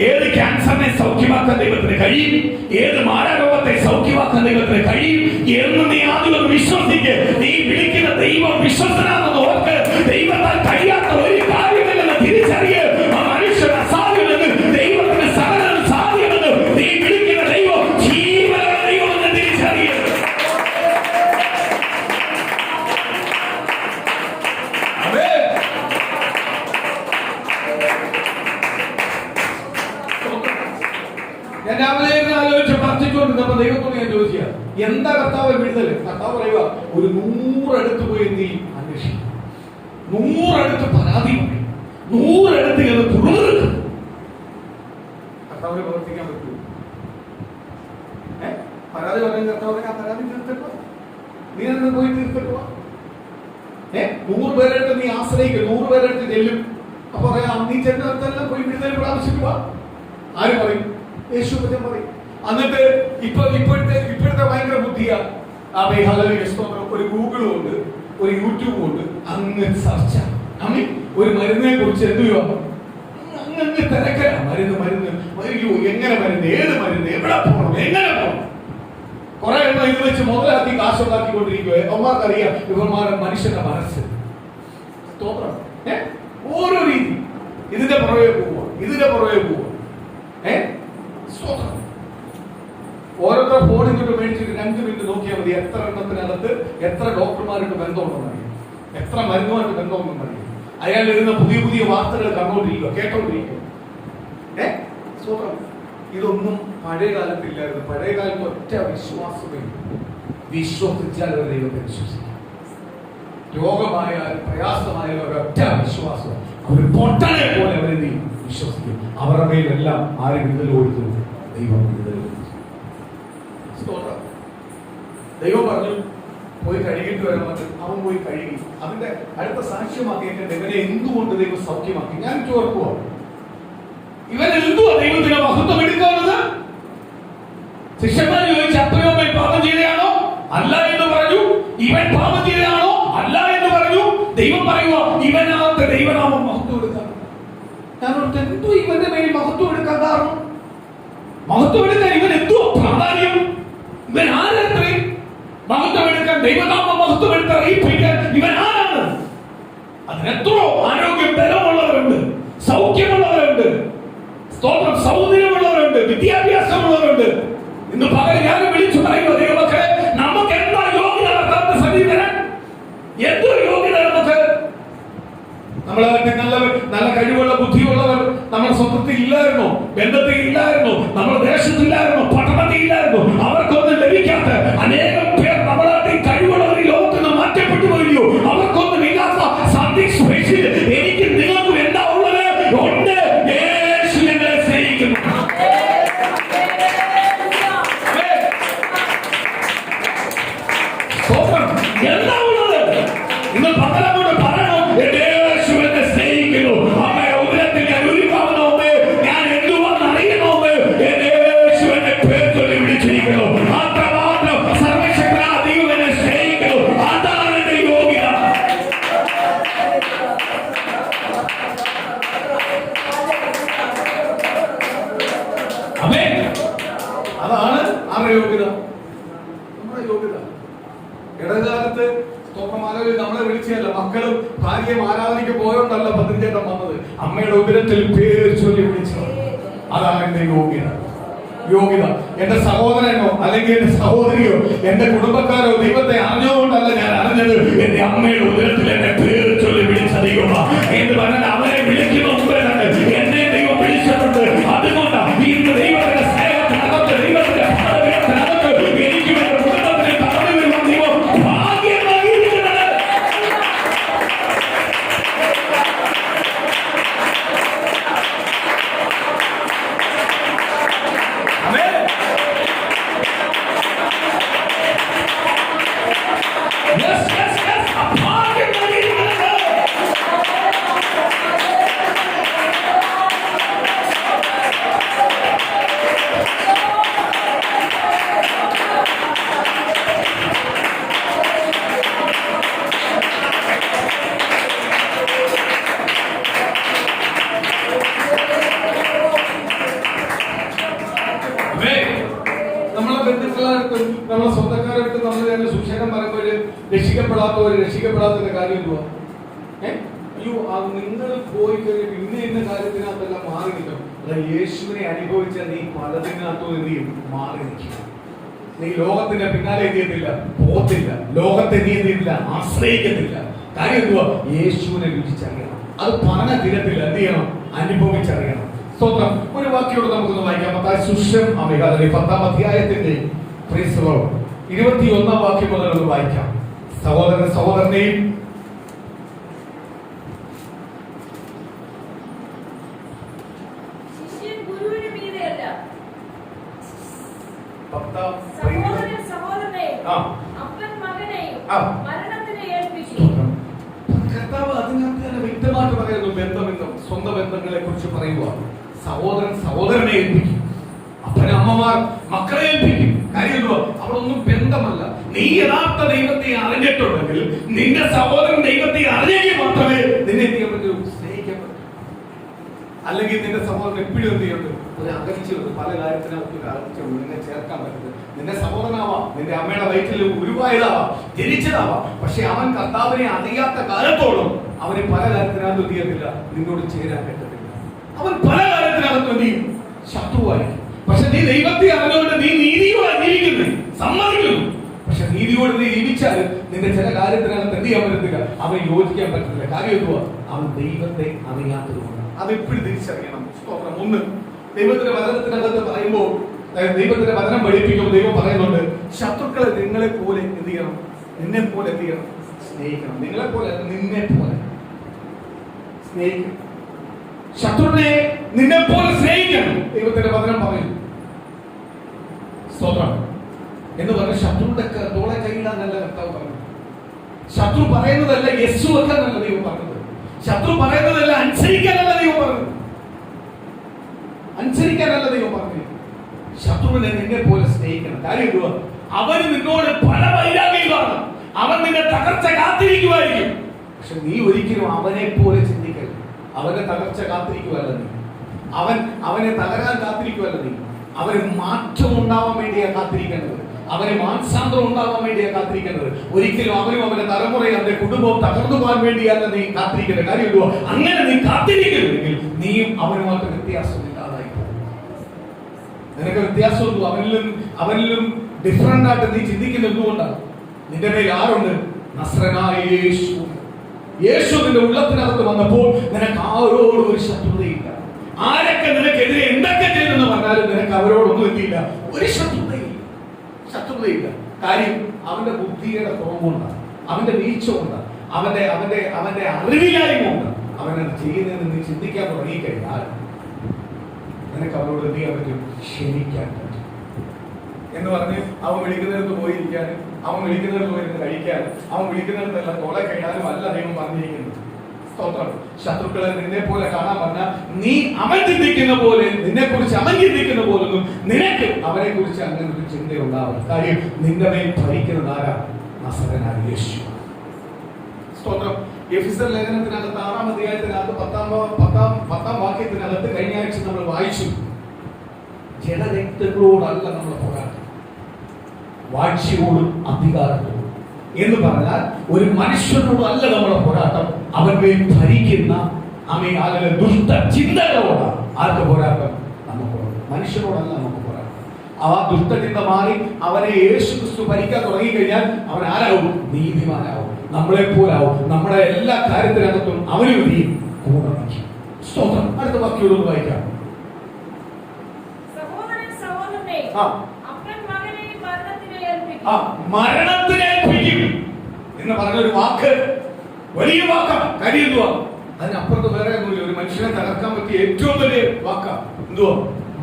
A: ഏത് ക്യാൻസറിനെ സൗഖ്യമാക്കാൻ ദൈവത്തിന് കഴിയും. ഏത് മാരരോഗത്തെ സൗഖ്യമാക്കാൻ ദൈവത്തിന് കഴിയും എന്ന് നീ ആദ്യം വിശ്വസിക്ക്. നീ വിളിക്കുന്ന ദൈവം വിശ്വസനാണെന്ന് ഓർക്ക്. ദൈവത്താൽ കഴിയാത്ത ഒരു കാര്യമില്ലെന്ന് തിരിച്ചറിയ. മനുഷ്യൻ അസാധ്യമെന്ന്, ദൈവത്തിന് സകലം സാധ്യമെന്ന് നീ വിളിക്കുന്ന ദൈവം ജീവനുള്ള ദൈവമെന്ന് തിരിച്ചറിയ. ഞാൻ രാവിലെ ആലോചിച്ച് പ്രാർത്ഥിച്ചുകൊണ്ടിരുന്നപ്പോ ദൈവത്തോട് ഞാൻ ചോദിക്കുക, എന്താ കർത്താവ് വിടുതല്? കർത്താവ് പറയുക, ഒരു 100 അടുത്ത് പോയി നീ അന്വേഷിക്കും, 100 അടുത്ത് പരാതി പറയും, 100 അടുത്ത് എന്ന് തുറന്നെടുക്കും. കർത്താവിന് പ്രവർത്തിക്കാൻ പറ്റൂ? പരാതി പറയുന്ന കർത്താവ് ആ പരാതി തീർത്തിട്ടോ, നീ തന്നെ പോയി തീർത്തിട്ടോ. 100 പേരെടുത്ത് നീ ആശ്രയിക്കും, 100 പേരെടുത്ത് ചെല്ലും. അപ്പൊ പറയാം, നീ ചെന്നിടത്തെല്ലാം പോയി വിടുതൽ പ്രാവശ്യപ്പെടുക. ആര് പറയും? യേശു പറയും. എന്നിട്ട് ഇപ്പോഴത്തെ ഭയങ്കര ബുദ്ധിയാ. ഒരു ഗൂഗിളും ഉണ്ട്, ഒരു യൂട്യൂബും ഉണ്ട്. അങ്ങ് സർച്ച ഒരു മരുന്നിനെ കുറിച്ച് എന്ത് അങ്ങ് തിരക്കല. മരുന്ന് എങ്ങനെ മരുന്ന്, ഏത് മരുന്ന്, എവിടെ പോകണം, എങ്ങനെ പോകണം. കുറെ എണ്ണം ഇത് വെച്ച് മുതലാക്കി കാശുണ്ടാക്കിക്കൊണ്ടിരിക്കുക. അവന്മാർക്കറിയാം ഇവന്മാരുടെ മനുഷ്യന്റെ മനസ്സ്. സ്തോത്രം. ഓരോ രീതി ഇതിന്റെ പുറകെ പോവുക. ഓരോരുത്തർ ഫോൺ ഇങ്ങോട്ട് മേടിച്ചിട്ട് 2 മിനിറ്റ് നോക്കിയാൽ മതി എത്ര എണ്ണത്തിനകത്ത് എത്ര ഡോക്ടർമാരുടെ ബന്ധമുണ്ടെന്ന് അറിയാം, എത്ര മരുന്നുമായിട്ട് ബന്ധമുണ്ടെന്ന് അറിയാം. അയാൾ എഴുതുന്ന പുതിയ വാർത്തകൾ കേട്ടോണ്ടിരിക്കുക. ഇതൊന്നും പഴയ കാലത്തില്ലായിരുന്നു. പഴയ കാലത്ത് ഒറ്റ വിശ്വാസമേ, വിശ്വസിച്ചാൽ അവർ ദൈവത്തെ വിശ്വസിക്കും. രോഗമായാലും പ്രയാസമായാലും ഒരൊറ്റ വിശ്വാസം. അവർ പൊട്ടനെ പോലെ അവരെ വിശ്വസിക്കും. അവരുടെ മേലെല്ലാം ആര് വിടുതൽ കൊടുത്തു? ദൈവം വിടുതൽ കൊടുത്തു. ദൈവം പറഞ്ഞു പോയി കഴുകിയിട്ട് വരാൻ പറഞ്ഞു. അവൻ പോയി കഴുകി. അതിന്റെ അടുത്ത സാക്ഷ്യമാക്കിയിട്ട് ഇവനെ എന്തുകൊണ്ട് ദൈവം സൗഖ്യമാക്കി? ഞാൻ ഓർക്കുക, ഇവൻ എന്തുവാ ദൈവത്തിന്റെ മഹത്വം എടുക്കുന്നത്? ശിഷ്യന്മാർ ചോദിച്ചു, അപ്പനോ അമ്മയും പാപം ചെയ്തയാണോ? അല്ല എന്ന് പറഞ്ഞു. ഇവൻ പാപം ചെയ്തയാണോ? അല്ല എന്ന് പറഞ്ഞു. ദൈവം പറയുക, ഇവനകത്ത് ദൈവനാമം മഹത്വം എടുക്കാൻ. ഞാൻ ഓർത്ത്, എന്തോ ഇവന്റെ മേൽ മഹത്വം എടുക്കാൻ കാരണം? മഹത്വം എടുക്കാൻ ഇവൻ എന്തോ പ്രാധാന്യം? ഇവൻ ആരത്രേ മഹത്വം എടുക്കാൻ? ദൈവനാമം മഹത്വം എടുത്ത് അറിയിപ്പിക്കാൻ ഇവൻ ആരാണ്? അതിനെത്രയോ ആരോഗ്യം, ബലമുള്ളവരുണ്ട്, സൗഖ്യമുള്ളവരുണ്ട്, സ്തോത്രം, സൗന്ദര്യമുള്ളവരുണ്ട്, വിദ്യാഭ്യാസമുള്ളവരുണ്ട്. ഇന്ന് പകരം ഞാൻ വിളിച്ചു പറയുക, ദൈവമക്കളെ, നമുക്ക് എന്താ യോഗ്യത? നടത്താത്ത സമീപനം എന്തോ യോഗ്യത നമുക്ക്? നമ്മളെ നല്ല കഴിവുള്ള ബുദ്ധിയുള്ളവർ നമ്മുടെ സ്വന്തത്തിൽ ഇല്ലായിരുന്നോ? ബന്ധത്തിൽ ഇല്ലായിരുന്നോ? നമ്മുടെ ദേശത്തില്ലായിരുന്നോ? പട്ടണത്തിൽ ഇല്ലായിരുന്നോ? അവർക്കൊന്നും ലഭിക്കാത്ത അനേകം പേർ നമ്മളായിട്ട് കഴിവുള്ളവർ ഈ ലോകത്ത് നിന്ന് മാറ്റപ്പെട്ടു പോയില്ലോ. അവർക്കൊന്നും ഇല്ലാത്ത സംതിങ് സ്പെഷ്യൽ എനിക്ക് നിങ്ങൾക്കും എന്താ ഉള്ളത്? ഉണ്ട്. യേശു ഞങ്ങളെ സ്നേഹിക്കുന്നു. എന്താ ഉള്ളത്? നിങ്ങൾ പകലമോട് പറയണം, യേശു എന്നെ സ്നേഹിക്കുന്നു. അമ്മയെ ഉദരത്തിൽ ഞാൻ ഒരുക്കാവുന്ന അമ്മേ, ഞാൻ എന്തുവാന്ന് അറിയണോ അമ്മേ? യേശു എന്നെ പേർ ചൊല്ലി വിളിച്ചിരിക്കുന്നു. അത്രമാത്രം സർവശക്തനായ ദൈവം എന്നെ സ്നേഹിക്കുന്നു. അതാണ് എന്റെ യോഗ്യത. അമേൻ. അതാണ് ആരുടെ യോഗ്യത? നമ്മുടെ യോഗ്യത. ഇടകാലത്ത് സ്തോത്രമാലയിൽ നമ്മളെ വിളിച്ചല്ല, മക്കളും ഭാര്യയും ആരാധനയ്ക്ക് പോയോണ്ടല്ല പത്രികേട്ടം വന്നത്. അമ്മയുടെ ഉദരത്തിൽ പേര് ചൊല്ലി വിളിച്ചു. അതാണ് എന്റെ യോഗ്യത. യോഗ്യത എന്റെ സഹോദരനോ അല്ലെങ്കിൽ എന്റെ സഹോദരിയോ എന്റെ കുടുംബക്കാരോ ദൈവത്തെ അറിഞ്ഞുകൊണ്ടല്ല ഞാൻ അറിഞ്ഞത്. എന്റെ അമ്മയുടെ ഉദരത്തിൽ എന്നെ പേര് ചൊല്ലി വിളിച്ച ദൈവമാ എന്ന് പറഞ്ഞാൽ അവരെ വിളിക്കുന്ന മുമ്പേ തന്നെ എന്നെ ദൈവം വിളിച്ചിട്ടുണ്ട്. അതുകൊണ്ടാണ് ഇന്ന് ദൈവത്തിന്റെ സ്നേഹത്തിനകത്ത്, ദൈവത്തിന്റെ ഭാഗ്യത്തിനകത്ത് എനിക്ക് വേണ്ട കുടുംബത്തിന് കടന്നു വരുന്ന ദൈവം ഭാഗ്യം നൽകിയിരിക്കുന്നത്. Yes, yes, yes. ഭാഗ്യം നൽകിയിരിക്കുന്നത്. നമ്മളെ ബന്ധുക്കളായിട്ടും നമ്മളെ സ്വന്തക്കാരായിട്ടും നമ്മൾ സുശേഷം പറയുമ്പോൾ രക്ഷിക്കപ്പെടാത്തതിന്റെ കാര്യം എന്തുവാ? അയ്യോ, നിങ്ങൾ പോയി കഴിഞ്ഞാൽ ഇന്ന കാര്യത്തിനകത്തെല്ലാം മാറി നിൽക്കും. യേശുവിനെ അനുഭവിച്ച നീ പലതിനകത്തും എന്ത് ചെയ്യും? മാറി നിൽക്കും. നീ ലോകത്തിന്റെ പിന്നാലെ എന്ത് ചെയ്യത്തില്ല? പോകത്തില്ല. ലോകത്തെ നീ എന്ത് ചെയ്തില്ല? ആശ്രയിക്കത്തില്ല. കാര്യം എന്തുവാ? യേശുവിനെ രുചിച്ചറിയണം. അത് പറഞ്ഞ തീരത്തില്ല. എന്ത് ചെയ്യണം? അനുഭവിച്ചറിയണം. സ്തോത്രം. ഒരു വാക്യോട് നമുക്കൊന്ന് വായിക്കാം. മത്തായി സുവിശേഷം 10-ാം അധ്യായത്തിന്റെ 21-ാം വാക്യം മുതൽ ഒന്ന് വായിക്കാം. സഹോദരൻ സഹോദരനെയും കർത്താവ് അതിനകത്ത് തന്നെ വ്യക്തമായിട്ട് പറയുന്നു. ബന്ധമെന്നും സ്വന്തം ബന്ധങ്ങളെ കുറിച്ച് പറയുക. സഹോദരൻ സഹോദരനെ ഏൽപ്പിക്കും, അപ്പനമ്മമാർ മക്കളെ ഏൽപ്പിക്കും. കാര്യം അവിടെ ഒന്നും ബന്ധമല്ല. നീ യഥാർത്ഥ ദൈവത്തെ അറിഞ്ഞിട്ടുണ്ടെങ്കിൽ നിന്റെ സഹോദരൻ ദൈവത്തെ അറിഞ്ഞെങ്കിൽ മാത്രമേ നിന്നെ എന്ത് ചെയ്യാൻ പറ്റൂ? സ്നേഹിക്കാൻ പറ്റൂ. അല്ലെങ്കിൽ നിന്റെ സഹോദരൻ എപ്പോഴും എന്ത് ചെയ്യുന്നുണ്ട്? ഒരു അകൽച്ചയുണ്ട്. പല കാര്യത്തിനകത്ത് അകൽച്ചയുണ്ട്. നിന്നെ ചേർക്കാൻ പറ്റുന്നത് നിന്റെ സഹോദരനാവാം, നിന്റെ അമ്മയുടെ വയറ്റിൽ ഉരുവായതാവാം, ജനിച്ചതാവാം. പക്ഷെ അവൻ കർത്താവിനെ അറിയാത്ത കാലത്തോളം അവന് പല കാര്യത്തിനകത്ത് എന്ത് ചെയ്യത്തില്ല? നിന്നോട് ചേരാൻ പറ്റത്തില്ല. അവൻ പല കാര്യത്തിനകത്ത് എന്ത് ചെയ്യും? ശത്രുവായിരിക്കും. പക്ഷെ നീ ദൈവത്തെ അറിഞ്ഞുകൊണ്ട് നീ നീതിയോടെ ജീവിക്കുന്നു, സമ്മതിക്കുന്നു. പക്ഷെ നീതിയോടെ നീ ജീവിച്ചാൽ നിന്റെ ചില കാര്യത്തിനകത്ത് എന്ത് ചെയ്യാൻ പറ്റത്തില്ല? അവൻ യോജിക്കാൻ പറ്റത്തില്ല. കാര്യം എന്തുവാ? അവൻ ദൈവത്തെ അറിയാത്തതുകൊണ്ട്. അതെപ്പോഴും തിരിച്ചറിയണം. സ്തോത്രം. ഒന്ന്, ദൈവത്തിന്റെ വചനത്തിനകത്ത് പറയുമ്പോൾ, ദൈവത്തിന്റെ വചനം പഠിപ്പിക്കുമ്പോൾ ദൈവം പറയുന്നുണ്ട്, ശത്രുക്കളെ നിങ്ങളെ പോലെ എന്ത് ചെയ്യണം? നിന്നെ പോലെ എന്ത് ചെയ്യണം? സ്നേഹിക്കണം. നിങ്ങളെ പോലെ, നിന്നെ പോലെ സ്നേഹിക്കണം. ശത്രുവിനെ നിന്നെ പോലെ സ്നേഹിക്കണം. ദൈവത്തിന്റെ വചനം പറയും. സ്തോത്രം. എന്ന് പറഞ്ഞ് ശത്രുവിന്റെ തോളെ കൈയിടാനല്ല കർത്താവ് പറഞ്ഞത്. ശത്രു പറയുന്നതല്ല യേശു വെക്കാനല്ല ദൈവം പറഞ്ഞത്. ശത്രു പറയുന്നതല്ല അനുസരിക്കാനല്ല ദൈവം പറഞ്ഞത്. അനുസരിക്കാനല്ല ദൈവം പറഞ്ഞത്. ശത്രുവിനെ നിന്നെ പോലെ സ്നേഹിക്കണം. കാര്യം എന്തുവാ? അവന് നിന്നോട് പല വൈരാഗ്യങ്ങളാണ്. അവൻ നിന്നെ തകർച്ച കാത്തിരിക്കുമായിരിക്കും. പക്ഷെ നീ ഒരിക്കലും അവനെ പോലെ ചിന്തിക്കരുത്. അവന്റെ തകർച്ച കാത്തിരിക്കുവല്ല നീ. അവനെ തകരാൻ കാത്തിരിക്കുവല്ല നീ. അവന് മാറ്റം ഉണ്ടാവാൻ വേണ്ടിയാ കാത്തിരിക്കേണ്ടത്. അവന് മാനസാന്തരം ഉണ്ടാവാൻ വേണ്ടിയാ കാത്തിരിക്കേണ്ടത്. ഒരിക്കലും അവനും അവന്റെ തലമുറയും അവന്റെ കുടുംബവും തകർന്നു പോകാൻ വേണ്ടിയല്ല നീ കാത്തിരിക്കേണ്ട. കാര്യം എന്തുവാ? അങ്ങനെ നീ കാത്തിരിക്കരുതെങ്കിൽ നീയും അവനുമായിട്ട് വ്യത്യാസമില്ലാതായി പോകും. നിനക്ക് വ്യത്യാസം അവനിലും ഡിഫറന്റ് ആയിട്ട് നീ ചിന്തിക്കുന്നത് എന്തുകൊണ്ടാണ്? നിന്റെ മേൽ ആരുണ്ട്? നസ്രനായ യേശു. യേശു നിന്റെ ഉള്ളത്തിനകത്ത് വന്നപ്പോൾ നിനക്ക് ആരോടും ഒരു ശത്രുതയില്ല. ആരൊക്കെ നിനക്കെതിരെ എന്തൊക്കെ ചെയ്തെന്ന് പറഞ്ഞാലും നിനക്ക് അവരോടൊന്നും എത്തിയില്ല. ഒരു ശത്രുതയില്ല. കാര്യം അവന്റെ ബുദ്ധിയുടെ കുറവുണ്ട്, അവന്റെ വീഴ്ച ഉണ്ട്, അവന്റെ അറിവില്ലായ്മ ഉണ്ട്. അവനത് ചെയ്യുന്നതെന്ന് നീ ചിന്തിക്കാൻ തുടങ്ങിക്കഴിഞ്ഞാൽ നിനക്ക് അവരോട് എന്ത് ചെയ്യാൻ പറ്റും? ക്ഷമിക്കാൻ പറ്റും. എന്ന് പറഞ്ഞ് അവൻ വിളിക്കുന്നിടത്ത് പോയിരിക്കാനും, അവൻ വിളിക്കുന്നിടത്ത് പോയിരുന്ന് കഴിക്കാനും, അവൻ വിളിക്കുന്നിടത്തെല്ലാം തോളെ കഴിയാനും അല്ല ദൈവം പറഞ്ഞിരിക്കുന്നത്. സ്തോത്രം. ശത്രുക്കളെ നിന്നെ പോലെ കാണാൻ പറഞ്ഞാൽ നീ അവൻ ചിന്തിക്കുന്ന പോലെ, നിന്നെ കുറിച്ച് അവൻ ചിന്തിക്കുന്ന പോലൊന്നും നിനക്ക് അവനെ കുറിച്ച് അങ്ങനെ ഒരു ചിന്ത ഉണ്ടാവും. കാര്യം നിന്റെ മേൽ ഭരിക്കുന്നത് ആരാ? നസറനായ യേശു. സ്തോത്രം. എഫെസ്യർ ലേഖനത്തിനകത്ത് 6-ാം അധ്യായത്തിനകത്ത് 10-ാം വാക്യത്തിനകത്ത് കഴിഞ്ഞ ആഴ്ച നമ്മൾ വായിച്ചു, ജഡരക്തങ്ങളോടല്ല നമ്മൾ പോരാട്ടം, വാഴ്ചയോടും അധികാരത്തോടും. എന്ന് പറഞ്ഞാൽ ഒരു മനുഷ്യനോടല്ല നമ്മുടെ പോരാട്ടം, അവന്റെ ഭരിക്കുന്ന ദുഷ്ട ചിന്തകളോടാണ്. ആർക്ക് പോരാട്ടം? നമുക്ക്. മനുഷ്യനോടല്ല നമുക്ക് പോരാട്ടം. ആ ദുഷ്ടചിന്ത മാറി അവനെ യേശു ക്രിസ്തു ഭരിക്കാൻ തുടങ്ങിക്കഴിഞ്ഞാൽ അവൻ ആരാവും? നീതിമാനാവും, നമ്മളെ പോലാവും. നമ്മുടെ എല്ലാ കാര്യത്തിനകത്തും അവന് വേണ്ടി കൂടെ വയ്ക്കും. സ്തോത്രം. അടുത്ത വാക്യോട് വായിക്കാം. മരണത്തിനേൽപ്പിക്കും എന്ന് പറഞ്ഞൊരു വാക്ക് വലിയ വാക്കാണ്. കാര്യം എന്തുവാ? അതിനപ്പുറത്ത് വേറെ ഒന്നുമില്ല. ഒരു മനുഷ്യനെ തകർക്കാൻ പറ്റിയ ഏറ്റവും വലിയ വാക്കാണ്. എന്തുവാ?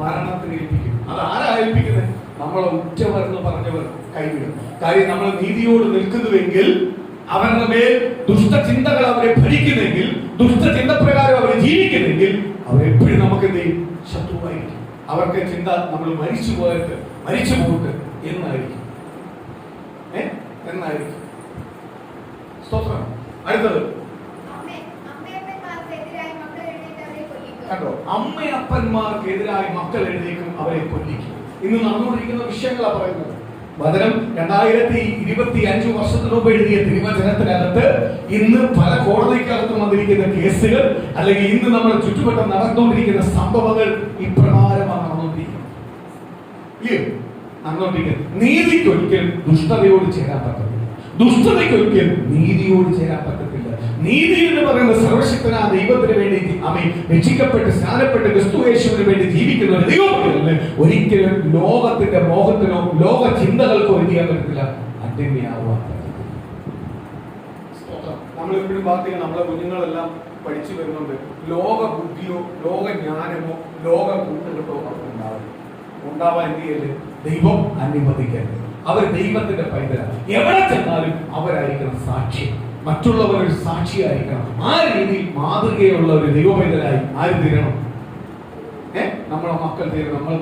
A: മരണത്തിനേൽപ്പിക്കും. അത് ആരാ ഏൽപ്പിക്കുന്നത്? നമ്മളെ ഉറ്റവരെന്ന് പറഞ്ഞവർ കൈവിടും. കാര്യം നമ്മൾ നീതിയോട് നിൽക്കുന്നുവെങ്കിൽ, അവരുടെ മേൽ ദുഷ്ടചിന്തകൾ അവരെ ഭരിക്കുന്നെങ്കിൽ, ദുഷ്ടചിന്തപ്രകാരം അവരെ ജീവിക്കുന്നെങ്കിൽ, അവരെപ്പോഴും നമുക്ക് എന്ത് ചെയ്യും? ശത്രുവായിരിക്കും. അവർക്ക് ചിന്ത നമ്മൾ മരിച്ചു പോയിട്ട് എന്നായിരിക്കും. എന്നായിരിക്കും. സ്തോത്രം. അടുത്തത് കണ്ടോ? അമ്മയപ്പന്മാർക്കെതിരായി മക്കൾ എഴുന്നേക്കും, അവരെ കൊല്ലിക്കും. ഇന്ന് നടന്നുകൊണ്ടിരിക്കുന്ന വിഷയങ്ങളാണ് പറയുന്നത്. വചനം 2025 വർഷത്തിന് മുമ്പ് എഴുതിയ തിരുവചനത്തിനകത്ത് ഇന്ന് പല കോടതിക്കകത്തും വന്നിരിക്കുന്ന കേസുകൾ, അല്ലെങ്കിൽ ഇന്ന് നമ്മുടെ ചുറ്റുവട്ടം നടന്നുകൊണ്ടിരിക്കുന്ന സംഭവങ്ങൾ ഇപ്രകാരമാണ് നടന്നുകൊണ്ടിരിക്കുന്നത്. നീതിക്കൊരിക്കലും ദുഷ്ടതയോട് ചേരാൻ പറ്റത്തില്ല. ദുഷ്ടതയ്ക്കൊരിക്കലും നീതിയോട് ചേരാൻ പറ്റത്തില്ല. നീതി എന്ന് പറയുന്ന സർവശക്തനായ ദൈവത്തിന് വേണ്ടി രക്ഷിക്കപ്പെട്ട് സ്നാനപ്പെട്ട് ക്രിസ്തുയേശുവിന് വേണ്ടി ജീവിക്കുന്ന ഒരു ദൈവത്തിന് ഒരിക്കലും ലോകത്തിന്റെ മോഹത്തിനോ ലോക ചിന്തകൾക്കോ ചെയ്യാൻ പറ്റത്തില്ല, അടിമയാവാൻ പറ്റത്തില്ല. നമ്മളെപ്പോഴും പ്രാർത്ഥിക്കണം, നമ്മളെ കുഞ്ഞുങ്ങളെല്ലാം പഠിച്ചു വരുന്നുണ്ട്. ലോക ബുദ്ധിയോ ലോക ജ്ഞാനമോ ലോക കൂട്ടുകെട്ടോ ഉണ്ടാവാൻ എന്ത് ചെയ്യല്? ദൈവം അനുവദിക്കരുത്. അവർ ദൈവത്തിന്റെ പൈതലാണ്. എവിടെ ചെന്നാലും അവരായിരിക്കണം സാക്ഷി, മറ്റുള്ളവരൊരു സാക്ഷിയായിരിക്കണം. ആ രീതിയിൽ മാതൃകയുള്ള ഒരു ദൈവ പൈതലായി ആര് തീരണം? നമ്മളെ മക്കൾ തീരണം. നമ്മൾ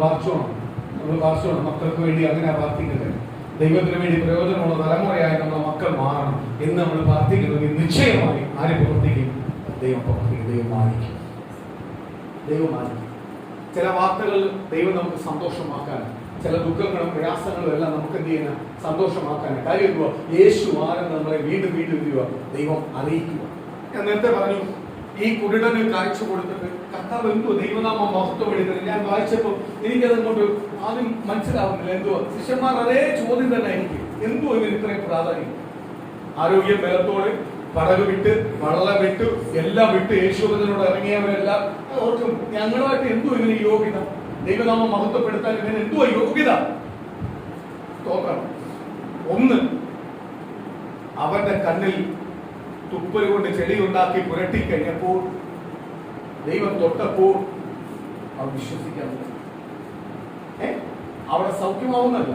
A: വാർച്ചോണം മക്കൾക്ക് വേണ്ടി അങ്ങനെ പ്രാർത്ഥിക്കുന്നത്. ദൈവത്തിന് വേണ്ടി പ്രയോജനമുള്ള തലമുറയായി നമ്മളെ മക്കൾ മാറണം എന്ന് നമ്മൾ പ്രാർത്ഥിക്കുന്നത് നിശ്ചയമായി ആര് പ്രവർത്തിക്കും? ദൈവം പ്രവർത്തിക്കും. ദൈവം മാനിക്കും. ചില വാർത്തകൾ ദൈവം നമുക്ക് സന്തോഷമാക്കാൻ, ചില ദുഃഖങ്ങളും പ്രയാസങ്ങളും എല്ലാം നമുക്ക് എന്ത് ചെയ്യാൻ? സന്തോഷമാക്കാൻ. കാര്യം എന്തുവാ? യേശു ആരെന്ന് നമ്മളെ വീണ്ടും ദൈവം അറിയിക്കുക. ഞാൻ നേരത്തെ പറഞ്ഞു, ഈ കുരുടന് കാഴ്ച കൊടുത്തിട്ട് കർത്താവ് എന്തുവാ ദൈവനാമം മഹത്വം എടുക്കുന്നത് ഞാൻ വായിച്ചപ്പോൾ എനിക്കതങ്ങോട്ട് ആദ്യം മനസ്സിലാവുന്നില്ല. എന്തുവാ? ശിഷ്യന്മാർ അതേ ചോദ്യം തന്നെ എനിക്ക്, എന്തുവാ ഇതിന് ഇത്രയും പ്രാധാന്യം? ആരോഗ്യം ബലത്തോടെ പടക് വിട്ട് വള്ളം വിട്ടു എല്ലാം വിട്ട് യേശുവിനോട് ഇറങ്ങിയവരെല്ലാം ഓർക്കും, ഞങ്ങളുമായിട്ട് എന്തുവാ ഇവന് യോഗ്യത? ദൈവനാമം മഹത്വപ്പെടുത്താൻ ഇവന് എന്തുവാ യോഗ്യത? സ്തോത്രം. ഒന്ന്, അവന്റെ കണ്ണിൽ തുപ്പൽ കൊണ്ട് ചെടി ഉണ്ടാക്കി പുരട്ടി കഴിഞ്ഞപ്പോൾ ദൈവം തൊട്ടപ്പോൾ അവൻ വിശ്വസിക്കാൻ അവിടെ സൗഖ്യമാവുന്നല്ല,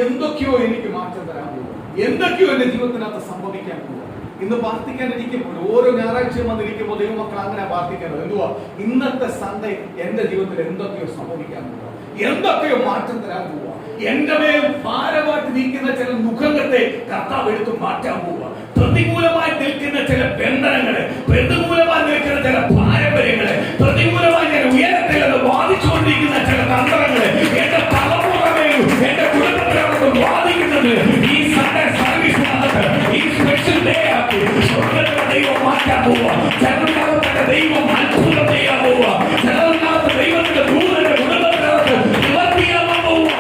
A: എന്തൊക്കെയോ എനിക്ക് മാറ്റം തരാൻ പോവുക, എന്തൊക്കെയോ എന്റെ ജീവിതത്തിനകത്ത് സംഭവിക്കാൻ പോവുക. ഇന്ന് പ്രാർത്ഥിക്കാനിരിക്കുമ്പോൾ, ഓരോ ഞായറാഴ്ചയും വന്നിരിക്കുമ്പോൾ ദൈവമക്കൾ അങ്ങനെ പ്രാർത്ഥിക്കേണ്ടത് എന്തുവാ? ഇന്നത്തെ സൺഡേ എന്റെ ജീവിതത്തിൽ എന്തൊക്കെയോ സംഭവിക്കാൻ പോവുക, എന്തൊക്കെയോ മാറ്റം തരാൻ പോവുക. എന്റെ മേൽ ഭാരമായിട്ട് നിൽക്കുന്ന ചില മുഖങ്ങളെ കർത്താവ് എടുത്ത് മാറ്റാൻ പോവുക. പ്രതികൂലമായി നിൽക്കുന്ന ചില ബന്ധനങ്ങളെ, പ്രതികൂലമായി നിൽക്കുന്ന ചില പാരമ്പര്യങ്ങളെ, പ്രതികൂലമായി ഞാൻ ഉയരത്തിൽ അത് വാദിച്ചുകൊണ്ടിരിക്കുന്ന ചില തന്ത്രങ്ങളെ എന്റെ തലമുറമേലും എന്റെ കുടുംബത്തിനകത്ത് വാദിക്കുന്നത് ഈ സൺഡേ സർവീസിനകത്ത് ഈ സ്പെഷ്യൽ ഡേ ആക്കി ദൈവം മാറ്റാൻ പോവുക. ചിലർക്കകത്തെ ദൈവം അത്ഭുതം ചെയ്യാൻ പോവുക. ചിലർക്കകത്ത് ദൈവത്തിന്റെ ദൂതന്റെ കുടുംബത്തിനകത്ത് നിവർത്തിയാവാൻ പോവുക.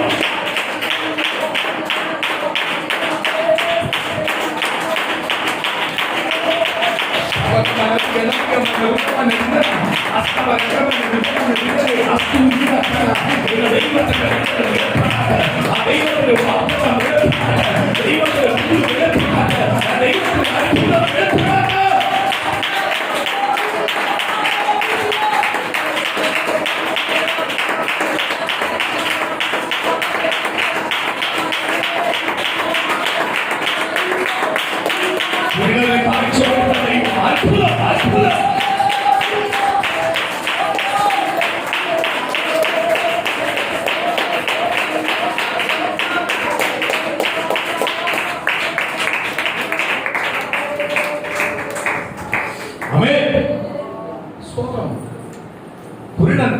A: കുരുടൻ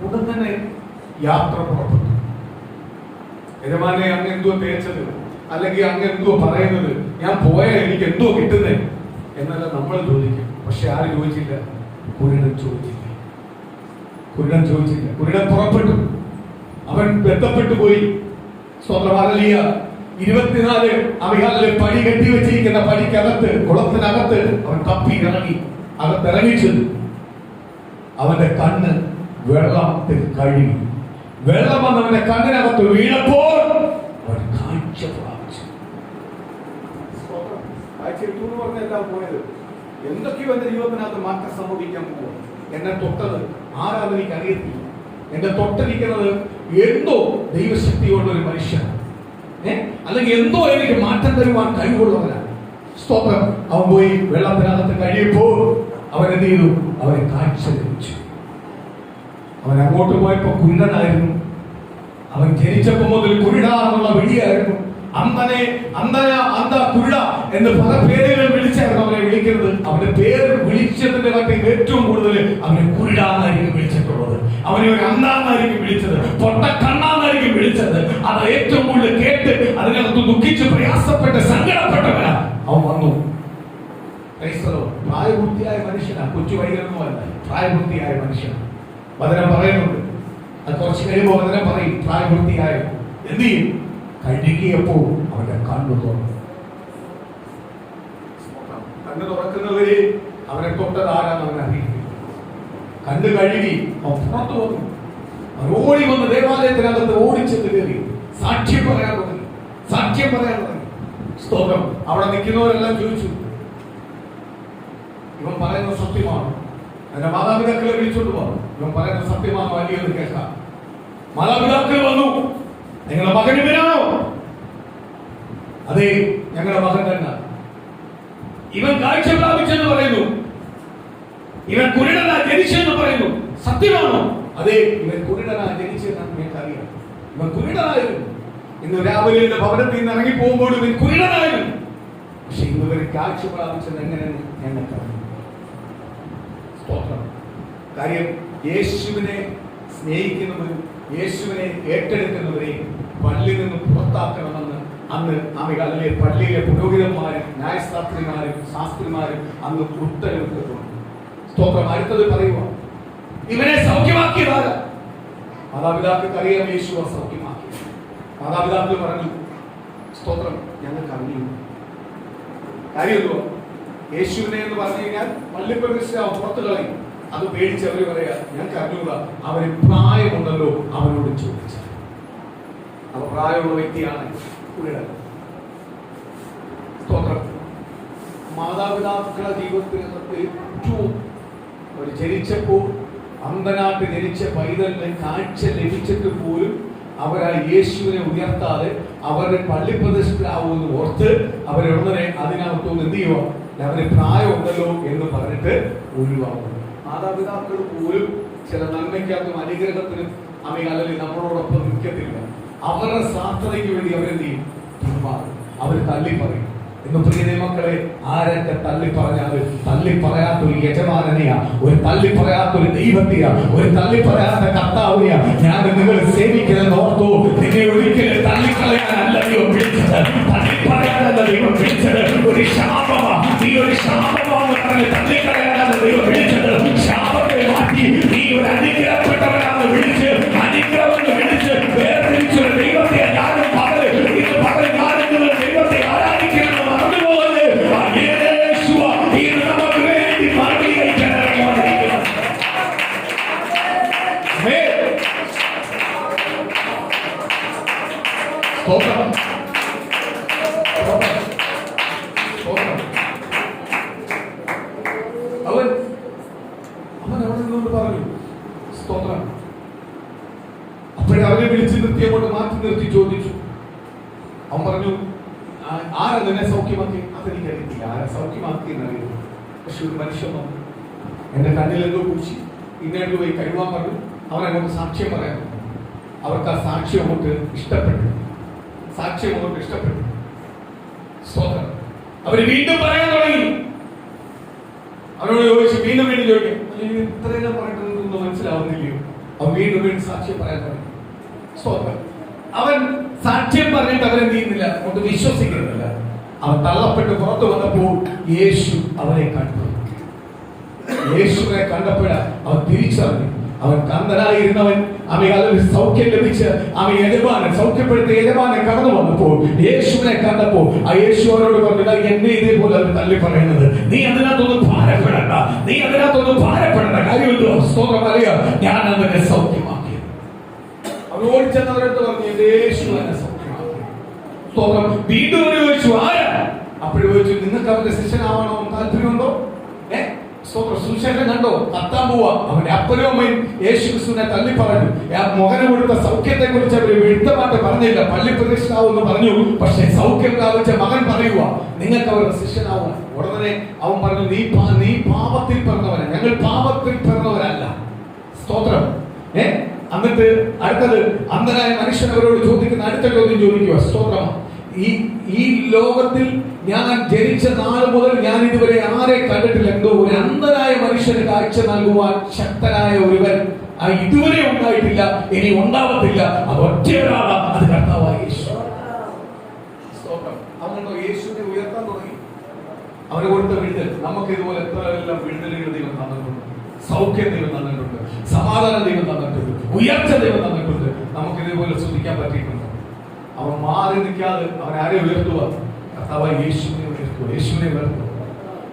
A: ഉടൻ തന്നെ യാത്ര പുറപ്പെട്ടു. യജമാനെ അങ്ങ് എന്തോ തേച്ചത്, അല്ലെങ്കിൽ അങ്ങ് എന്തോ പറയുന്നത്, ഞാൻ പോയാൽ എനിക്ക് എന്തോ കിട്ടുന്നേ എന്നല്ല നമ്മൾ ചോദിക്കും. പക്ഷെ ആര് ചോദിച്ചില്ല? കുരുടൻ ചോദിച്ചില്ല. കുരുടൻ ചോദിച്ചില്ല. കുരുടൻ പുറപ്പെട്ടു. അവൻ ബന്ധപ്പെട്ടു പോയി. സ്വന്തം ഹല്ലേലൂയ. 24 അബിഹാലിലെ പടി കെട്ടി വെച്ചിരിക്കുന്ന പടിക്കകത്ത്, കുളത്തിനകത്ത് അവൻ തപ്പി ഇറങ്ങി. അകത്തിറങ്ങിച്ചു. അവന്റെ കണ്ണ് വെള്ളത്തിൽ കഴുകി. വെള്ളം വന്നവന്റെ കണ്ണിനകത്ത് വീണപ്പോൾ അവൻ കാഴ്ച പ്രാപിച്ചു. എല്ലാം പോയത് എന്തൊക്കെയോ എന്റെ ജീവിതത്തിനകത്ത് മാറ്റം സംഭവിക്കാൻ പോകും. എന്നെ തൊട്ടത് ആരാന്ന് എനിക്ക് അറിയത്തില്ല. എന്റെ തൊട്ടിരിക്കുന്നത് എന്തോ ദൈവശക്തിയുള്ള ഒരു മനുഷ്യൻ, അല്ലെങ്കിൽ എന്തോ എനിക്ക് മാറ്റം തരുവാൻ കഴിവുള്ളവനാണ്. സ്തോത്രം. അവൻ പോയി വെള്ളത്തിനകത്ത് കഴിയുമ്പോൾ അവൻ എന്ത് ചെയ്തു? അവനെ കാഴ്ച ലഭിച്ചു. അവൻ അങ്ങോട്ട് പോയപ്പോ കുരുടനായിരുന്നു. അവൻ ജനിച്ചപ്പോ മുതൽ കുരുട എന്നുള്ള വിളിയായിരുന്നു. കുരുട എന്ന് പല പേരുകൾ വിളിച്ചായിരുന്നു അവനെ വിളിക്കുന്നത്. അവന്റെ പേര് വിളിച്ചതിന്റെ കാട്ടി ഏറ്റവും കൂടുതൽ അവനെ കുരുടാന്നായിരിക്കും വിളിച്ചിട്ടുള്ളത്. അവനെ ഒരു അന്താന്നായിരിക്കും വിളിച്ചത്, പൊട്ടക്കണ്ണാന്നായിരിക്കും വിളിച്ചത്. അത് ഏറ്റവും കൂടുതൽ കേട്ട് അതിനകത്ത് ദുഃഖിച്ച് പ്രയാസപ്പെട്ട് സങ്കടപ്പെട്ടവനാ അവൻ വന്നു. പ്രായപൂർത്തിയായ മനുഷ്യനാ, കൊച്ചു വൈകരൊന്നുമല്ല, പ്രായപൂർത്തിയായ മനുഷ്യൻ. വചനം പറയുന്നുണ്ട്. അത് കുറച്ച് കഴിയുമ്പോൾ വചനം പറയും പ്രായപൂർത്തിയായ എന്ത് ചെയ്യും? കഴുകിയപ്പോ അവന്റെ കണ്ണു തുറന്നു. കണ്ണ് തുറക്കുന്നവരെ അവനെ തൊട്ടതാരാന്ന് അവൻ അറിയില്ല. കണ്ണ് കഴുകി അവൻ പുറത്തു വന്നു. അവൻ ഓടി വന്ന് ദേവാലയത്തിനകത്ത് ഓടിച്ചെന്ന് കയറി സാക്ഷ്യം പറയാൻ തുടങ്ങി. സ്തോത്രം. അവിടെ നിൽക്കുന്നവരെല്ലാം ചോദിച്ചു, ഇവൻ പറയുന്നത് സത്യമാണോ? എന്റെ മാതാപിതാക്കളെ വിളിച്ചോണ്ട് പോകും. ഇവൻ പറയുന്നത് സത്യമാണോ അല്ലയോ എന്ന് കേൾക്കാം. മാതാപിതാക്കൾ വന്നു, നിങ്ങളുടെ മകൻ ഇവനാണോ? അതെ, ഞങ്ങളുടെ മകൻ തന്നെ. ഇവൻ കാഴ്ച പ്രാപിച്ചെന്ന് പറയുന്നു. ഇവൻ കുരുടനാ ജനിച്ചെന്ന് പറയുന്നു. സത്യമാണോ? അതെ, ഇവൻ കുരുടനാ ജനിച്ചെന്ന് ഞങ്ങൾക്കറിയാം. ഇവൻ കുരുടനായിരുന്നു. ഇന്ന് രാവിലെ ഭവനത്തിൽ നിന്ന് ഇറങ്ങി പോകുമ്പോൾ ഇവൻ കുരുടനായിരുന്നു. പക്ഷെ ഇന്ന് ഇവർ കാഴ്ച പ്രാപിച്ചത് എങ്ങനെയെന്ന് ഞങ്ങൾക്കറിയാം. കാര്യം യേശുവിനെ സ്നേഹിക്കുന്നവരും യേശുവിനെ ഏറ്റെടുക്കുന്നവരെയും പള്ളിയിൽ നിന്ന് പുറത്താക്കണമെന്ന് അന്ന് ആമികാലിലെ പള്ളിയിലെ പുരോഹിതന്മാരും ന്യായശാസ്ത്രിമാരും ശാസ്ത്രിമാരും അന്ന് ഉത്തരവിട്ടിട്ടുണ്ട്. സ്തോത്രം. അടുത്തത് പറയുക, ഇവനെ സൗഖ്യമാക്കിയതാര? മാതാപിതാക്കൾക്ക് അറിയാം യേശുവ സൗഖ്യമാക്കി. മാതാപിതാക്കൾ പറഞ്ഞു, സ്തോത്രം, ഞങ്ങൾക്ക് അറിയില്ല. കാര്യമല്ലോ, യേശുവിനെ എന്ന് പറഞ്ഞു കഴിഞ്ഞാൽ പള്ളിപ്രവേശിച്ച് അവൻ പുറത്തു കളയും. അത് പേടിച്ച് അവര് പറയാ, ഞങ്ങൾക്ക് അറിഞ്ഞൂടാ, അവന് പ്രായമുണ്ടല്ലോ, അവനോട് ചോദിച്ച. അവ പ്രായമുള്ള വ്യക്തിയാണ് കുരുടൻ. സ്തോത്രം. മാതാപിതാക്കളുടെ ജീവിതത്തിനകത്ത് ഏറ്റവും ഒരു ജനിച്ചപ്പോൾ അന്ധനായിട്ട് ജനിച്ച പൈതലിന് കാഴ്ച ലഭിച്ചിട്ട് പോലും അവർ ആ യേശുവിനെ ഉയർത്താതെ അവരുടെ പള്ളി പ്രതിഷ്ഠരാകുമെന്ന് ഓർത്ത് അവരുടനെ അതിനകത്തുനിന്ന് എന്ത് ചെയ്യുക, അവന് പ്രായമുണ്ടല്ലോ എന്ന് പറഞ്ഞിട്ട് ഒഴിവാകും. മാതാപിതാക്കൾ പോലും ചില നന്മയ്ക്കകത്തും അനുഗ്രഹത്തിനും അല്ലെങ്കിൽ നമ്മളോടൊപ്പം നിൽക്കത്തില്ല. അവരുടെ സാധ്യതയ്ക്ക് വേണ്ടി അവരെന്ത് ചെയ്യും, പിന്മാറും, അവർ തള്ളി പറയും. ഇന്ന് പ്രിയ മക്കളെ, ആരൊക്കെ തള്ളി പറഞ്ഞാൽ തള്ളി പറയാത്തൊരു യജമാനനെയാ, ഒരു തള്ളി പറയാത്തൊരു ദൈവത്തെയാ, ഒരു തള്ളി പറയാത്ത കർത്താവിനെയാ ഞാൻ നിങ്ങൾ സേവിക്കുന്നത് ഓർത്തു. നിന്നെ ഒരിക്കലും തള്ളിക്കളയാനല്ല ദൈവം വിളിച്ചത്, തള്ളി പറയാനല്ല ദൈവം വിളിച്ചത്. ഒരു ശാപമാ, നീ ഒരു ശാപമാണെന്ന് പറഞ്ഞ് തള്ളിക്കളയാനല്ല ദൈവം വിളിച്ചത്. ശാപത്തെ മാറ്റി നീ ഒരു അനുഗ്രഹപ്പെട്ടവനാണെന്ന് വിളിച്ച്, അനുഗ്രഹം വിളിച്ച് വേർതിരിച്ചൊരു ദൈവത്തെ ഞാനും പകല് ഇന്ന് പകൽ ഞാനും നിങ്ങൾ ദൈവത്തെ ആരാധിക്കണം. അവരെ വിളിച്ച് നിർത്തി അങ്ങോട്ട് മാറ്റി നിർത്തി ചോദിച്ചു. അവൻ പറഞ്ഞു, ആരാ നിന്നെ സൗഖ്യമാക്കി? അതെനിക്കറിയത്തില്ല, ആരാ സൗഖ്യമാക്കി എന്നറിയുന്നു. പക്ഷെ ഒരു മനുഷ്യൻ വന്നു, എന്റെ കണ്ണിൽ എന്തോ കുറിച്ച് ഇന്നേട്ട് പോയി കഴിവാൻ പറഞ്ഞു. അവൻ അങ്ങോട്ട് സാക്ഷ്യം പറയാൻ. അവർക്ക് ആ സാക്ഷ്യം അങ്ങോട്ട് ഇഷ്ടപ്പെട്ടു, സാക്ഷ്യം അങ്ങോട്ട് ഇഷ്ടപ്പെട്ടു. സ്തോത്രം. അവര് വീണ്ടും പറയാൻ തുടങ്ങി. അവനോട് ചോദിച്ചു, വീണ്ടും വീണ്ടും ചോദിക്കും, ഇത്രയെല്ലാം പറഞ്ഞിട്ടൊന്നും മനസ്സിലാവുന്നില്ലയോ? അവൻ വീണ്ടും വീണ്ടും സാക്ഷ്യം പറയാൻ തുടങ്ങി. സ്തോത്രം. അവൻ സാക്ഷ്യം പറഞ്ഞിട്ട് അവരെന്ത് ചെയ്യുന്നില്ല, അങ്ങോട്ട് വിശ്വസിക്കുന്നില്ല. അവൻ തള്ളപ്പെട്ട് പുറത്തു വന്നപ്പോൾ യേശു അവനെ കണ്ടു. യേശുവിനെ കണ്ടപ്പോഴാണ് അവൻ തിരിച്ചറിഞ്ഞു. അവൻ കന്ധനായിരുന്നവൻ അവൻ സൗഖ്യം ലഭിച്ച് അവൻ യജമാനൻ സൗഖ്യപ്പെടുത്തിയ യജമാനൻ കടന്നു വന്നപ്പോൾ യേശുവിനെ കണ്ടപ്പോൾ ആ യേശു അവരോട് പറഞ്ഞില്ല, എന്നെ ഇതേപോലെ അവർ തള്ളി പറയുന്നത്, നീ അതിനകത്തൊന്നും ഭാരപ്പെടണ്ട, നീ അതിനകത്തൊന്നും ഭാരപ്പെടേണ്ട കാര്യമുണ്ടോ? സ്തോത്രം. അറിയാം, ഞാൻ അവനെ സൗഖ്യമാക്കി. അവർ ഓടിച്ചെന്നവരെടുത്ത് പറഞ്ഞു, യേശു എന്നെ സൗഖ്യമാക്കി. സ്തോത്രം. വീണ്ടും ചോദിച്ചു, ആരാ? അപ്പോഴും ചോദിച്ചു, നിങ്ങൾക്ക് അവന്റെ ശിഷ്യനാവണോ താല്പര്യമുണ്ടോ? സുശേഷം കണ്ടോ? കത്താൻ പോവാ. അവന്റെ അപ്പനും അമ്മയും യേശു ക്രിസ്തുവിനെ തള്ളി പറഞ്ഞു. മകന് കൊടുത്ത സൗഖ്യത്തെ കുറിച്ച് അവര് വ്യക്തമായിട്ട് പറഞ്ഞില്ല. പള്ളി പ്രതിഷ്ഠാവെന്ന് പറഞ്ഞു, പക്ഷെ സൗഖ്യം പ്രാപിച്ച മകൻ പറയുക, നിങ്ങൾക്ക് അവരുടെ ശിഷ്യനാവുക. ഉടനെ അവൻ പറഞ്ഞു, നീ പാപത്തിൽ പിറന്നവനാ, ഞങ്ങൾ പാപത്തിൽ പിറന്നവരല്ല. സ്തോത്രം. എന്നിട്ട് അടുത്തത്, അന്ധനായ മനുഷ്യൻ അവരോട് ചോദിക്കുന്ന അടുത്ത ചോദ്യം ചോദിക്കുക. സ്തോത്രം. ഈ ലോകത്തിൽ ഞാൻ ജനിച്ച നാൾ മുതൽ ഞാൻ ഇതുവരെ ആരെ കണ്ടിട്ടില്ല. എന്തോ ഒരു അന്ധനായ മനുഷ്യന് കാഴ്ച നൽകുവാൻ ശക്തനായ ഒരുവൻ ഇതുവരെ ഉണ്ടായിട്ടില്ല, ഇനി ഉണ്ടാവത്തില്ല. അത് ഒറ്റയൊരാളാ, അത് കർത്താവായ യേശു. അവനോ യേശുവിനെ ഉയർത്താൻ തുടങ്ങി. അവന് കൊടുത്ത വിടുതൽ, നമുക്ക് ഇതുപോലെ എത്ര എല്ലാം വിടുതലുകൾ ദൈവം തന്നിട്ടുണ്ട്, സൗഖ്യം ദൈവം തന്നിട്ടുണ്ട്, സമാധാനം ദൈവം തന്നിട്ടുണ്ട്, ഉയർച്ച ദൈവം തന്നിട്ടുണ്ട്. നമുക്ക് ഇതേപോലെ ശ്രദ്ധിക്കാൻ പറ്റിയിട്ടുണ്ട്. അവൻ മാറി നിൽക്കാതെ അവൻ ആരെ ഉയർത്തുക? കർത്താവായ യേശുവിനെ ഉയർത്തുക, യേശുവിനെ ഉയർത്തുക.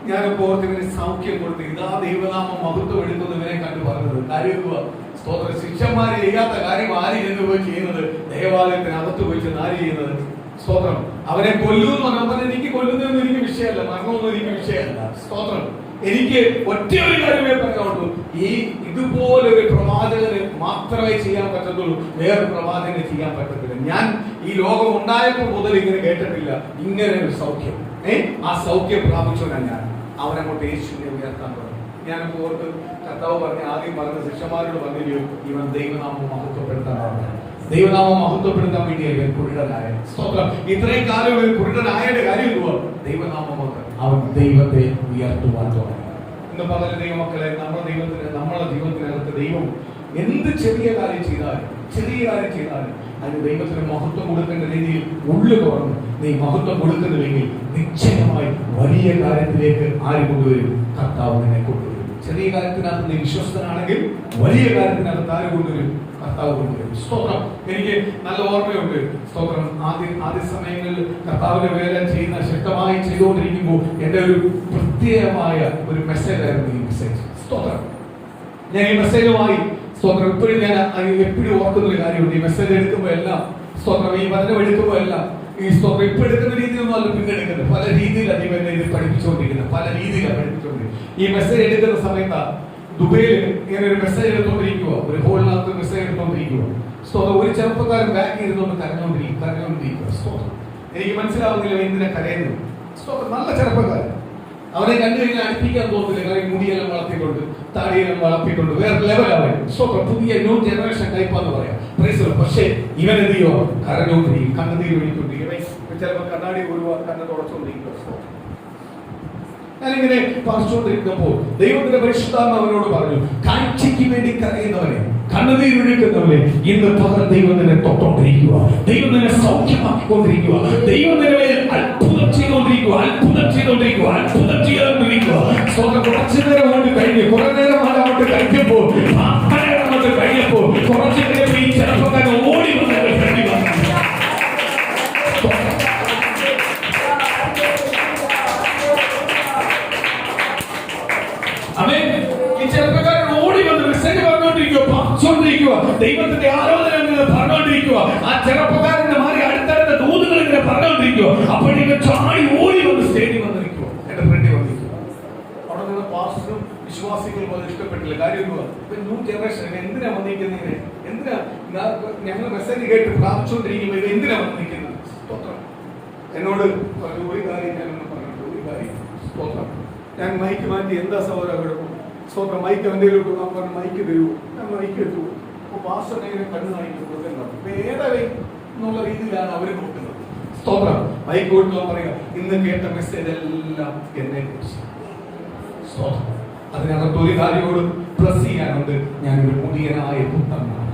A: ഞാനിപ്പോ ഓർത്തിവനെ സൗഖ്യം കൊടുത്ത് ഇതാ ദൈവനാമം മഹത്വം എടുക്കുന്നവരെ കണ്ടു പറഞ്ഞത് കാര്യക്കുക. സ്തോത്ര. ശിഷ്യന്മാര് ചെയ്യാത്ത കാര്യം ആര് എന്ന് പോയി ചെയ്യുന്നത്? ദേവാലയത്തിന് അകത്ത് പോയി ചെന്ന് ആര് ചെയ്യുന്നത്? സ്തോത്രം. അവനെ കൊല്ലുമെന്ന് പറഞ്ഞാൽ എനിക്ക് കൊല്ലുന്നതൊന്നും എനിക്ക് വിഷയമല്ല, മരണമൊന്നും എനിക്ക് വിഷയമല്ല. സ്തോത്രം. എനിക്ക് ഒറ്റ ഒരു കാര്യമേ പറയാനുള്ളൂ, ഇതുപോലൊരു പ്രവാചകന് മാത്രമേ ചെയ്യാൻ പറ്റത്തുള്ളൂ, വേറെ പ്രവാചകന് ചെയ്യാൻ പറ്റത്തില്ല. ഞാൻ ഈ ലോകം ഉണ്ടായപ്പോൾ മുതൽ ഇങ്ങനെ കേട്ടിട്ടില്ല ഇങ്ങനെ ഒരു സൗഖ്യം. ആ സൗഖ്യം പ്രാപിച്ചവനാണ് ഞാൻ. അവനങ്ങോട്ട് യേശുവിനെ ഉയർത്താൻ തുടങ്ങി. ഞാൻ ഓർത്ത് കർത്താവ് പറഞ്ഞ ആദ്യം പറഞ്ഞ ശിഷ്യന്മാരോട് പറഞ്ഞില്ലയോ, ഇവൻ ദൈവനാമം മഹത്വപ്പെടുത്താൻ, ദൈവനാമം മഹത്വപ്പെടുത്താൻ വേണ്ടിയല്ലേ കുരുടനായ. സ്തോത്രം. ഇത്രയും കാലം ഒരു കുരുടനായയുടെ കാര്യം എന്തുവാ? ദൈവനാമം അവൻ ദൈവത്തെ ഉയർത്തുവാൻ തുടങ്ങി. ഇന്ന് പകൽ ദൈവമക്കളെ, നമ്മുടെ ജീവിതത്തിനകത്ത് ദൈവം എന്ത് ചെറിയ കാര്യം ചെയ്താലും അതിന് ദൈവത്തിന് മഹത്വം കൊടുക്കേണ്ട രീതിയിൽ ഉള്ളു തുറന്ന് നീ മഹത്വം കൊടുക്കുന്നുവെങ്കിൽ നിശ്ചയമായി വലിയ കാര്യത്തിലേക്ക് ആര് കൊണ്ടുവരും? കർത്താവ് നിന്നെ കൊണ്ടുവരും. ചെറിയ കാര്യത്തിനകത്ത് നീ വിശ്വസ്തനാണെങ്കിൽ വലിയ കാര്യത്തിനകത്ത് ആര് കൊണ്ടുവരും? കർത്താവ് കൊണ്ടുവരും. സ്തോത്രം. എനിക്ക് നല്ല ഓർമ്മയുണ്ട്. സ്തോത്രം. ആദ്യ സമയങ്ങളിൽ കർത്താവിന്റെ വേല ചെയ്യുന്ന ശക്തമായി ചെയ്തുകൊണ്ടിരിക്കുമ്പോൾ എന്റെ ഒരു പ്രത്യേകമായ ഒരു മെസ്സേജ് ആയിരുന്നു ഈ മെസ്സേജ്. സ്തോത്രം. ഞാൻ ഈ മെസ്സേജുമായി സ്തോത്രം ഇപ്പോഴും ഞാൻ എപ്പോഴും ഓർക്കുന്ന ഒരു കാര്യമുണ്ട്. ഈ മെസ്സേജ് എടുക്കുമ്പോൾ എല്ലാം സ്തോത്രം, ഈ വചനം എടുക്കുമ്പോൾ എല്ലാം ഈ സ്തോത്രം ഇപ്പൊ എടുക്കുന്ന രീതിയൊന്നും അല്ല പിന്നെ എടുക്കുന്നത്. പല രീതിയിലാണ് ഇവ എന്നെ ഇത് പഠിപ്പിച്ചുകൊണ്ടിരിക്കുന്നത്, പല രീതിയിലാണ് പഠിപ്പിച്ചുകൊണ്ടിരിക്കുന്നത്. ഈ മെസ്സേജ് എടുക്കുന്ന സമയത്ത് ദുബൈയിൽ ഇങ്ങനെ ഒരു മെസ്സേജ് എടുത്തോണ്ടിരിക്കുക, ഒരു ഹോളിനകത്ത് മെസ്സേജ് എടുത്തോണ്ടിരിക്കുക. സ്തോത്രം. ഒരു ചെറുപ്പക്കാരൻ ബാക്കി ഇരുന്നുകൊണ്ട് കരഞ്ഞോണ്ടിരിക്കുക. സ്തോത്രം. എനിക്ക് മനസ്സിലാവുന്നില്ല എന്തിനാ കരയുന്നു. സ്തോത്രം. നല്ല ചെറുപ്പക്കാരൻ. അവനെ കണ്ടു കഴിഞ്ഞാൽ അടുപ്പിക്കാൻ തോന്നില്ല. കാരണം മുടിയെല്ലാം വളർത്തിയിട്ടുണ്ട്, താടിയെല്ലാം വളർത്തിയിട്ടുണ്ട്, വേറെ ലെവലാണ്. സ്തോത്രം. പുതിയ ന്യൂ ജനറേഷൻ ടൈപ്പാന്ന് പറയാം. പക്ഷേ ഇവൻ എന്ത് ചെയ്യോ? കരഞ്ഞോണ്ടിരിക്കും, കണ്ണുനീര് ഒഴിക്കൊണ്ടിരിക്കും. ചിലപ്പോൾ കണ്ണാടി ഒരുപാട് കണ്ണ് തുടച്ചുകൊണ്ടിരിക്കുക. ഞാനിങ്ങനെ പറഞ്ഞുകൊണ്ടിരിക്കുമ്പോൾ ദൈവത്തിന്റെ പരിശുദ്ധാത്മ അവനോട് പറഞ്ഞു, കാഴ്ചയ്ക്ക് വേണ്ടി കരയുന്നവനെ, കണ്ണുനീരൊഴുക്കുന്നവനെ ഇന്ന് പകരം ദൈവം നിന്നെ തൊട്ടോണ്ടിരിക്കുക, ദൈവം നിന്നെ സൗഖ്യമാക്കിക്കൊണ്ടിരിക്കുക, ദൈവം നിന്നെ അത്ഭുതം ചെയ്തുകൊണ്ടിരിക്കുക. കുറച്ചു നേരം കൊണ്ട് കഴിഞ്ഞു, കുറെ നേരം അങ്ങോട്ട് കഴിഞ്ഞപ്പോൾ കുറച്ചു നേരം ഈ ചെറുപ്പക്കാരൻ ഓടി വന്നത് വേണ്ടി വന്നു. ദൈവത്തിന്റെ ആരാധന പറഞ്ഞുകൊണ്ടിരിക്കുക. ആ ചെറുപ്പക്കാരന്റെ മാറി അടുത്തടുത്ത ദൂതുകൾ ഇങ്ങനെ പറഞ്ഞുകൊണ്ടിരിക്കുക. അപ്പോഴേക്ക് ചാടി ഓടി വന്ന് സ്റ്റേജിൽ വന്നിരിക്കുക, എന്റെ ഫ്രണ്ടിൽ വന്നിരിക്കുക. അവിടെ നിന്ന് പാസ്റ്ററും വിശ്വാസികളും അത് ഇഷ്ടപ്പെട്ടില്ല. കാര്യം ന്യൂ ജനറേഷൻ എന്തിനാ വന്നിരിക്കുന്നത്, എന്തിനാ ഞങ്ങൾ മെസ്സേജ് കേട്ട് പ്രാർത്ഥിച്ചുകൊണ്ടിരിക്കുമ്പോൾ ഇത് എന്തിനാ വന്നിരിക്കുന്നത്? എന്നോട് ഒരു കാര്യം ഞാനൊന്ന് പറഞ്ഞിട്ടുണ്ട്. ഒരു കാര്യം സ്തോത്രം, ഞാൻ മൈക്ക് മാറ്റി എന്താ സഹോദര കുഴപ്പം? സ്തോത്രം. മൈക്ക് എൻ്റെ പറഞ്ഞു, മൈക്ക് തരുമോ? ഞാൻ മൈക്ക് എത്തുമോ? അപ്പോൾ പാസ്റ്റർ എങ്ങനെ കണ്ണു കാണിക്കും കൊടുക്കുന്നത് വേറെ എന്നുള്ള രീതിയിലാണ് അവർ നോക്കുന്നത്. സ്തോത്രം. മൈക്ക് കൊടുക്കാൻ പറയുക, ഇന്ന് കേട്ട മെസ്സേജ് എല്ലാം എന്നെ കുറിച്ച്. സ്തോത്രം. അതിനകത്ത് ഒരു കാര്യത്തോട് പ്ലസ് ചെയ്യാനുണ്ട്. ഞാനൊരു മുടിയനായ പുത്രനാണ്.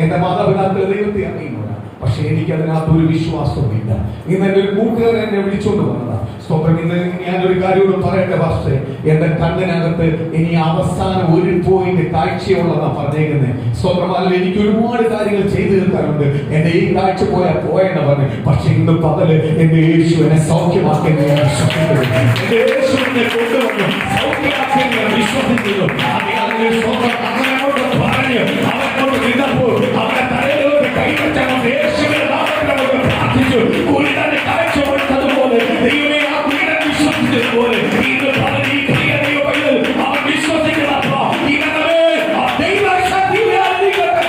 A: എന്റെ മാതാപിതാക്കൾ ദൈവത്തെ അറിയുന്നവരാണ്. പക്ഷെ എനിക്ക് അതിനകത്ത് ഒരു വിശ്വാസവുമില്ല. ഇന്ന് എന്റെ ഒരു കൂട്ടുകാരൻ എന്നെ വിളിച്ചോണ്ട് വന്നതാ. സ്തോത്രം. ഇന്ന് ഞാനൊരു കാര്യത്തോട് പറയട്ടെ പാസ്റ്റേ, എന്റെ കണ്ണിനകത്ത് ഇനി അവസാനം ഒരു പോയിന്റ് കാഴ്ചയുള്ളതാ പറഞ്ഞേക്കുന്നത്. സ്തോത്രമല്ല, എനിക്ക് ഒരുപാട് കാര്യങ്ങൾ ചെയ്തു തീർക്കാനുണ്ട്. എന്റെ ഈ കാഴ്ച പോയെന്ന് പറഞ്ഞു. പക്ഷെ ഇന്ന് പകല് എന്റെ യേശു എന്നെ സൗഖ്യമാക്കിയെന്ന് ഞാൻ വിശ്വസിക്കുന്നു. എന്റെ യേശു എന്നെ കൊണ്ടുവന്നു സൗഖ്യമാക്കിയെന്ന് ഞാൻ വിശ്വസിക്കുന്നു. പറഞ്ഞു അവനോട് നിന്നപ്പോൾ അവന്റെ തലയിലോട്ട് കൈവച്ചാൽ യേശുവിന്റെ നാമത്തിൽ പ്രാർത്ഥിച്ചു. കുരുടനെ കാഴ്ച കൊടുത്തതുപോലെ ദൈവമേ ആ കുരുടൻ വിശ്വസിച്ചതുപോലെ ഇന്ന് പകൽ ഈ പ്രിയ ദൈവ പൈതൽ അവൻ വിശ്വസിക്കുന്ന ഇവനവേ ആ ദൈവ ശക്തിയെ അറിയിക്കട്ടെ.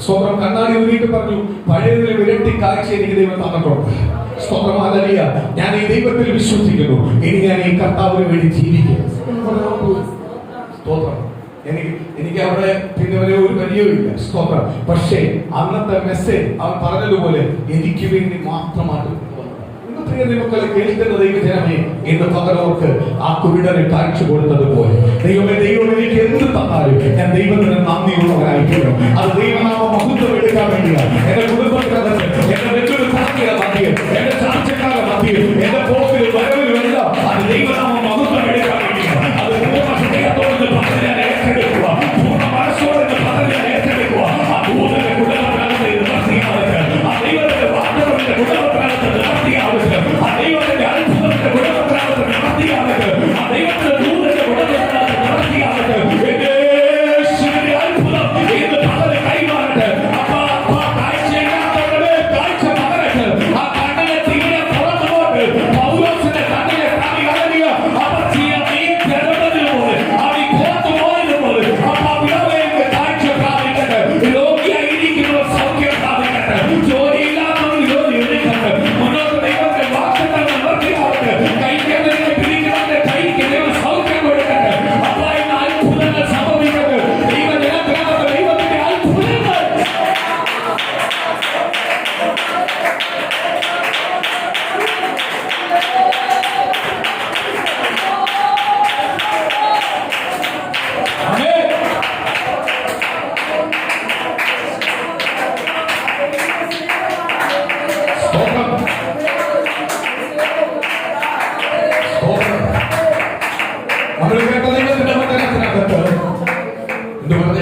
A: സ്തോത്രം. കണ്ണാടി ഊരിയിട്ട് പറഞ്ഞു, പഴയതിൽ വിരട്ടി കാഴ്ച എനിക്ക് ദൈവം തന്നിട്ടുണ്ട്. സ്തോത്രം. ഹല്ലേലൂയ. ഞാൻ ഈ ദൈവത്തിൽ വിശ്വസിക്കുന്നു. ഇനി ഞാൻ ഈ കർത്താവിന് വേണ്ടി ജീവിക്കും. സ്തോത്രം. എനിക്ക് അവിടെ പിന്നെ ഒരു പരിചയമില്ല. സ്തോത്രം. പക്ഷേ അന്നത്തെ മെസ്സേജ് അവൻ പറഞ്ഞതുപോലെ എനിക്ക് വേണ്ടി മാത്രമാണ്. മക്കളെ കേൾക്കുന്ന ദൈവജനമേ, ഇന്ന് പകലോർക്ക് ആ കുരുടന് കാഴ്ച കൊടുത്തതുപോലെ ദൈവമേ, ദൈവം എനിക്ക് എന്ത് തന്നാലും ഞാൻ ദൈവത്തിന് നന്ദിയുള്ളവനായിരിക്കും. അത് ദൈവനാമ മഹത്വം എടുക്കാൻ വേണ്ടിയാണ്. എന്റെ കുടുംബത്തിനകത്ത്, എന്റെ വെച്ചൊരു പാർട്ടിയുടെ മധ്യം, എന്റെ ചാർച്ചക്കാരുടെ മധ്യം, എന്റെ പോക്കിലും വരവിലും എല്ലാം അത് ദൈവനാമ മഹത്വം എടുക്കാൻ വേണ്ടിയാണ്. അത് പൂർണ്ണ ഹൃദയത്തോടെ പറഞ്ഞ് ഞാൻ ഏറ്റെടുക്കുക, പൂർണ്ണ മനസ്സോടെ പറഞ്ഞ് ഞാൻ ഏറ്റെടുക്കുക. ആ ദൂതന്റെ കുടുംബത്തിനകത്ത് ഇത് പ്രത്യേകമായിട്ട്, ആ ദൈവത്തിന്റെ വാർത്തകളുടെ കുടുംബത്തിനകത്ത് പ്രത്യേകമായിട്ട്, ആ ദൈവത്തിന്റെ അത്ഭുതത്തിന്റെ കുടുംബത്തിനകത്ത് പ്രത്യേകമായിട്ട്, ആ ദൈവത്തിന്റെ ദൂതന്റെ കുടുംബത്തിനകത്ത് പ്രത്യേകമായിട്ട് അത്ഭുതം ഇന്ന് പകരം കൈമാറട്ടെ. അപ്പ കാഴ്ച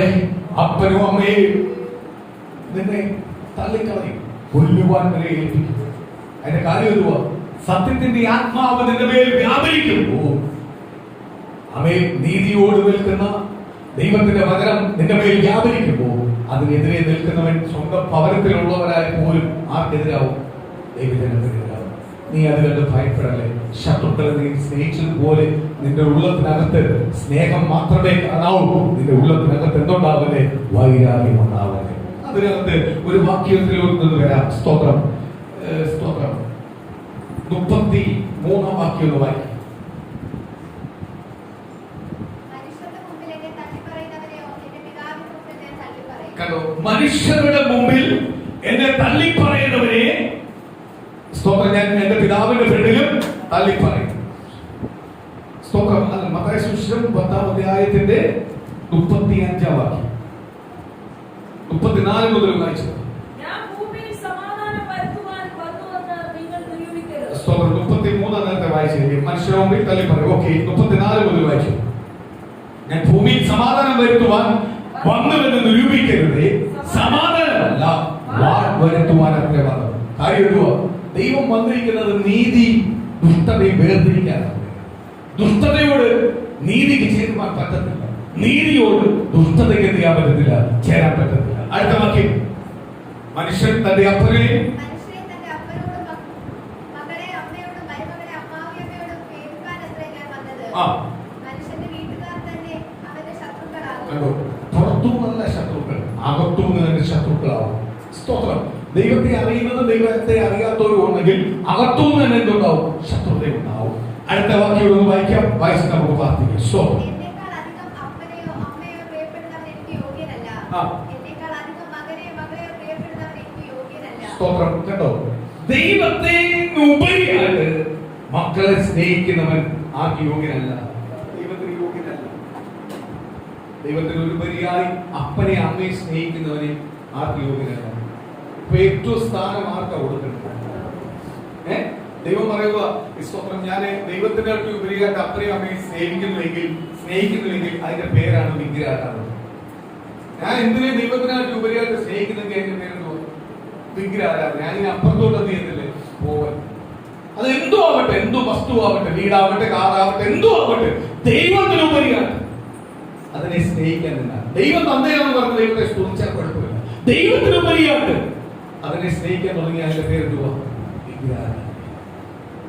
A: മക്കളെ, അപ്പനും അമ്മയും നിന്നെ തള്ളിക്കളയും, കൊല്ലുവാൻ വരെ ഏൽപ്പിക്കും. അതിന്റെ കാര്യം എന്തുവാ? സത്യത്തിന്റെ ആത്മാവ് നിന്റെ മേൽ വ്യാപരിക്കുമ്പോ, അമേ നീതിയോട് നിൽക്കുന്ന ദൈവത്തിന്റെ വചനം നിന്റെ മേൽ വ്യാപരിക്കുമ്പോ, അതിനെതിരെ നിൽക്കുന്നവൻ സ്വന്തം ഭവനത്തിലുള്ളവരായ പോലും ആർക്കെതിരാവും? ദൈവജനത്തിനെതിരാവും. നീ അത് കണ്ട് ഭയപ്പെടല്ലേ. ശത്രുക്കളെ നീ സ്നേഹിച്ചതുപോലെ നിന്റെ ഉള്ളത്തിനകത്ത് സ്നേഹം മാത്രമേ കാണാവൂ. നിന്റെ ഉള്ളത്തിനകത്ത് എന്തുണ്ടാവല്ലേ? വൈരാഗ്യം ഉണ്ടാവല്ലേ. അതിനകത്ത് ഒരു വാക്യത്തിലൊന്ന് വരാം. സ്തോത്രം, സ്തോത്രം. 33 വാക്യം ഒന്ന് വായിക്കും. കണ്ടോ? മനുഷ്യരുടെ മുമ്പിൽ എന്നെ തള്ളിപ്പറയുന്നവരെ, സ്തോത്രം, ഞാൻ എന്റെ പിതാവിന്റെ ഫ്രണ്ടിലും തള്ളിപ്പറയും. സ്തോത്രം. മത്തായി സുവിശേഷം 10-ാം അധ്യായത്തിന്റെ 35-ാം വാക്യം 34 മുതൽ വായിച്ചത്. സ്തോത്രം. 33 നേരത്തെ വായിച്ചില്ലേ? മനുഷ്യരുടെ മുമ്പിൽ തള്ളിപ്പറയും. ഓക്കെ, 34 മുതൽ വായിച്ചു. ഞാൻ ഭൂമിയിൽ സമാധാനം വരുത്തുവാൻ വന്നുവെന്ന് നിരൂപിക്കരുത്, സമാധാനമല്ല വാൾ വരുത്തുവാൻ അത്രേ വന്നത്. കാര്യം എന്തുവാ? ദൈവം വന്നിരിക്കുന്നത് നീതി ദുഷ്ടതയെ വേർതിരിക്കാനാണ്. ദുഷ്ടതയോട് നീതിക്ക് ചേരുവാൻ പറ്റത്തില്ല, നീതിയോട് ദുഷ്ടതയ്ക്ക് എന്ത് ചെയ്യാൻ പറ്റത്തില്ല, ചേരാൻ പറ്റത്തില്ല. അടുത്ത വാക്യം, മനുഷ്യൻ തന്റെ അപ്പനെയും പുറത്തുനിന്നല്ല ശത്രുക്കൾ, അകത്തുനിന്ന് തന്നെ ശത്രുക്കളാവും. സ്തോത്രം. ദൈവത്തെ അറിയുന്നത് ദൈവത്തെ അറിയാത്തവരുണ്ടെങ്കിൽ അകത്തുനിന്ന് തന്നെ എന്തുണ്ടാവും? ശത്രുത ഉണ്ടാവും. അടുത്ത വാക്യം ഒന്ന് വായിക്കാം. വായിച്ചിട്ട് നമുക്ക് പ്രാർത്ഥിക്കാം. സ്തോത്രം. കണ്ടോ? ദൈവത്തെ ഉപരിയായിട്ട് മക്കളെ സ്നേഹിക്കുന്നവൻ ആർക്ക് യോഗ്യനല്ല? ദൈവത്തിന് യോഗ്യനല്ല. ദൈവത്തിന് ഉപരിയായി അപ്പനെ അമ്മയെ സ്നേഹിക്കുന്നവനെ ആർക്ക് യോഗ്യനല്ല? ഇപ്പൊ ഏറ്റവും സ്ഥാനം ആർക്കാ കൊടുക്കുന്നത്? ദൈവം പറയുക, സ്തോത്രം, ഞാൻ ദൈവത്തിന്റെ അടുത്ത് ഉപരിയായിട്ട് അപ്പനെയും അമ്മയെ സ്നേഹിക്കുന്നുവെങ്കിൽ അതിന്റെ പേരാണ് വിഗ്രഹാരാധന. ഞാൻ എന്തിനെ ദൈവത്തിനായിട്ട് ഉപരിയായിട്ട് സ്നേഹിക്കുന്നെങ്കിൽ അതിന്റെ പേരെന്തോ? വിഗ്രഹാരാധന. ഞാൻ ഇനി അപ്പുറത്തോട്ട് എന്ത് ചെയ്യുന്നില്ലേ? പോവാൻ. അത് എന്തോ ആവട്ടെ, എന്തോ വസ്തുവാവട്ടെ, വീടാവട്ടെ, കാറാവട്ടെ, എന്തോ ആവട്ടെ, ദൈവത്തിനുപരിയാണ് അതിനെ സ്നേഹിക്കാൻ നിന്ന. ദൈവം തന്നെയാണെന്ന് പറഞ്ഞ് ദൈവത്തെ സ്തുതിച്ചാൽ കുഴപ്പമില്ല. ദൈവത്തിനുപരിയായിട്ട് അതിനെ സ്നേഹിക്കാൻ തുടങ്ങി അതിന്റെ പേരെന്തുവാ? വിഗ്രഹാരാധന.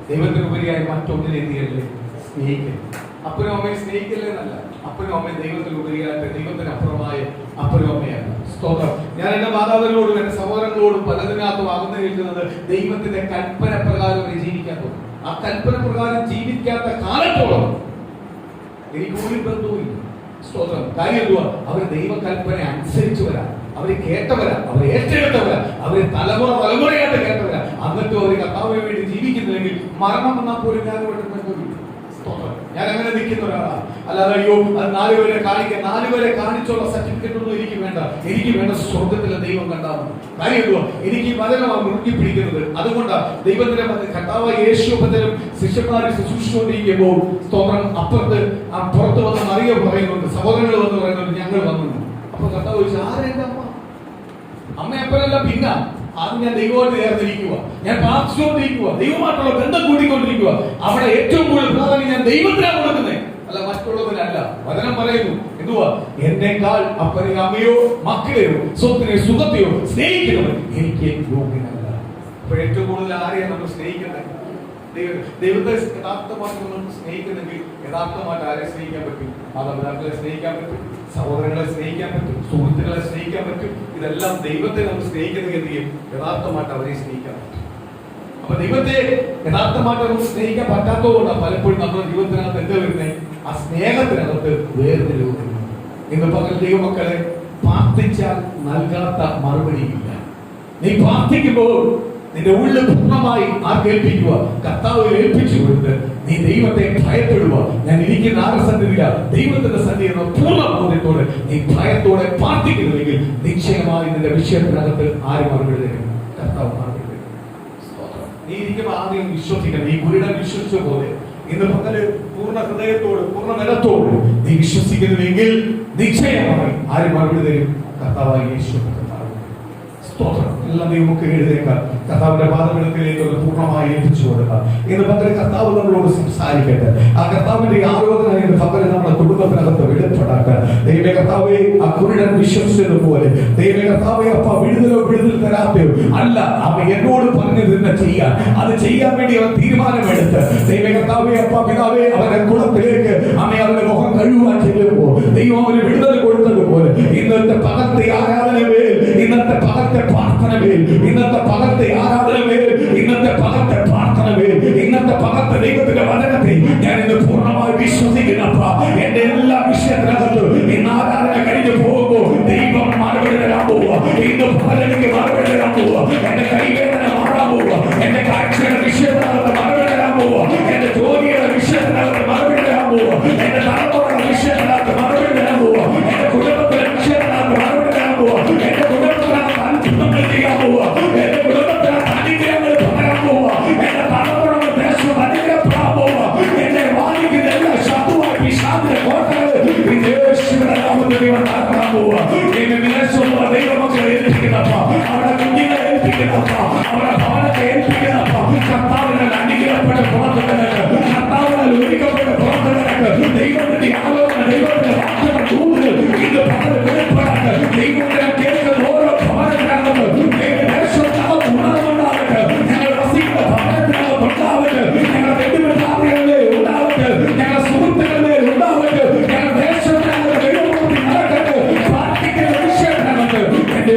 A: ദൈവത്തിനുപരിയായി മറ്റൊന്നിനെ എന്ത് ചെയ്യല്ലേ? സ്നേഹിക്കൽ. അപ്പനും അമ്മയെ സ്നേഹിക്കല്ലേ എന്നല്ല, അപ്പനും അമ്മയും ദൈവത്തിനുപരിയായിട്ട് ദൈവത്തിനപ്പുറമായ അപ്പനും അമ്മയാണ്. സ്തോത്രം. ഞാൻ എന്റെ മാതാവിനോടും എന്റെ സഹോദരങ്ങളോടും പലതിനകത്തും അകന്നു നിൽക്കുന്നത് ദൈവത്തിന്റെ കൽപ്പന പ്രകാരം ജീവിക്കാൻ തോന്നും. ആ കൽപ്പന പ്രകാരം ജീവിക്കാത്ത കാലത്തോളം എനിക്ക് ഒരു ബന്ധവുമില്ല. സ്തോത്രം. കാര്യം എന്തുവാ? അവർ ദൈവകൽപ്പന അനുസരിച്ചവരാ, അവര് കേട്ടവരാ, അവരെ ഏറ്റെടുത്തവരാ, അവര് തലമുറയായിട്ട് കേട്ടവരാ. എന്നിട്ടും അവർ കർത്താവിന് വേണ്ടി ജീവിക്കുന്നില്ലെങ്കിൽ മരണം വന്നാൽ പോലും ഞാൻ ഞാൻ അങ്ങനെ നിൽക്കുന്ന ഒരാളാണ്. അല്ലാതെ അയ്യോ അത് 4 പേരെ കാണിക്കാൻ, 4 പേരെ കാണിച്ചുള്ള സർട്ടിഫിക്കറ്റ് ഒന്നും എനിക്ക് വേണ്ട. എനിക്ക് വേണ്ട സ്വർഗത്തിലെ ദൈവം കണ്ടാവും. കാര്യം എന്തുവാ? എനിക്ക് ഈ വചനമാണ് മുറുക്കി പിടിക്കുന്നത്. അതുകൊണ്ടാണ് ദൈവത്തിന്റെ കർത്താവായ യേശുവിനും ശിഷ്യന്മാരെ ശുശ്രൂഷിച്ചുകൊണ്ടിരിക്കുമ്പോൾ, സ്തോത്രം, പുറത്ത് വന്ന് മറിയ പറയുന്നുണ്ട്, സഹോദരങ്ങൾ വന്ന് പറയുന്നുണ്ട്, ഞങ്ങൾ വന്നു. അപ്പൊ കർത്താവ് ചോദിച്ചു, ആരെന്റെ അമ്മ? അമ്മ എപ്പോഴല്ല പിന്ന അത് ഞാൻ ദൈവമായിട്ട് ചേർന്നിരിക്കുക, ഞാൻ പ്രാർത്ഥിച്ചുകൊണ്ടിരിക്കുക, ദൈവമായിട്ടുള്ള ബന്ധം കൂട്ടിക്കൊണ്ടിരിക്കുക. അവിടെ ഏറ്റവും കൂടുതൽ പ്രാധാന്യം ഞാൻ ദൈവത്തിനാണ് കൊടുക്കുന്നത്, അല്ല മറ്റുള്ളതിനല്ല. വചനം പറയുന്നു എന്തുവാ? എന്നെക്കാൾ അപ്പനെയോ അമ്മയോ മക്കളെയോ സ്വത്തിനെയോ സുഖത്തെയോ സ്നേഹിക്കുന്നവൻ എനിക്ക് യോഗ്യനല്ല. അപ്പൊ ഏറ്റവും കൂടുതൽ ആരെയാണ് നമ്മൾ സ്നേഹിക്കുന്നത്? ദൈവത്തെ യഥാർത്ഥമായിട്ട് നമ്മൾ സ്നേഹിക്കുന്നെങ്കിൽ യഥാർത്ഥമായിട്ട് ആരെ സ്നേഹിക്കാൻ പറ്റും? മാതാപിതാക്കളെ സ്നേഹിക്കാൻ പറ്റും, സഹോദരങ്ങളെ സ്നേഹിക്കാൻ പറ്റും, സുഹൃത്തുക്കളെ സ്നേഹിക്കാൻ പറ്റും. ഇതെല്ലാം ദൈവത്തെ നമ്മൾ സ്നേഹിക്കുന്ന ഗതിയും യഥാർത്ഥമായിട്ട് അവരെ സ്നേഹിക്കാൻ പറ്റും. അപ്പൊ ദൈവത്തെ യഥാർത്ഥമായിട്ട് നമുക്ക് സ്നേഹിക്കാൻ പറ്റാത്തതുകൊണ്ടാണ് പലപ്പോഴും നമ്മുടെ ജീവിതത്തിനകത്ത് എന്താ വരുന്നത്? ആ സ്നേഹത്തിനകത്ത് വേർതിരിവ് വരുന്നത്. ഇന്ന് പകൽ ദൈവമക്കളെ, പ്രാർത്ഥിച്ചാൽ നൽകാത്ത മറുപടിയില്ല. നീ പ്രാർത്ഥിക്കുമ്പോൾ നിന്റെ ഉള്ളിൽ പൂർണ്ണമായി ആർക്കേൽപ്പിക്കുക, കർത്താവിൽ ഏൽപ്പിച്ചു കൊടുത്ത് നീ ദൈവത്തെ ഭയപ്പെടുക. ഞാൻ ഇരിക്കുന്ന ആരുടെ സന്നിധിയില്ല, ദൈവത്തിന്റെ സന്നിധിയിൽ പൂർണ്ണ ബോധ്യത്തോടെ നീ ഭയത്തോടെ പ്രാർത്ഥിക്കുന്നുവെങ്കിൽ നിശ്ചയമായി നിന്റെ വിഷയത്തിനകത്ത് ആര് മറുപടി തരും? കർത്താവ് മറുപടി തരും. നീ ഇരിക്കുമ്പോൾ ആദ്യം വിശ്വസിക്കണം. ഈ ഗുരുടൻ വിശ്വസിച്ച പോലെ ഇന്ന് പകല് പൂർണ്ണ ഹൃദയത്തോട് പൂർണ്ണ ബലത്തോട് നീ വിശ്വസിക്കുന്നുവെങ്കിൽ നിശ്ചയമായി ആര് മറുപടി തരും? കർത്താവായ യേശു. സ്തോത്രം. എല്ലാം ദൈവമൊക്കെ എഴുതേക്കാം. കർത്താവിന്റെ പാദപീഠത്തിലേക്ക് പൂർണ്ണമായി ഏൽപ്പിച്ചു കൊടുക്കാം. ഇന്ന് പകല് കർത്താവ് നമ്മളോട് സംസാരിക്കട്ടെ. ആ കർത്താവിന്റെ ആലോചന ഇന്ന് പകല് നമ്മുടെ കുടുംബത്തിനകത്ത് വെളിപ്പെടാട്ടെ. ദൈവ കർത്താവെ, ആ കുരുടൻ വിശ്വസിച്ചതുപോലെ ദൈവ കർത്താവെ, അപ്പ വിടുതൽ തരാത്തയോ അല്ല, അവ എന്നോട് പറഞ്ഞു തന്നെ ചെയ്യാൻ, അത് ചെയ്യാൻ വേണ്ടി അവൻ തീരുമാനമെടുത്ത് ദൈവ കർത്താവെ, അപ്പ പിതാവെ, അവന്റെ കുളത്തിലേക്ക് അവന്റെ മുഖം കഴുകുവാൻ ചെല്ലുമ്പോൾ ദൈവം അവന് വിടുതൽ കൊടുത്തതുപോലെ ഇന്നത്തെ പകത്തെ ആരാധന മേൽ, ഇന്നത്തെ പകത്തെ പ്രാർത്ഥന മേൽ, ഇന്നത്തെ പകത്തെ ആരാധന മേൽ, ഇന്നത്തെ പകത്തെ പ്രാർത്ഥന മേൽ, ഇന്നത്തെ പകത്തെ ദൈവത്തിന്റെ വചനത്തെ ഞാൻ ഇന്ന് പൂർണ്ണമായി വിശ്വസിക്കുന്നപ്പ എന്റെ എല്ലാ വിഷയത്തിനകത്തും ഇന്ന് ആരാധന കഴിഞ്ഞു പോകുമ്പോൾ ദൈവം മറുപടി തരാൻ പോവുക. ഇന്ന് പകലെനിക്ക് മറുപടി തരാൻ പോവുക. എന്റെ കൈവേദന മാറാൻ പോവുക. എന്റെ കാഴ്ചയുടെ വിഷയത്തിനകത്ത് മറുപടി തരാൻ പോവുക. എന്റെ ജോലിയുടെ വിഷയത്തിനകത്ത് മറുപടി തരാൻ പോവുക. എന്റെ തലമുറയുടെ വിഷയത്തിനകത്ത് മറുപടി തരാൻ പോവുക. എന്റെ കുടുംബത്തിന്റെ വിഷയത്തിനകത്ത് മറുപടി തരാൻ പോവുക. എന്റെ കുടുംബത്തിനകത്ത് അത്ഭുതങ്ങൾ ചെയ്യാൻ പോവുക. എന്റെ കുടുംബത്തിനകത്ത് അനുഗ്രഹങ്ങൾ പകരാൻ പോവുക. എന്റെ തലമുറയുടെ ദേശം അനുഗ്രഹപ്പെടാൻ പോവുക. എന്നെ വാങ്ങിക്കുന്ന എല്ലാ ശത്രുവായ പിശാചിന്റെ കോട്ടകൾ യേശുവിന്റെ നാമത്തിൽ ദൈവം തകർക്കാൻ പോവുക. എന്നെ വിദേശമുള്ള ദൈവമക്കളെ ഏൽപ്പിക്കുന്നപ്പ, അവരുടെ കുഞ്ഞുങ്ങളെ ഏൽപ്പിക്കുന്നപ്പ, അവരുടെ ഭവനത്തെ ഏൽപ്പിക്കുന്നപ്പ, കർത്താവിനാൽ അനുഗ്രഹപ്പെട്ട പ്രവർത്തനങ്ങൾക്ക്, കർത്താവിനാൽ ഒരുക്കപ്പെട്ട പ്രവർത്തനങ്ങൾക്ക് ദൈവത്തിന്റെ ആലോചന, ദൈവത്തിന്റെ വാഗ്ദത്ത ദൂതുകൾ ഇത് പകൽ വെളിപ്പെടാൻ ദൈവത്തിന്റെ കേൾക്കുന്ന ഓരോ ഭവനത്തിനകത്ത് ദേശത്തിനകത്ത് ഉണർവുണ്ടാവട്ടെ. ഞങ്ങൾ വസിക്കുന്ന ഭവനത്തിനകത്ത് ഉണ്ടാവട്ടെ. ഞങ്ങളുടെ വെടിവെട്ടാറുകളിലെ ഉണ്ടാവട്ടെ. ഞങ്ങളുടെ സുഹൃത്തുക്കളിലെ ഉണ്ടാവട്ടെ. ഞങ്ങളുടെ ദേശത്തിനകത്ത് ദൈവപ്രവൃത്തി നടക്കട്ടെ. പ്രാർത്ഥിക്കുന്ന വിഷയത്തിനകത്ത് എന്റെ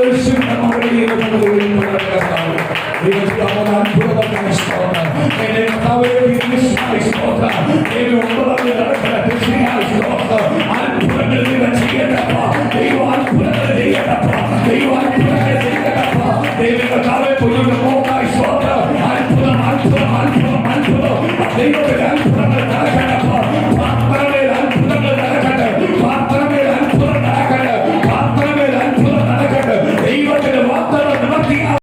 A: യേശുവിന്റെ മറുപടിയിൽ അത്ഭുതമായ സ്തോത്രം. എന്റെ കർത്താവേ, സ്തോത്രം.